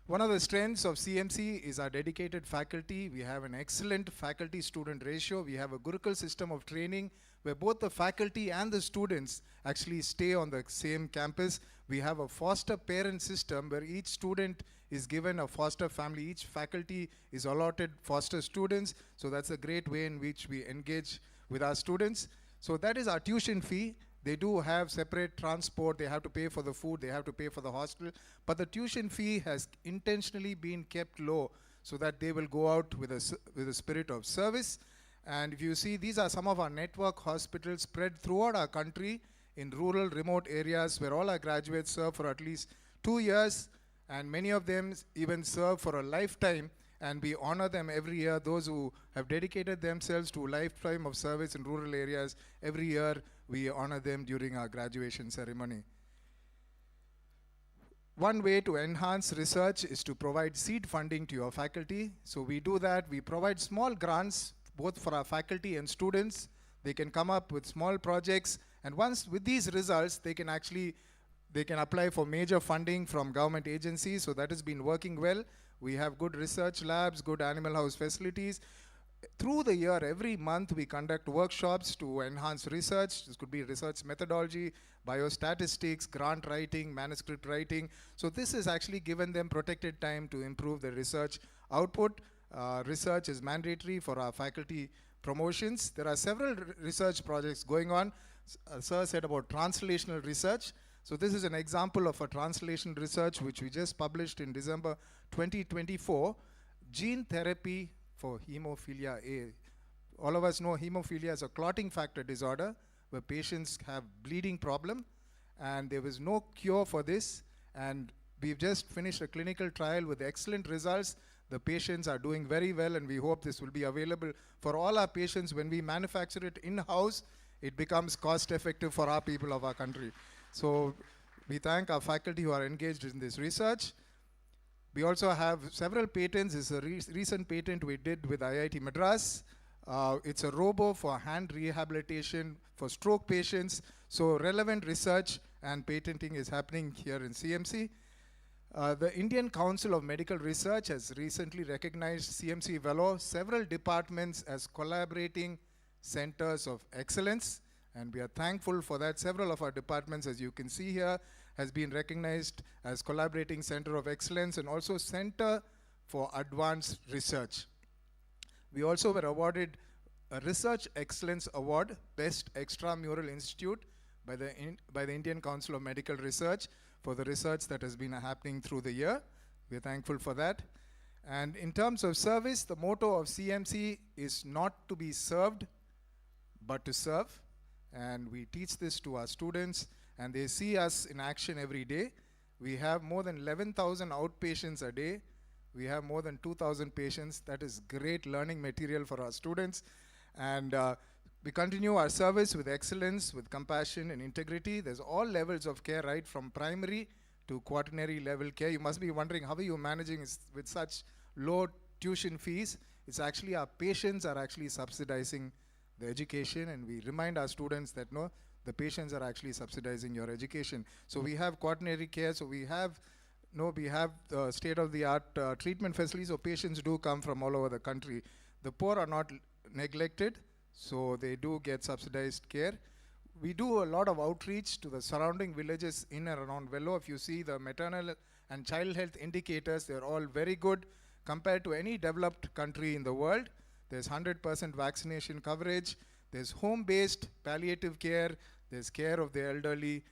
One of the strengths of CMC is our dedicated faculty. We have an excellent faculty-student ratio. We have a Gurukul system of training where both the faculty and the students actually stay on the same campus. We have a foster parent system where each student is given a foster family. Each faculty is allotted foster students. So that's a great way in which we engage with our students. So that is our tuition fee. They do have separate transport, they have to pay for the food, they have to pay for the hostel, but the tuition fee has intentionally been kept low so that they will go out with a spirit of service. And if you see, these are some of our network hospitals spread throughout our country in rural, remote areas where all our graduates serve for at least 2 years, and many of them even serve for a lifetime, and we honor them every year. Those who have dedicated themselves to a lifetime of service in rural areas, every year we honor them during our graduation ceremony. One way to enhance research is to provide seed funding to your faculty. So we do that. We provide small grants both for our faculty and students. They can come up with small projects, and once with these results, they can apply for major funding from government agencies. So that has been working well. We have good research labs, good animal house facilities. Through the year, every month, we conduct workshops to enhance research. This could be research methodology, biostatistics, grant writing, manuscript writing. So this has actually given them protected time to improve their research output. Research is mandatory for our faculty promotions. There are several research projects going on. Sir said about translational research. So this is an example of a translation research which we just published in December 2024, gene therapy for hemophilia A. All of us know hemophilia is a clotting factor disorder where patients have bleeding problem, and there was no cure for this, and we've just finished a clinical trial with excellent results. The patients are doing very well, and we hope this will be available for all our patients. When we manufacture it in-house, it becomes cost-effective for our people of our country. So we thank our faculty who are engaged in this research. We also have several patents. It's a recent patent we did with IIT Madras. It's a robo for hand rehabilitation for stroke patients. So relevant research and patenting is happening here in CMC. The Indian Council of Medical Research has recently recognized CMC Vellore, several departments as collaborating centers of excellence, and we are thankful for that. Several of our departments, as you can see here, has been recognized as collaborating center of excellence and also center for advanced research. We also were awarded a Research Excellence Award, Best Extramural Institute by the Indian Council of Medical Research for the research that has been happening through the year. We're thankful for that. And in terms of service, the motto of CMC is not to be served, but to serve. And we teach this to our students, and they see us in action every day. We have more than 11,000 outpatients a day. We have more than 2,000 patients. That is great learning material for our students. And we continue our service with excellence, with compassion and integrity. There's all levels of care, right from primary to quaternary level care. You must be wondering, how are you managing with such low tuition fees? It's actually our patients are actually subsidizing the education, and we remind our students that no, the patients are actually subsidizing your education. So we have quaternary care, so we have the state-of-the-art treatment facilities, so patients do come from all over the country. The poor are not neglected, so they do get subsidized care. We do a lot of outreach to the surrounding villages in and around Vellore. If you see the maternal and child health indicators, they're all very good compared to any developed country in the world. There's 100% vaccination coverage. There's home-based palliative care. There's care of the elderly.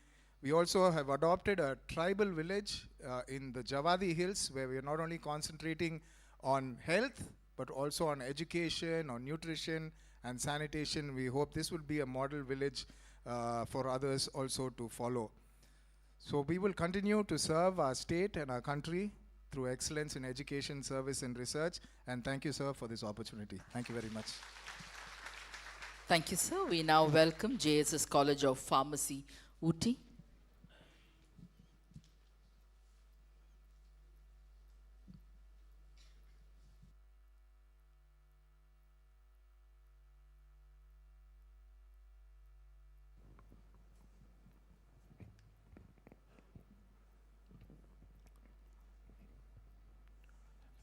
We also have adopted a tribal village in the Javadi Hills, where we are not only concentrating on health, but also on education, on nutrition, and sanitation. We hope this will be a model village for others also to follow. So we will continue to serve our state and our country through excellence in education, service, and research. And thank you, sir, for this opportunity. Thank you very much. Thank you, sir. We now welcome JSS College of Pharmacy, Ooty.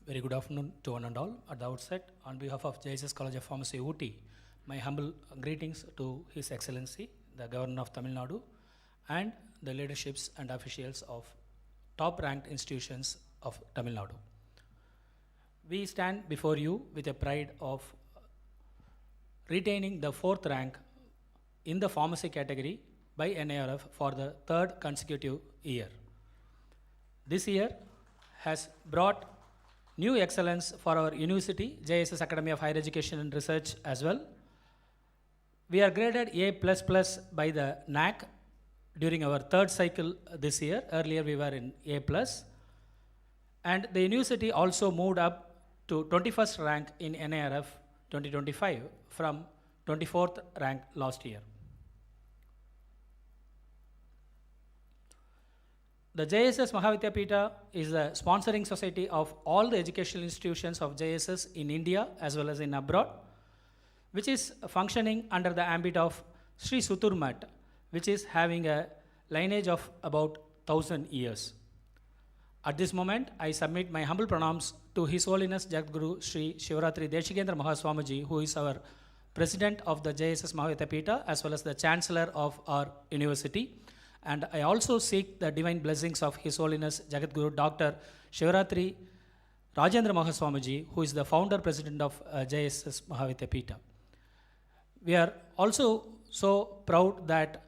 Very good afternoon to one and all. At the outset, on behalf of JSS College of Pharmacy, Ooty, my humble greetings to His Excellency, the Governor of Tamil Nadu, and the leaderships and officials of top-ranked institutions of Tamil Nadu. We stand before you with a pride of retaining the 4th rank in the pharmacy category by NIRF for the 3rd consecutive year. This year has brought new excellence for our university, JSS Academy of Higher Education and Research as well. We are graded A++ by the NAC during our third cycle this year. Earlier we were in A+. And the university also moved up to 21st rank in NIRF 2025 from 24th rank last year. The JSS Mahavidyapita is the sponsoring society of all the educational institutions of JSS in India as well as in abroad, which is functioning under the ambit of Sri Sutur Mat, which is having a lineage of about 1000 years. At this moment, I submit my humble pranams to His Holiness Jagadguru Sri Shivaratri Deshigendra Mahaswamiji, who is our President of the JSS Mahavidyapita as well as the Chancellor of our university. And I also seek the divine blessings of His Holiness Jagadguru Dr. Shivaratri Rajendra Mahaswamiji, who is the founder president of JSS Mahavidyapita. We are also so proud that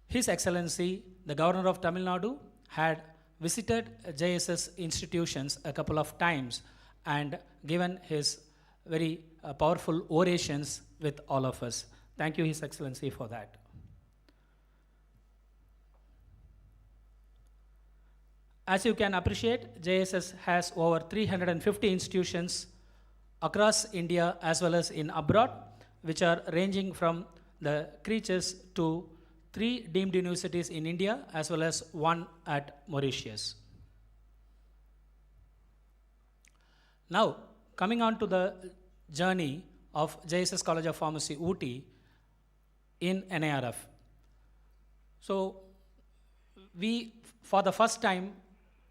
His Excellency, the Governor of Tamil Nadu, had visited JSS institutions a couple of times and given his very powerful orations with all of us. Thank you, His Excellency, for that. As you can appreciate, JSS has over 350 institutions across India as well as in abroad, which are ranging from the creatures to 3 deemed universities in India as well as 1 at Mauritius. Now, coming on to the journey of JSS College of Pharmacy, Ooty in NIRF. So, we, for the first time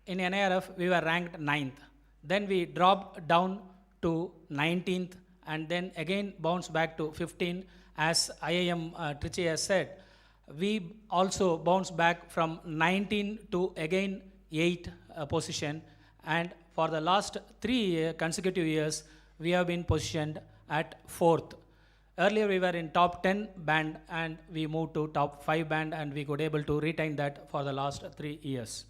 in NIRF, we were ranked 9th. Then we dropped down to 19th and then again bounced back to 15th. As IIM Trichy has said, we also bounced back from 19 to again 8th position, and for the last 3 consecutive years, we have been positioned at 4th. Earlier we were in top 10 band and we moved to top 5 band, and we could able to retain that for the last 3 years.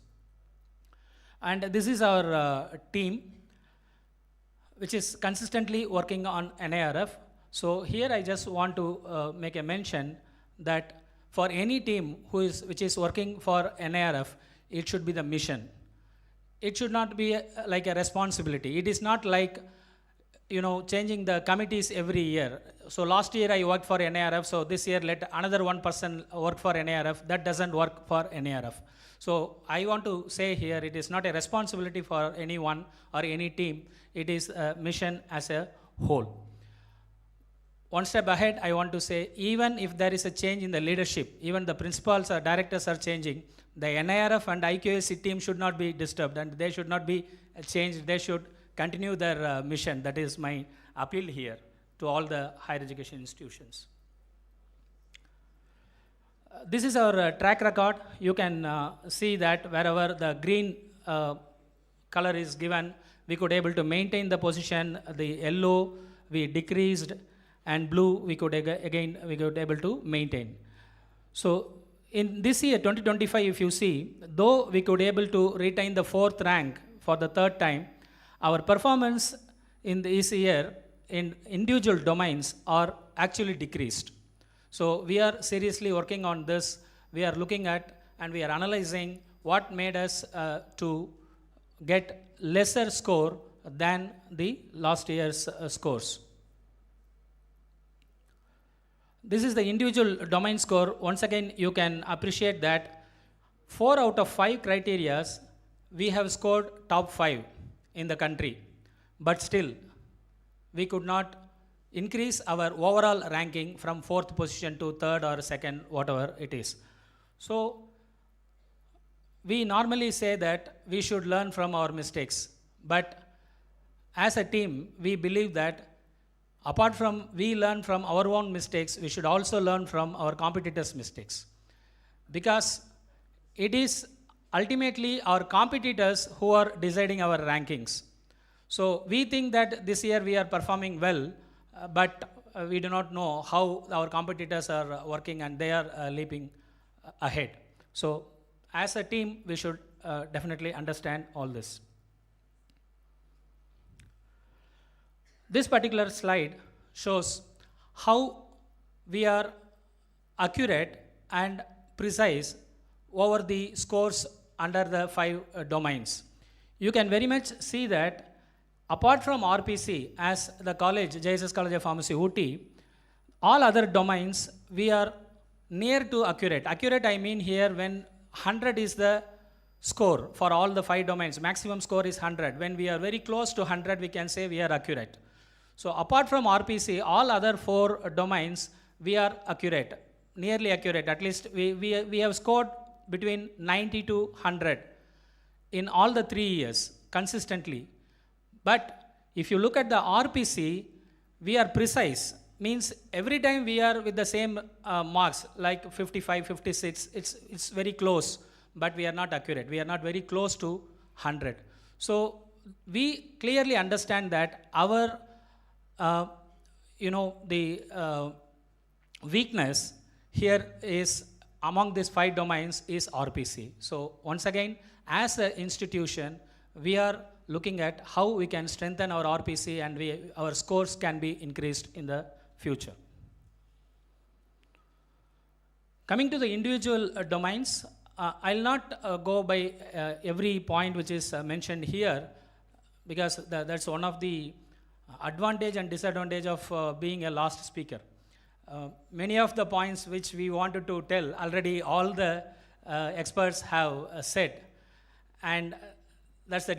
And this is our team, which is consistently working on NIRF. So here I just want to make a mention that for any team which is working for NIRF, it should be the mission. It should not be like a responsibility. It is not like, you know, changing the committees every year. So last year I worked for NIRF, so this year let another one person work for NIRF. That doesn't work for NIRF. So I want to say here, it is not a responsibility for anyone or any team. It is a mission as a whole. One step ahead, I want to say, even if there is a change in the leadership, even the principals or directors are changing, the NIRF and IQAC team should not be disturbed and they should not be changed. They should continue their mission. That is my appeal here to all the higher education institutions. This is our track record. You can see that wherever the green color is given, we could able to maintain the position. The yellow we decreased, and blue we could able to maintain. So in this year 2025, if you see, though we could able to retain the 4th rank for the 3rd time, our performance in this year in individual domains are actually decreased. So we are seriously working on this. We are looking at and we are analyzing what made us to get lesser score than the last year's scores. This is the individual domain score. Once again, you can appreciate that 4 out of 5 criteria, we have scored top 5 in the country. But still, we could not increase our overall ranking from 4th position to 3rd or 2nd, whatever it is. So, we normally say that we should learn from our mistakes. But as a team, we believe that apart from we learn from our own mistakes, we should also learn from our competitors' mistakes. Because it is ultimately our competitors who are deciding our rankings. So we think that this year we are performing well, but we do not know how our competitors are working and they are leaping ahead. So as a team, we should definitely understand all this. This particular slide shows how we are accurate and precise over the scores under the 5 domains. You can very much see that apart from RPC, as the college, JSS College of Pharmacy, Ooty, all other domains, we are near to accurate. Accurate, I mean here when 100 is the score for all the 5 domains. Maximum score is 100. When we are very close to 100, we can say we are accurate. So apart from RPC, all other 4 domains, we are accurate, nearly accurate. At least we have scored between 90 to 100 in all the 3 years consistently. But if you look at the RPC, we are precise. Means every time we are with the same marks, like 55, 56, it's very close, but we are not accurate. We are not very close to 100. So we clearly understand that our, the weakness here is among these 5 domains is RPC. So once again, as an institution, we are looking at how we can strengthen our RPC and our scores can be increased in the future. Coming to the individual domains, I'll not go by every point which is mentioned here, because that's one of the advantage and disadvantage of being a last speaker. Many of the points which we wanted to tell already all the experts have said, and that's the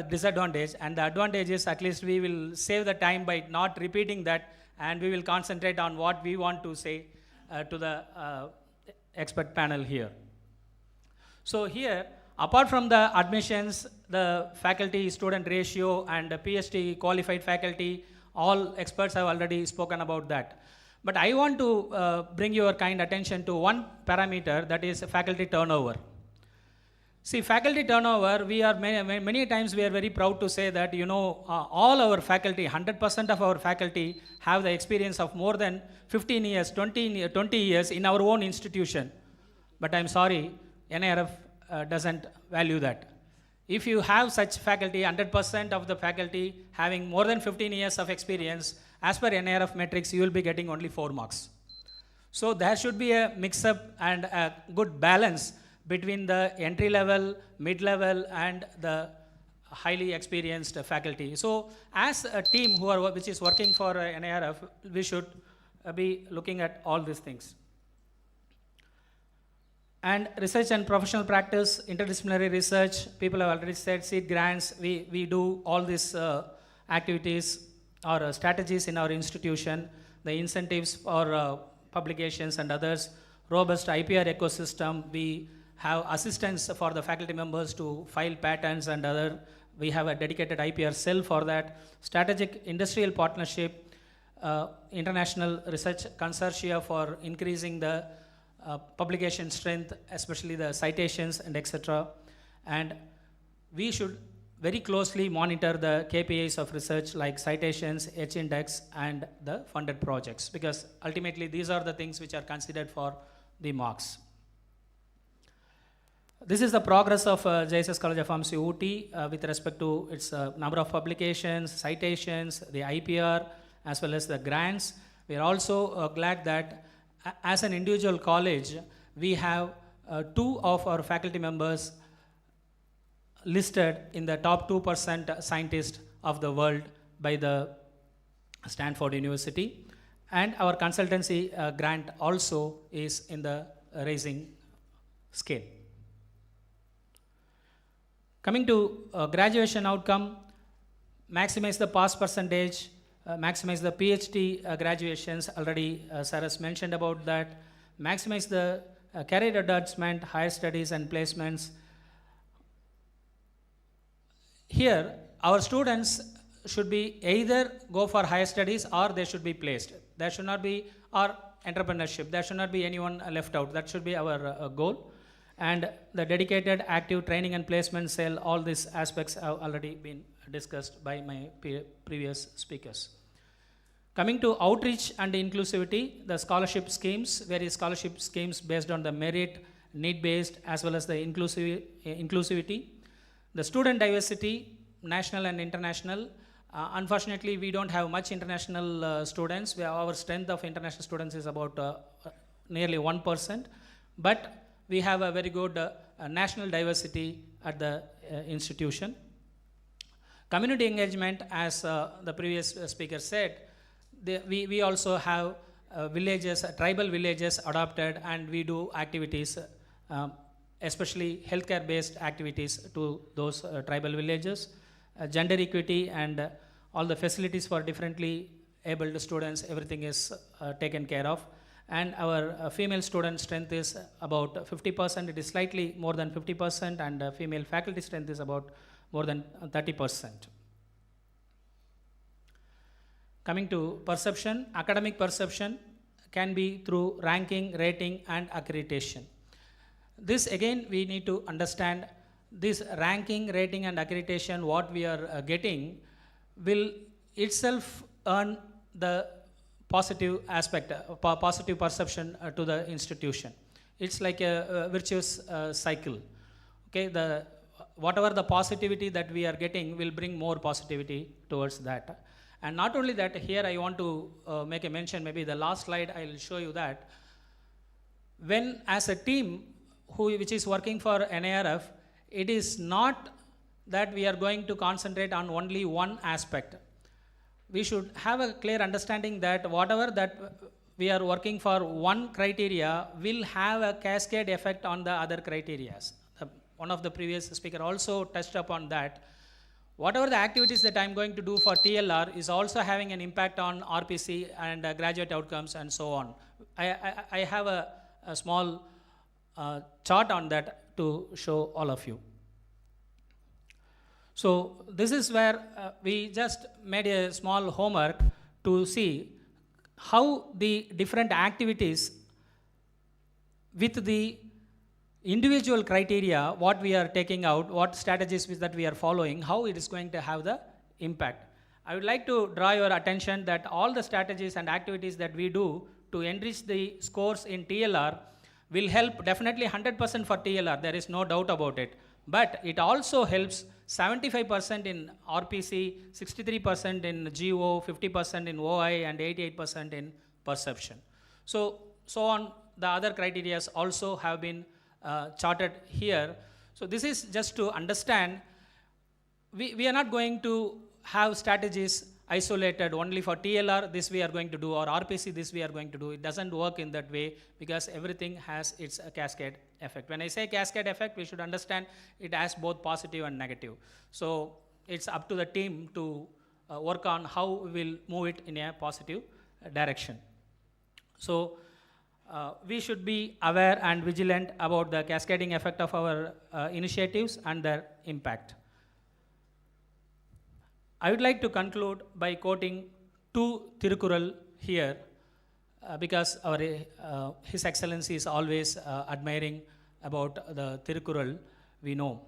disadvantage. And the advantage is at least we will save the time by not repeating that, and we will concentrate on what we want to say to the expert panel here. So here, apart from the admissions, the faculty-student ratio and the PhD qualified faculty, all experts have already spoken about that. But I want to bring your kind attention to one parameter, that is faculty turnover. See, faculty turnover, we are many times we are very proud to say that, all our faculty, 100% of our faculty have the experience of more than 15 years, 20 years in our own institution. But I'm sorry, NIRF doesn't value that. If you have such faculty, 100% of the faculty having more than 15 years of experience, as per NIRF metrics, you will be getting only 4 marks. So there should be a mix-up and a good balance between the entry level, mid-level, and the highly experienced faculty. So as a team which is working for NIRF, we should be looking at all these things. And research and professional practice, interdisciplinary research, people have already said, seed grants, we do all these activities or strategies in our institution, the incentives for publications and others, robust IPR ecosystem, we have assistance for the faculty members to file patents and other, we have a dedicated IPR cell for that, strategic industrial partnership, international research consortia for increasing the publication strength, especially the citations and etc. And we should very closely monitor the KPIs of research like citations, H-index, and the funded projects, because ultimately these are the things which are considered for the marks. This is the progress of JSS College of Pharmacy Ooty with respect to its number of publications, citations, the IPR, as well as the grants. We are also glad that as an individual college, we have 2 of our faculty members listed in the top 2% scientists of the world by the Stanford University. And our consultancy grant also is in the rising scale. Coming to graduation outcome, maximize the pass percentage, maximize the PhD graduations, already Sir has mentioned about that, maximize the career advancement, higher studies and placements. Here, our students should be either go for higher studies or they should be placed. There should not be, or entrepreneurship, there should not be anyone left out. That should be our goal. And the dedicated active training and placement cell, all these aspects have already been discussed by my previous speakers. Coming to outreach and inclusivity, the scholarship schemes, various scholarship schemes based on the merit, need-based, as well as the inclusivity. The student diversity, national and international. Unfortunately, we don't have much international students. Our strength of international students is about nearly 1%. But we have a very good national diversity at the institution. Community engagement, as the previous speaker said, we also have villages, tribal villages adopted, and we do activities, especially healthcare based activities to those tribal villages. Gender equity and all the facilities for differently abled students, everything is taken care of. And our female student strength is about 50%, it is slightly more than 50%, and female faculty strength is about more than 30%. Coming to perception, academic perception can be through ranking, rating, and accreditation. This again we need to understand, this ranking, rating, and accreditation what we are getting will itself earn the positive aspect, positive perception to the institution. It's like a virtuous cycle. Okay, whatever the positivity that we are getting will bring more positivity towards that. And not only that, here I want to make a mention, maybe the last slide I will show you that, when as a team which is working for NIRF, it is not that we are going to concentrate on only one aspect. We should have a clear understanding that whatever that we are working for one criteria will have a cascade effect on the other criteria. One of the previous speaker also touched upon that. Whatever the activities that I am going to do for TLR is also having an impact on RPC and graduate outcomes and so on. I have a small chart on that to show all of you. So this is where we just made a small homework to see how the different activities with the individual criteria, what we are taking out, what strategies that we are following, how it is going to have the impact. I would like to draw your attention that all the strategies and activities that we do to enrich the scores in TLR will help definitely 100% for TLR, there is no doubt about it. But it also helps 75% in RPC, 63% in GO, 50% in OI, and 88% in perception. So on the other criteria also have been charted here. So this is just to understand, we are not going to have strategies isolated only for TLR, this we are going to do, or RPC, this we are going to do. It doesn't work in that way because everything has its cascade effect. When I say cascade effect, we should understand it has both positive and negative. So it's up to the team to work on how we will move it in a positive direction. So we should be aware and vigilant about the cascading effect of our initiatives and their impact. I would like to conclude by quoting two THIRU.R.N.RAVI here because His Excellency is always admiring about the THIRU.R.N.RAVI we know.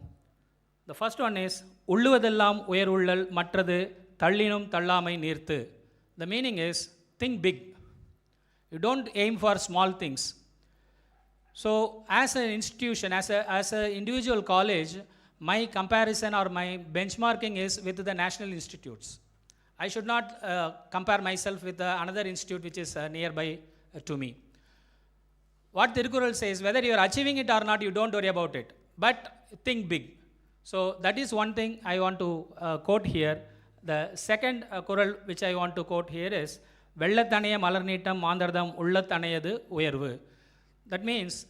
The first one is, Ulluvadellam uyarullal matrathu thallinum thallamai neerthu. The meaning is, think big. You don't aim for small things. So as an institution, as an individual college, my comparison or my benchmarking is with the national institutes. I should not compare myself with another institute which is nearby to me. What THIRU.R.N.RAVI says, whether you are achieving it or not, you don't worry about it, but think big. So that is one thing I want to quote here. The second Kural which I want to quote here is, Vellathanaya malarneetam maandardam ullathanayadu uyarvu. That means,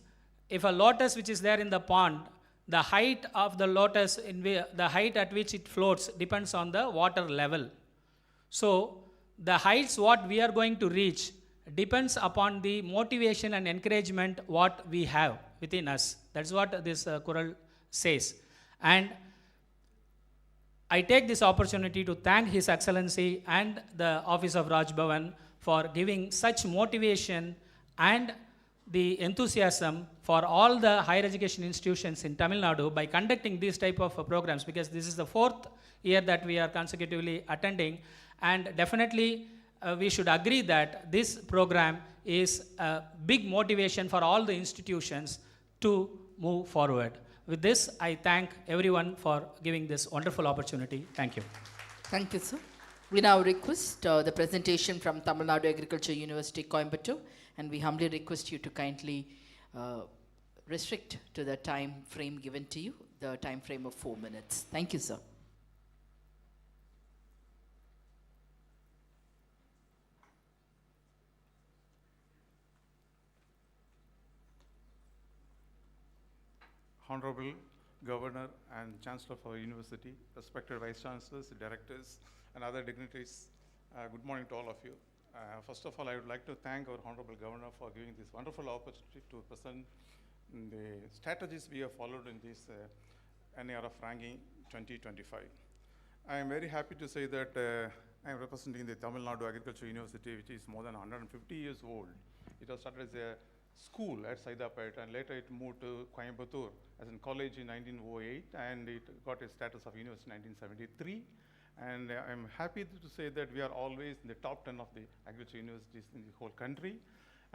if a lotus which is there in the pond, the height of the lotus, the height at which it floats depends on the water level. So the heights what we are going to reach depends upon the motivation and encouragement what we have within us. That's what this Kural says. And I take this opportunity to thank His Excellency and the Office of Raj Bhavan for giving such motivation and the enthusiasm for all the higher education institutions in Tamil Nadu by conducting these type of programs, because this is the 4th year that we are consecutively attending, and definitely we should agree that this program is a big motivation for all the institutions to move forward. With this, I thank everyone for giving this wonderful opportunity. Thank you. Thank you, sir. We now request the presentation from Tamil Nadu Agriculture University, Coimbatore, and we humbly request you to kindly restrict to the time frame given to you, the time frame of 4 minutes. Thank you, sir. Honorable Governor and Chancellor of our university, respected Vice Chancellors, Directors, and other dignitaries, good morning to all of you. First of all, I would like to thank our Honorable Governor for giving this wonderful opportunity to present the strategies we have followed in this NIRF ranking 2025. I am very happy to say that I am representing the Tamil Nadu Agriculture University, which is more than 150 years old. It was started as a school at Saidapet, and later it moved to Coimbatore as a college in 1908, and it got a status of university in 1973. And I'm happy to say that we are always in the top 10 of the agriculture universities in the whole country.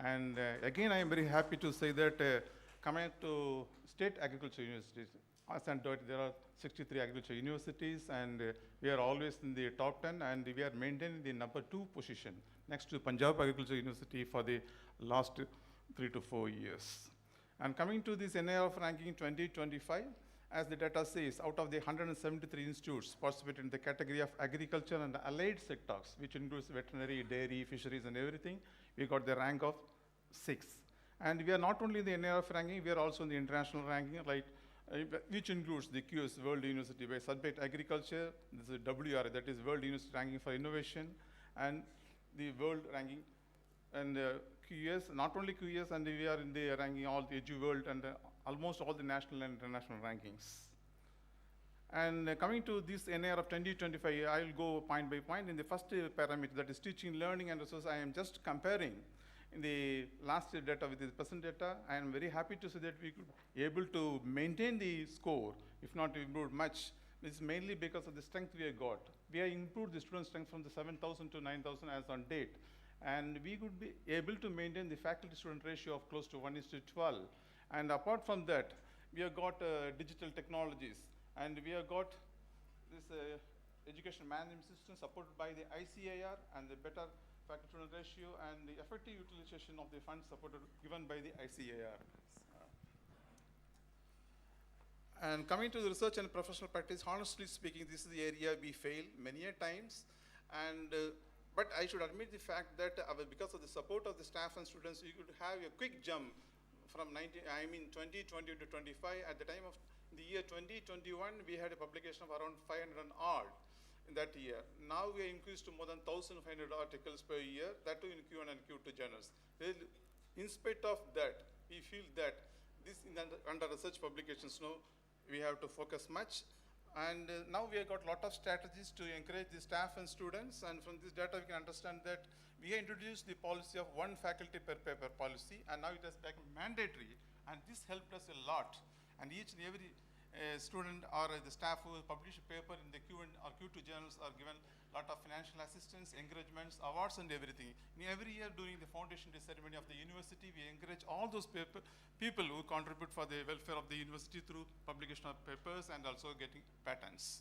And again, I am very happy to say that coming to state agriculture universities, as and there are 63 agriculture universities, and we are always in the top 10, and we are maintaining the number 2 position next to Punjab Agriculture University for the last 3 to 4 years. And coming to this NIRF ranking 2025, as the data says, out of the 173 institutes participated in the category of agriculture and allied sectors, which includes veterinary, dairy, fisheries, and everything, we got the rank of 6. And we are not only in the NIRF ranking, we are also in the international ranking, like, which includes the QS World University by Subject Agriculture, this is WR, that is World University Ranking for Innovation, and the World Ranking, and QS, not only QS, and we are in the ranking all the EduWorld and almost all the national and international rankings. And coming to this NIRF 2025, I will go point by point. In the first parameter, that is teaching, learning, and resource, I am just comparing in the last year data with the present data. I am very happy to say that we could be able to maintain the score, if not improved much. This is mainly because of the strength we have got. We have improved the student strength from the 7,000 to 9,000 as on date. And we could be able to maintain the faculty-student ratio of close to 1:12. And apart from that, we have got digital technologies, and we have got this education management system supported by the ICAR, and the better faculty-student ratio, and the effective utilization of the funds supported given by the ICAR. And coming to the research and professional practice, honestly speaking, this is the area we fail many a times. And but I should admit the fact that because of the support of the staff and students, we could have a quick jump from 2020 to 25. At the time of the year 2021, we had a publication of around 500 odd in that year. Now we are increased to more than 1,500 articles per year, that too in Q1 and Q2 journals. Well, in spite of that, we feel that this under research publications, no, we have to focus much. And now we have got a lot of strategies to encourage the staff and students, and from this data we can understand that we have introduced the policy of 1 faculty per paper policy, and now it has become mandatory, and this helped us a lot. And each and every student or the staff who publish a paper in the Q1 or Q2 journals are given a lot of financial assistance, encouragements, awards, and everything. In every year during the foundation day ceremony of the university, we encourage all those people who contribute for the welfare of the university through publication of papers and also getting patents.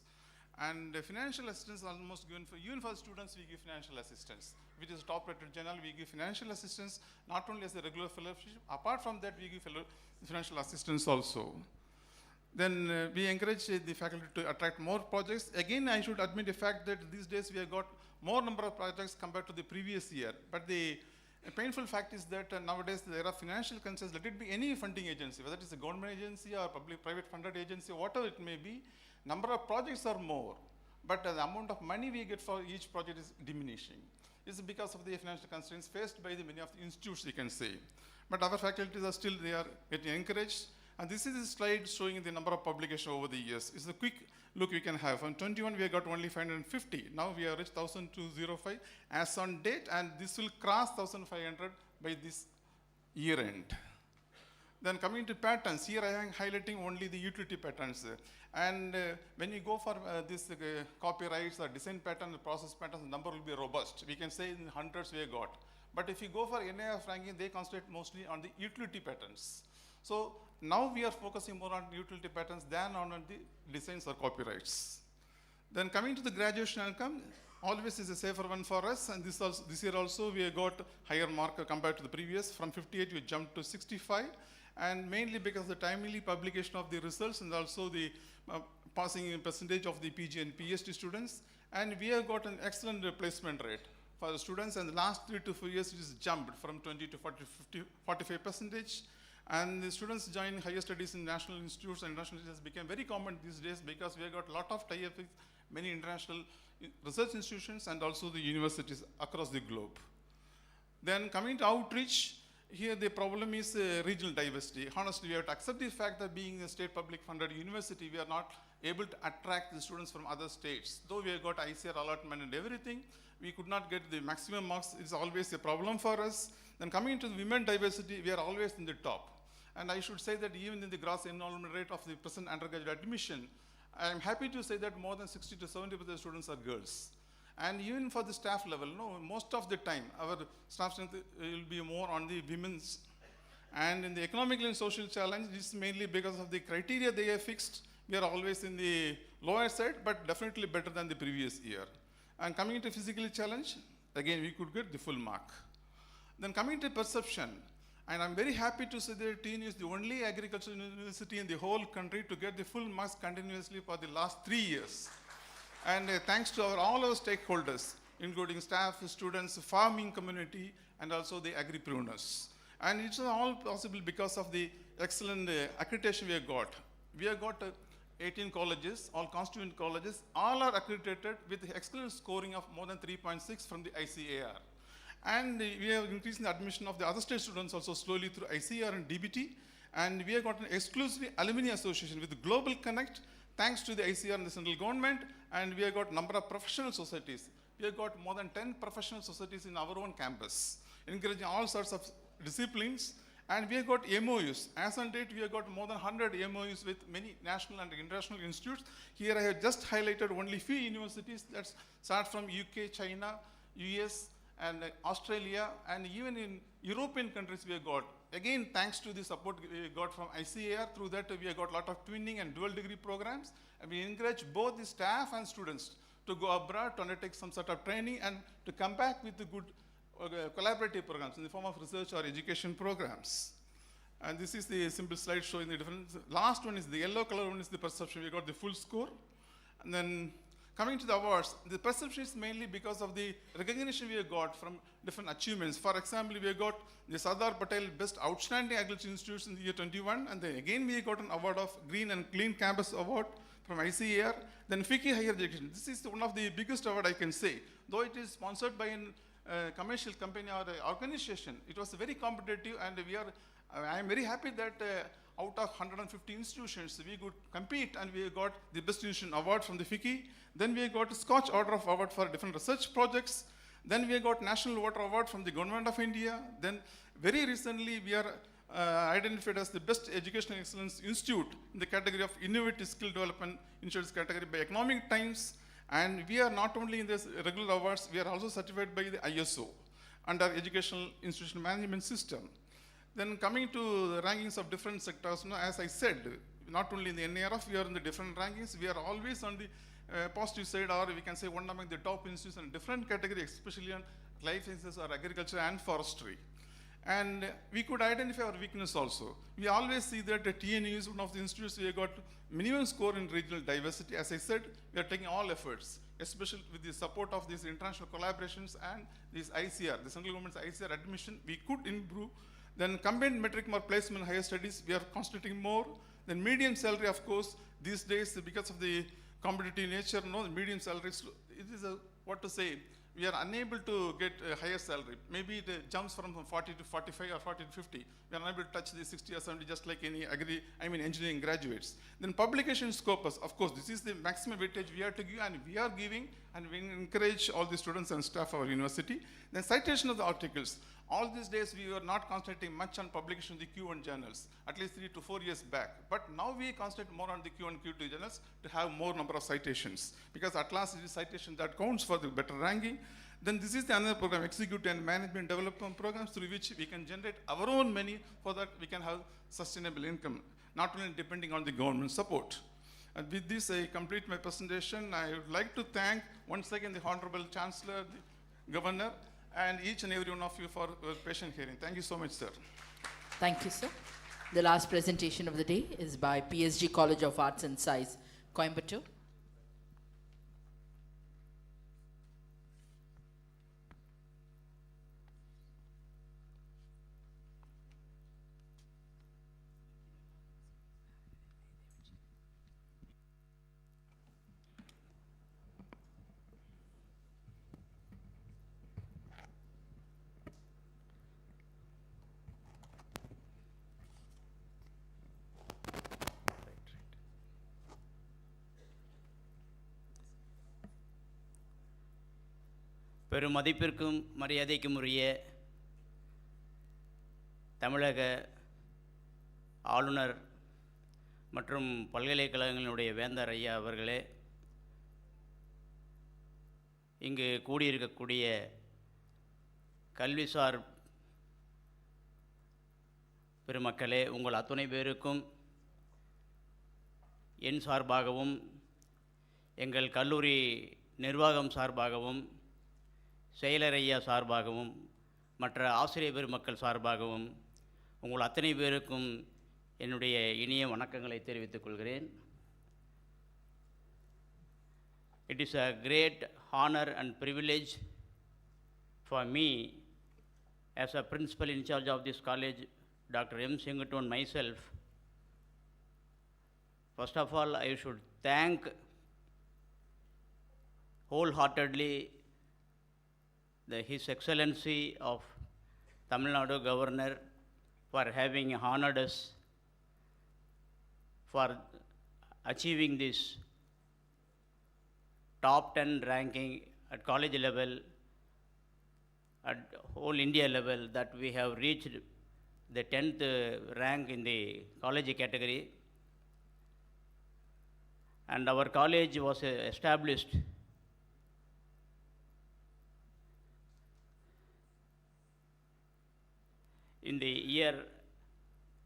And financial assistance is almost given for, even for students, we give financial assistance. Which is top-rated journal, we give financial assistance, not only as a regular fellowship, apart from that, we give financial assistance also. Then we encourage the faculty to attract more projects. Again, I should admit the fact that these days we have got more number of projects compared to the previous year. But the painful fact is that nowadays there are financial concerns. Let it be any funding agency, whether it is a government agency or private funded agency, whatever it may be, number of projects are more. But the amount of money we get for each project is diminishing. This is because of the financial constraints faced by the many of the institutes, you can say. But our faculties are still, they are getting encouraged. And this is a slide showing the number of publications over the years. It's a quick look we can have. From 21, we have got only 550. Now we have reached 1,205 as on date, and this will cross 1,500 by this year end. Then coming to patents, here I am highlighting only the utility patents. And when you go for this copyrights or design patent, the process patents, the number will be robust. We can say in hundreds we have got. But if you go for NIRF ranking, they concentrate mostly on the utility patents. So now we are focusing more on utility patents than on the designs or copyrights. Then coming to the graduation outcome, always is a safer one for us, and this year also we have got higher mark compared to the previous. From 58 we jumped to 65, and mainly because of the timely publication of the results and also the passing percentage of the PG and PhD students. And we have got an excellent placement rate for the students, and the last 3 to 4 years it has jumped from 20 to 40, 50, 45%. And the students join higher studies in national institutes and international institutes has become very common these days because we have got a lot of tie-up with many international research institutions and also the universities across the globe. Then coming to outreach, here the problem is regional diversity. Honestly, we have to accept the fact that being a state public funded university, we are not able to attract the students from other states. Though we have got ICR allotment and everything, we could not get the maximum marks. It's always a problem for us. Then coming to the women diversity, we are always in the top. And I should say that even in the gross enrollment rate of the present undergraduate admission, I am happy to say that more than 60 to 70% of the students are girls. And even for the staff level, no, most of the time, our staff strength will be more on the women's. And in the economical and social challenge, this is mainly because of the criteria they have fixed. We are always in the lower side, but definitely better than the previous year. And coming to physical challenge, again, we could get the full mark. Then coming to perception, and I'm very happy to say that TNAU is the only agricultural university in the whole country to get the full marks continuously for the last 3 years. And thanks to all our stakeholders, including staff, students, farming community, and also the agripreneurs. And it's all possible because of the excellent accreditation we have got. We have got 18 colleges, all constituent colleges, all are accredited with excellent scoring of more than 3.6 from the ICAR. And we have increased the admission of the other state students also slowly through ICAR and DBT. And we have got an exclusive alumni association with the Global Connect, thanks to the ICAR and the central government. And we have got number of professional societies. We have got more than 10 professional societies in our own campus, encouraging all sorts of disciplines. And we have got MOUs. As on date, we have got more than 100 MOUs with many national and international institutes. Here I have just highlighted only few universities that start from UK, China, US, and Australia, and even in European countries we have got. Again, thanks to the support we got from ICAR, through that we have got a lot of twinning and dual degree programs, and we encourage both the staff and students to go abroad to undertake some sort of training and to come back with the good collaborative programs in the form of research or education programs. And this is the simple slide showing the difference. Last one is the yellow color one is the perception. We got the full score. And then coming to the awards, the perception is mainly because of the recognition we have got from different achievements. For example, we have got the Sardar Patel Best Outstanding Agriculture Institutes in the year 21, and then again we have got an award of Green and Clean Campus Award from ICAR. Then FICCI Higher Education. This is one of the biggest award I can say. Though it is sponsored by a commercial company or an organization, it was very competitive, and I am very happy that out of 150 institutions, we could compete, and we got the Best Institution Award from the FICCI. Then we got a Scotch Order of Award for different research projects. Then we got National Water Award from the Government of India. Then very recently, we are identified as the Best Educational Excellence Institute in the category of Innovative Skill Development Institutes category by Economic Times. And we are not only in this regular awards, we are also certified by the ISO under Educational Institution Management System. Then coming to the rankings of different sectors, as I said, not only in the NARF, we are in the different rankings. We are always on the positive side, or we can say one among the top institutes in different categories, especially on life sciences or agriculture and forestry. And we could identify our weakness also. We always see that the TNAU is one of the institutes we have got minimum score in regional diversity. As I said, we are taking all efforts, especially with the support of these international collaborations and this ICR, the central government's ICR admission, we could improve. Then combined metric more placement in higher studies, we are concentrating more. Then median salary, of course, these days, because of the competitive nature, the median salary, it is what to say, we are unable to get a higher salary. Maybe it jumps from 40 to 45 or 40 to 50. We are unable to touch the 60 or 70 just like any engineering graduates. Then publication scopus, of course, this is the maximum weightage we have to give, and we are giving, and we encourage all the students and staff of our university. Then citation of the articles. All these days, we were not concentrating much on publication of the Q1 journals, at least 3 to 4 years back. But now we concentrate more on the Q1 Q2 journals to have more number of citations, because at last it is citation that counts for the better ranking. Then this is the another program, Executive and Management Development Programs, through which we can generate our own money for that we can have sustainable income, not only depending on the government support. And with this, I complete my presentation. I would like to thank once again the Honorable Chancellor, the Governor, and each and every one of you for your patient hearing. Thank you so much, sir. Thank you, sir. The last presentation of the day is by PSG College of Arts and Science, Coimbatore. பெரும் மதிப்பிற்கும் மரியாதைக்கும் உரிய தமிழக ஆளுநர் மற்றும் பல்கலைக்கழகங்களுடைய வேந்தர் ஐயா அவர்களே, இங்கு கூடியிருக்கக்கூடிய கல்விசார் பெருமக்களே, உங்கள் அத்துணை பேருக்கும் என் சார்பாகவும் எங்கள் கல்லூரி நிர்வாகம் சார்பாகவும் செயலர் ஐயா சார்பாகவும் மற்ற ஆசிரியர் பெருமக்கள் சார்பாகவும் உங்கள் அத்தனை பேருக்கும் என்னுடைய இனிய வணக்கங்களை தெரிவித்துக் கொள்கிறேன். It is a great honor and privilege for me as a principal in charge of this college, Dr. M. Singleton, myself. First of all, I should thank wholeheartedly His Excellency of Tamil Nadu Governor for having honored us for achieving this top 10 ranking at college level, at whole India level, that we have reached the 10th rank in the college category. And our college was established in the year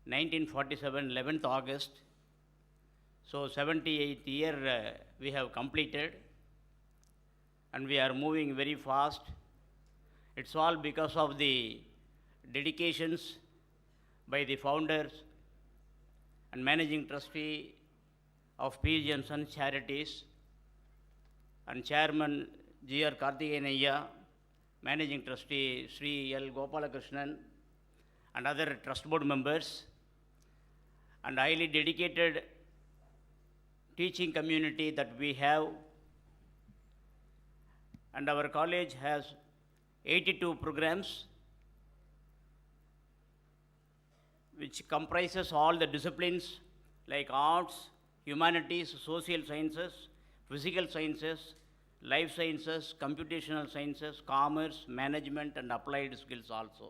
1947, 11th August. So 78th year we have completed, and we are moving very fast. It's all because of the dedications by the founders and managing trustee of PSG and Sons Charities and chairman G.R. Karthikeyanayya, managing trustee Sri L. Gopalakrishnan, and other trust board members, and highly dedicated teaching community that we have. And our college has 82 programs which comprises all the disciplines like arts, humanities, social sciences, physical sciences, life sciences, computational sciences, commerce, management, and applied skills also.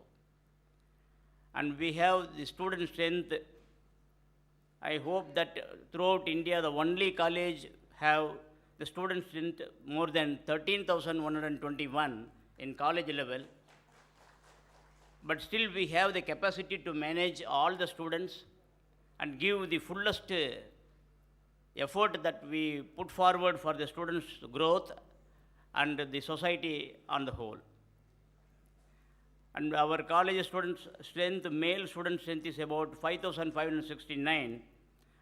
And we have the student strength. I hope that throughout India, the only college have the student strength more than 13,121 in college level. But still we have the capacity to manage all the students and give the fullest effort that we put forward for the students' growth and the society on the whole. And our college students' strength, male student strength is about 5,569,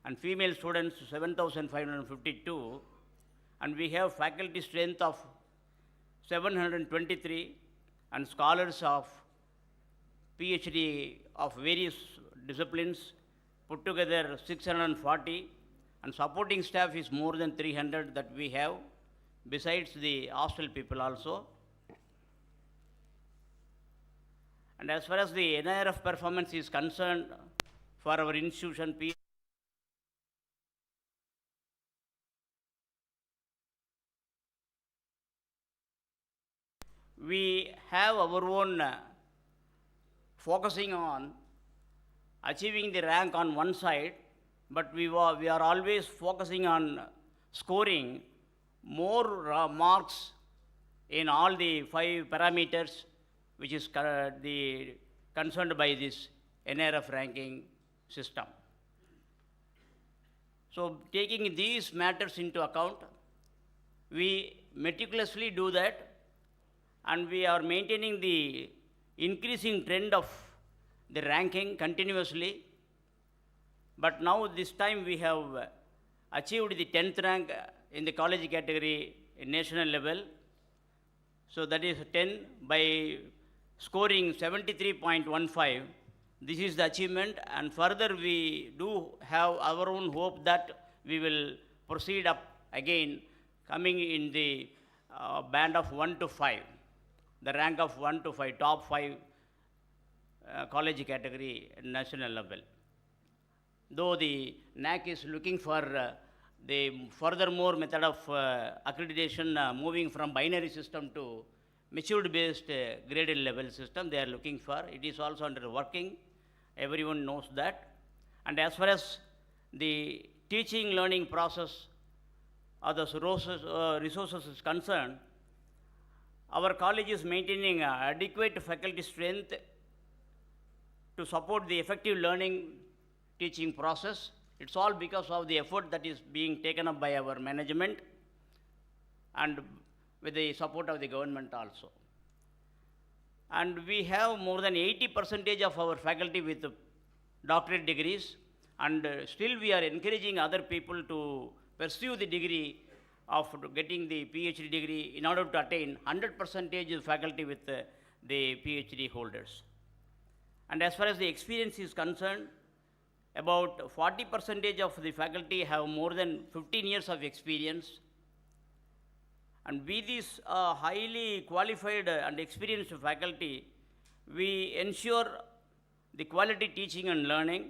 and female students 7,552, and we have faculty strength of 723, and scholars of PhD of various disciplines put together 640, and supporting staff is more than 300 that we have, besides the hostel people also. And as far as the NIRF performance is concerned, for our institution, we have our own focusing on achieving the rank on one side, but we are always focusing on scoring more marks in all the 5 parameters which is concerned by this NIRF ranking system. So taking these matters into account, we meticulously do that, and we are maintaining the increasing trend of the ranking continuously. But now this time we have achieved the 10th rank in the college category in national level. So that is 10 by scoring 73.15. This is the achievement, and further we do have our own hope that we will proceed up again, coming in the band of 1 to 5, the rank of 1 to 5, top 5 college category at national level. Though the NAC is looking for the furthermore method of accreditation, moving from binary system to matured based graded level system, they are looking for. It is also under working. Everyone knows that. And as far as the teaching learning process or the resources is concerned, our college is maintaining adequate faculty strength to support the effective learning teaching process. It's all because of the effort that is being taken up by our management and with the support of the government also. And we have more than 80% of our faculty with doctorate degrees, and still we are encouraging other people to pursue the degree of getting the PhD degree in order to attain 100% faculty with the PhD holders. And as far as the experience is concerned, about 40% of the faculty have more than 15 years of experience. And with these highly qualified and experienced faculty, we ensure the quality teaching and learning,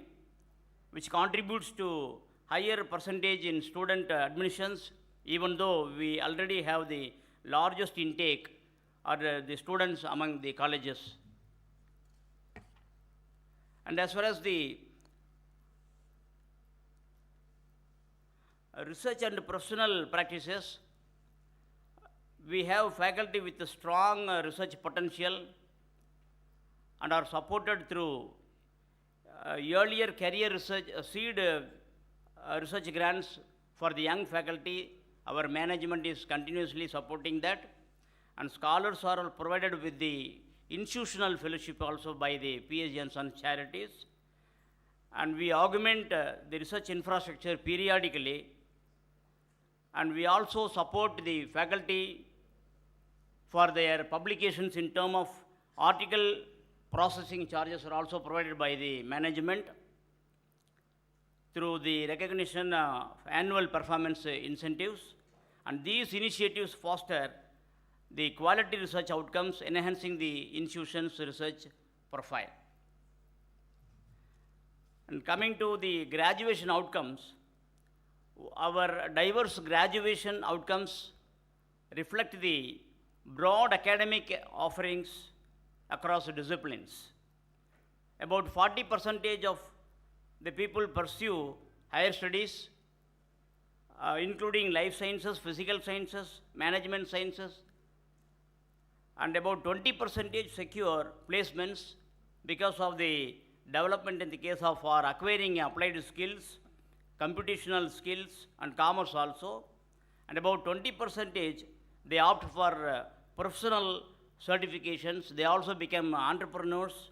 which contributes to higher percentage in student admissions, even though we already have the largest intake or the students among the colleges. And as far as the research and professional practices, we have faculty with a strong research potential and are supported through earlier career research, seed research grants for the young faculty. Our management is continuously supporting that, and scholars are provided with the institutional fellowship also by the PSG and Sons charities. And we augment the research infrastructure periodically, and we also support the faculty for their publications in terms of article processing charges are also provided by the management through the recognition of annual performance incentives. And these initiatives foster the quality research outcomes, enhancing the institution's research profile. And coming to the graduation outcomes, our diverse graduation outcomes reflect the broad academic offerings across disciplines. About 40% of the people pursue higher studies, including life sciences, physical sciences, management sciences, and about 20% secure placements because of the development in the case of acquiring applied skills, computational skills, and commerce also. And about 20% they opt for professional certifications. They also become entrepreneurs.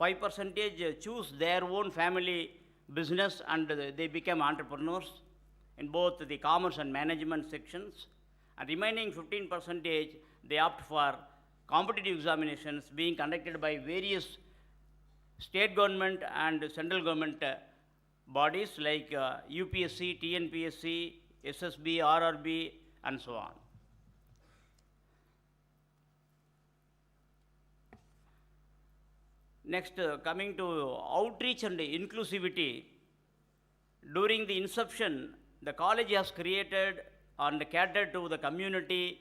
5% choose their own family business and they become entrepreneurs in both the commerce and management sections. And remaining 15% they opt for competitive examinations being conducted by various state government and central government bodies like UPSC, TNPSC, SSB, RRB, and so on. Next, coming to outreach and inclusivity, during the inception, the college has created and catered to the community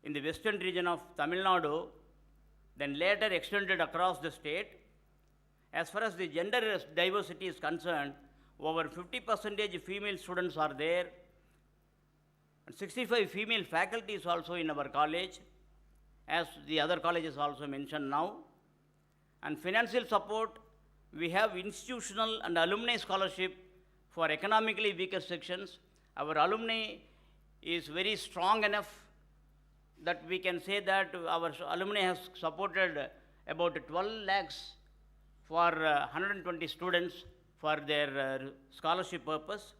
in the western region of Tamil Nadu, then later extended across the state. As far as the gender diversity is concerned, over 50% female students are there, and 65 female faculty is also in our college, as the other colleges also mentioned now. And financial support, we have institutional and alumni scholarship for economically weaker sections. Our alumni is very strong enough that we can say that our alumni has supported about 12 lakhs for 120 students for their scholarship purpose.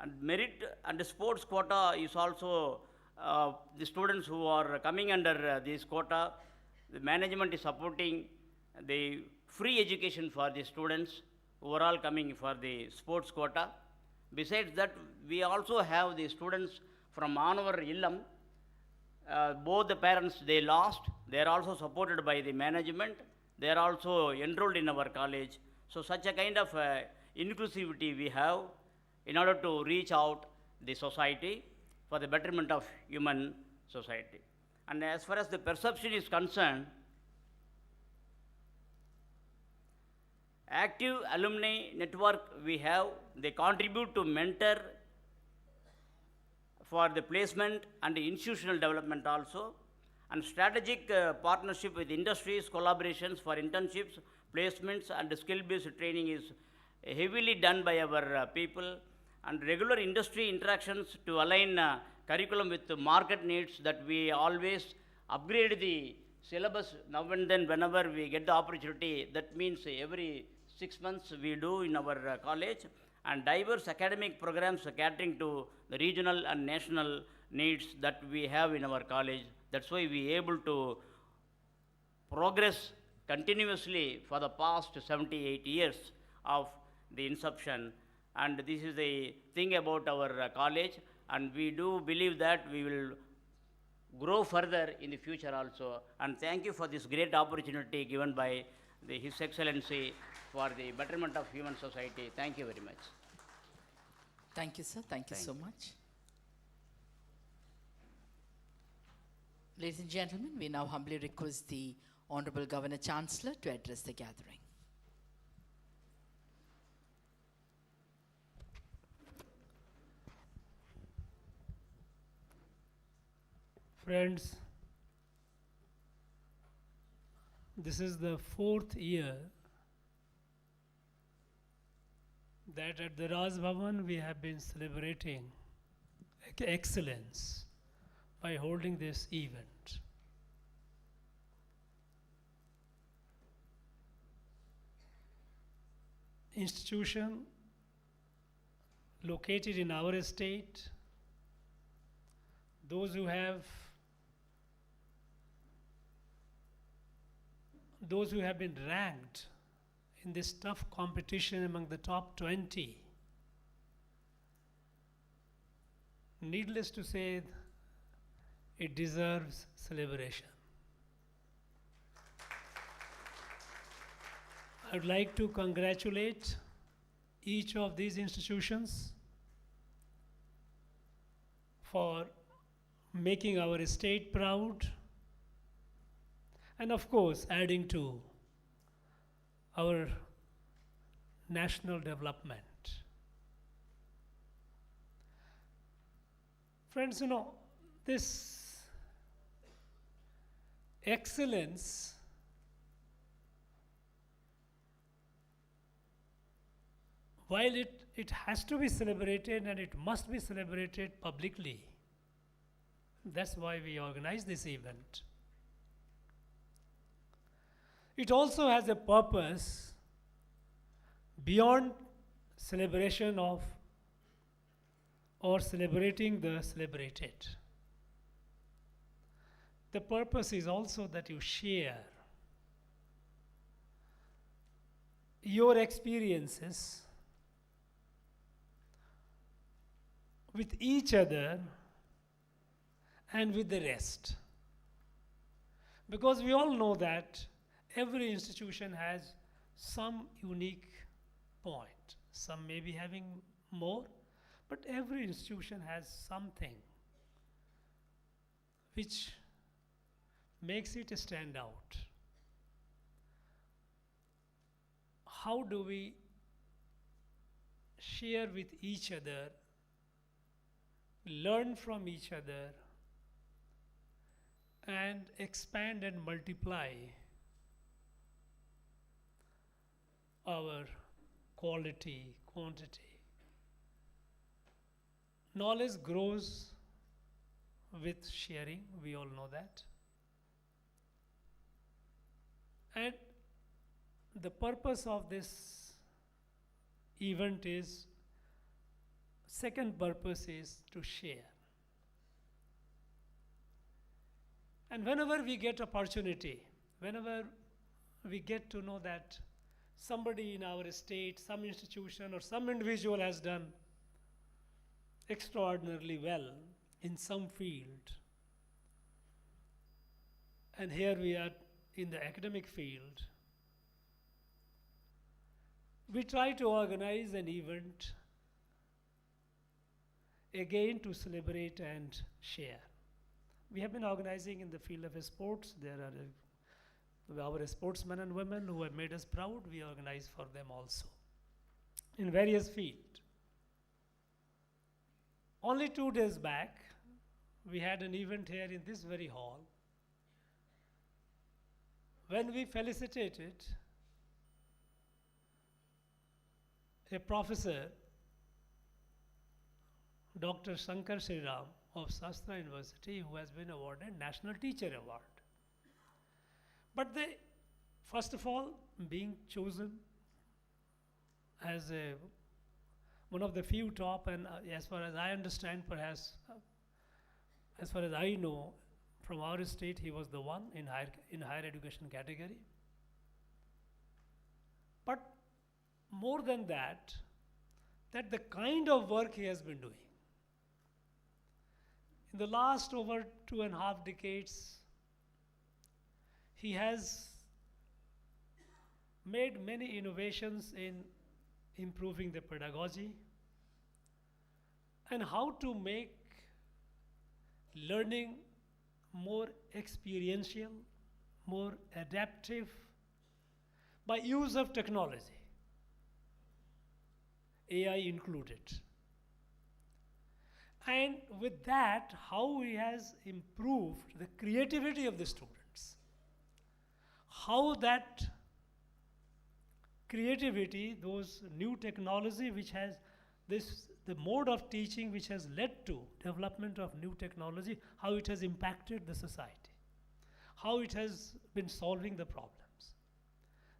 And merit and sports quota is also the students who are coming under this quota. The management is supporting the free education for the students who are all coming for the sports quota. Besides that, we also have the students from Manavar Illam. Both the parents, they lost. They are also supported by the management. They are also enrolled in our college. So such a kind of inclusivity we have in order to reach out the society for the betterment of human society. And as far as the perception is concerned, active alumni network we have, they contribute to mentor for the placement and institutional development also, and strategic partnership with industries, collaborations for internships, placements and skill-based training is heavily done by our people, and regular industry interactions to align curriculum with the market needs, that we always upgrade the syllabus now and then whenever we get the opportunity. That means every 6 months we do in our college, and diverse academic programs catering to the regional and national needs that we have in our college. That's why we are able to progress continuously for the past 78 years of the inception. And this is the thing about our college, and we do believe that we will grow further in the future also. And thank you for this great opportunity given by His Excellency for the betterment of human society. Thank you very much. Thank you, sir. Thank you so much. Ladies and gentlemen, we now humbly request the Honorable Governor Chancellor to address the gathering. Friends, this is the 4th year that at the Raj Bhavan we have been celebrating excellence by holding this event. Institution located in our state, those who have been ranked in this tough competition among the top 20. Needless to say, it deserves celebration. I would like to congratulate each of these institutions for making our state proud, and of course adding to our national development. Friends, you know, this excellence while it has to be celebrated and it must be celebrated publicly, that's why we organize this event. It also has a purpose beyond celebration of or celebrating the celebrated. The purpose is also that you share your experiences with each other and with the rest. Because we all know that every institution has some unique point. Some may be having more, but every institution has something which makes it stand out. How do we share with each other, learn from each other, and expand and multiply our quality, quantity? Knowledge grows with sharing, we all know that. And the purpose of this event is, second purpose is to share. And whenever we get opportunity, whenever we get to know that somebody in our state, some institution or some individual has done extraordinarily well in some field, and here we are in the academic field, we try to organize an event again to celebrate and share. We have been organizing in the field of sports. There are our sportsmen and women who have made us proud. We organize for them also in various fields. Only 2 days back, we had an event here in this very hall when we felicitated a professor, Dr. Shankar Sriram of SASTRA University, who has been awarded National Teacher Award. But they, first of all, being chosen as one of the few top, and as far as I understand, perhaps, as far as I know, from our state, he was the one in higher education category. But more than that the kind of work he has been doing. In the last over 2.5 decades, he has made many innovations in improving the pedagogy and how to make learning more experiential, more adaptive by use of technology, AI included. And with that, how he has improved the creativity of the students. How that creativity, those new technology which has the mode of teaching which has led to development of new technology, how it has impacted the society, how it has been solving the problems.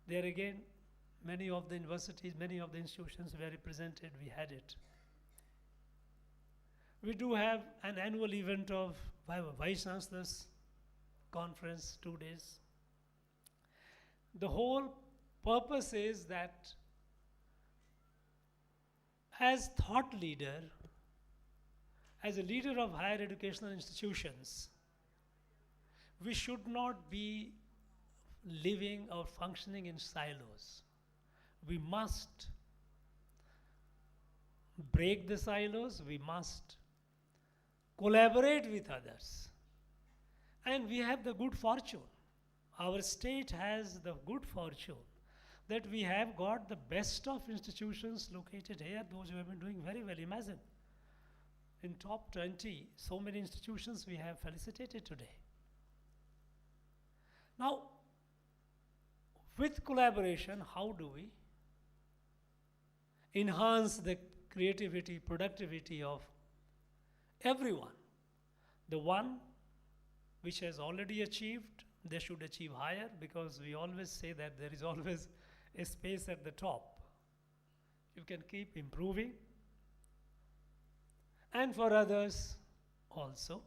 There again, many of the universities, many of the institutions were represented, we had it. We do have an annual event of Vice Chancellor's conference, 2 days. The whole purpose is that as thought leader, as a leader of higher educational institutions, we should not be living or functioning in silos. We must break the silos, we must collaborate with others. And we have the good fortune, our state has the good fortune that we have got the best of institutions located here, those who have been doing very well. Imagine, in top 20, so many institutions we have felicitated today. Now, with collaboration, how do we enhance the creativity, productivity of everyone? The one which has already achieved, they should achieve higher, because we always say that there is always a space at the top. You can keep improving. And for others also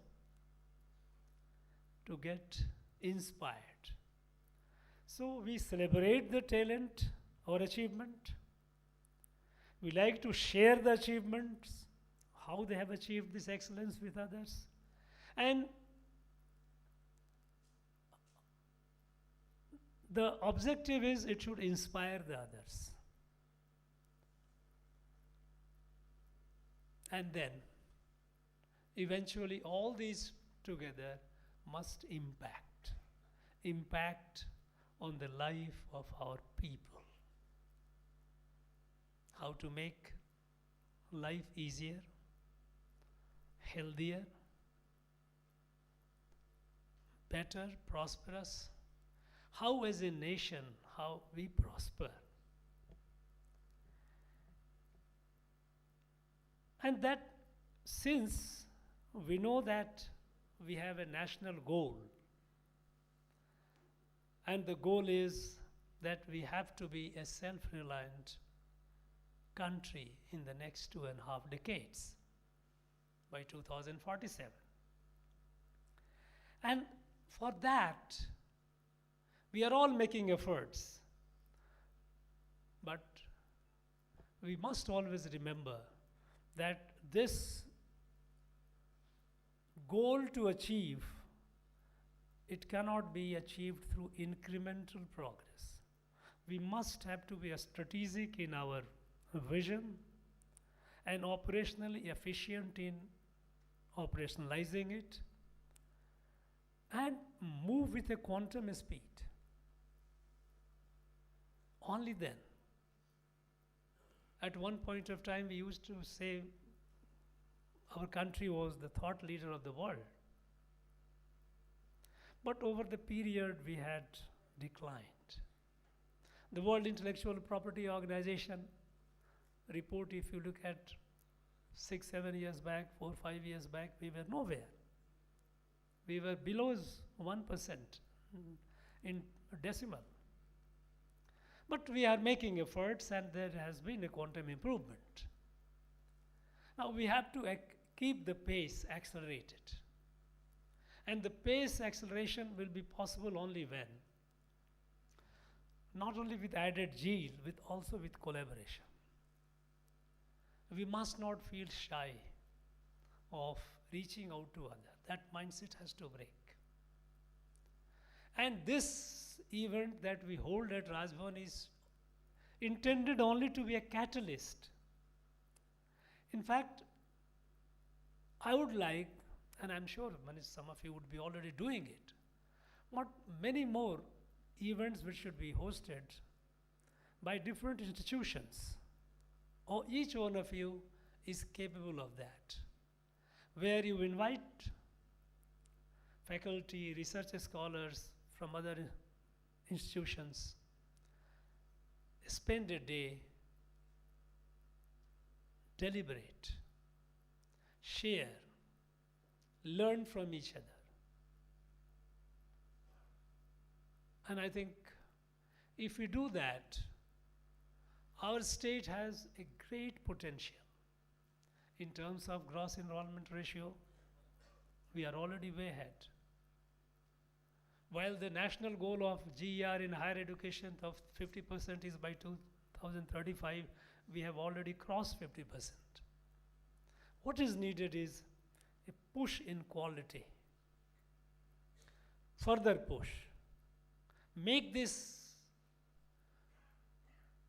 to get inspired. So we celebrate the talent or achievement. We like to share the achievements, how they have achieved this excellence with others. And the objective is it should inspire the others. And then, eventually all these together must impact on the life of our people. How to make life easier, healthier, better, prosperous. How as a nation, how we prosper. And that since we know that we have a national goal, and the goal is that we have to be a self-reliant country in the next 2.5 decades by 2047. And for that, we are all making efforts. But we must always remember that this goal to achieve, it cannot be achieved through incremental progress. We must have to be strategic in our vision and operationally efficient in operationalizing it, and move with a quantum speed. Only then. At one point of time, we used to say our country was the thought leader of the world. But over the period, we had declined. The World Intellectual Property Organization report, if you look at 6-7 years back, 4-5 years back, we were nowhere. We were below 1% in decimal. But we are making efforts, and there has been a quantum improvement. Now we have to keep the pace accelerated. And the pace acceleration will be possible only when, not only with added zeal, with also with collaboration. We must not feel shy of reaching out to others. That mindset has to break. And this event that we hold at Rajbhavan is intended only to be a catalyst. In fact, I would like, and I'm sure some of you would be already doing it, but many more events which should be hosted by different institutions, or each one of you is capable of that, where you invite faculty, research scholars from other institutions, spend a day, deliberate, share, learn from each other. And I think if we do that, our state has a great potential. In terms of gross enrollment ratio, we are already way ahead. While the national goal of GER in higher education of 50% is by 2035, we have already crossed 50%. What is needed is a push in quality. Further push. Make this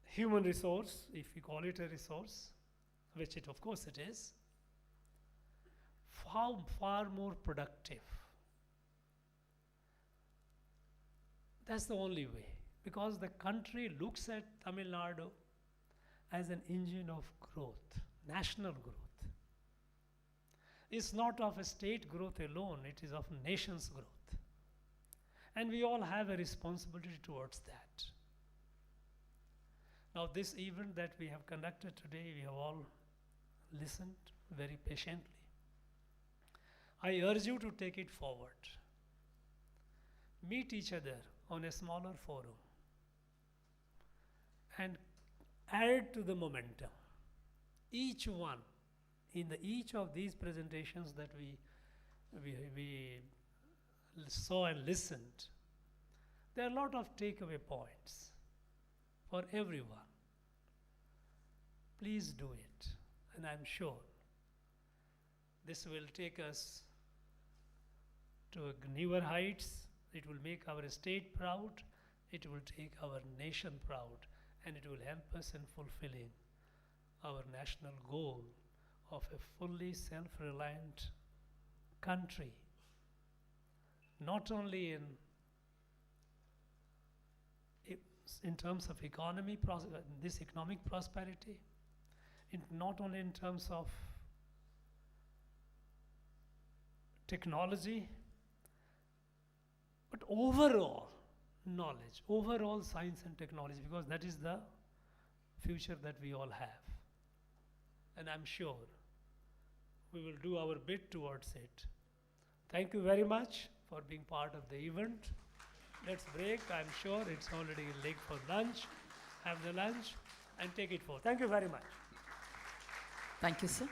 human resource, if we call it a resource, which it of course it is, far more productive. That's the only way, because the country looks at Tamil Nadu as an engine of growth, national growth. It's not of a state growth alone, it is of nation's growth. And we all have a responsibility towards that. Now this event that we have conducted today, we have all listened very patiently. I urge you to take it forward. Meet each other on a smaller forum and add to the momentum. Each one, in each of these presentations that we saw and listened, there are a lot of takeaway points for everyone. Please do it, and I'm sure this will take us to newer heights. It will make our state proud, it will take our nation proud, and it will help us in fulfilling our national goal of a fully self-reliant country, not only in terms of economy, this economic prosperity, not only in terms of technology, but overall knowledge, overall science and technology, because that is the future that we all have. And I'm sure we will do our bit towards it. Thank you very much for being part of the event. Let's break. I'm sure it's already late for lunch. Have the lunch. and take it forward. Thank you very much. Thank you, sir.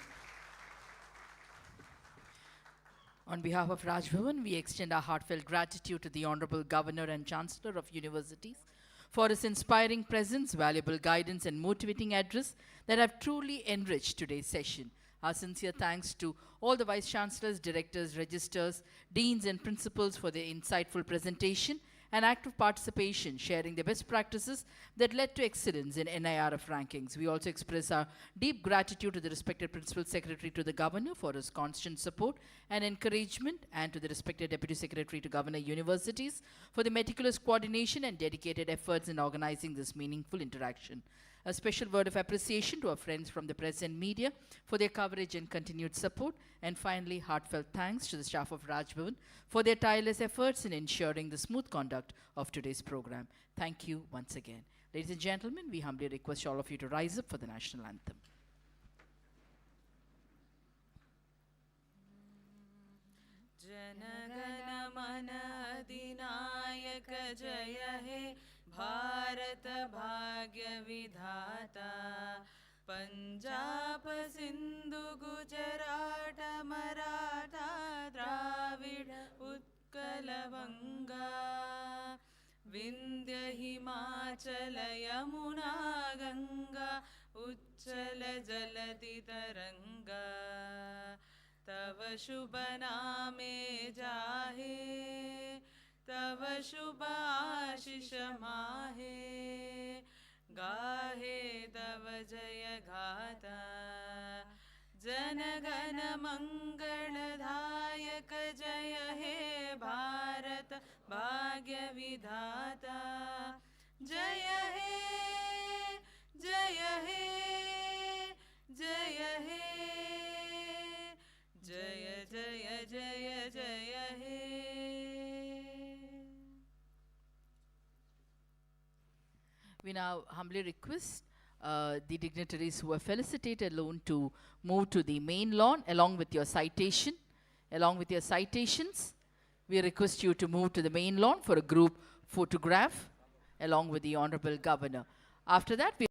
On behalf of Raj Bhavan, we extend our heartfelt gratitude to the Honorable Governor and Chancellor of Universities for his inspiring presence, valuable guidance, and motivating address that have truly enriched today's session. Our sincere thanks to all the Vice Chancellors, Directors, Registers, Deans, and Principals for their insightful presentation and active participation, sharing the best practices that led to excellence in NIRF rankings. We also express our deep gratitude to the respected Principal Secretary to the Governor for his constant support and encouragement, and to the respected Deputy Secretary to Governor Universities for the meticulous coordination and dedicated efforts in organizing this meaningful interaction. A special word of appreciation to our friends from the press and media for their coverage and continued support. And finally, heartfelt thanks to the staff of Raj Bhavan for their tireless efforts in ensuring the smooth conduct of today's program. Thank you once again. Ladies and gentlemen, we humbly request all of you to rise up for the national anthem. Janagana Mana Adinayaka Jaya He Bharat Bhagya Vidhata Punjab Sindhu Gujarat Maratha Dravida Utkala Vanga Vindhya Himachala Yamuna Ganga Uchala Jaladi Taranga तव शुभ नामे जाहे तव शुभ आशीष माहे गाहे तव जय गाथा जन गण मंगलदायक जय हे भारत भाग्य विधाता जय हे जय हे जय हे Jaya Jaya Jaya Jaya He. We now humbly request the dignitaries who were felicitated alone to move to the main lawn along with your citation. Along with your citations, we request you to move to the main lawn for a group photograph along with the Honorable Governor. After that, we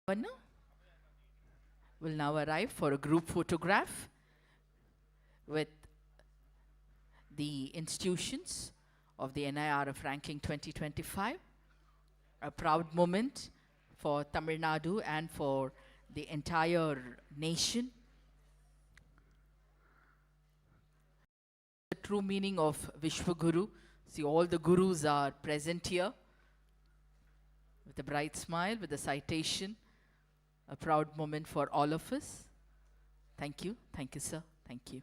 Governor will now arrive for a group photograph with the institutions of the NIRF ranking 2025. A proud moment for Tamil Nadu and for the entire nation. The true meaning of Vishwaguru. See, all the gurus are present here with a bright smile, with a citation. A proud moment for all of us. Thank you, sir. Thank you.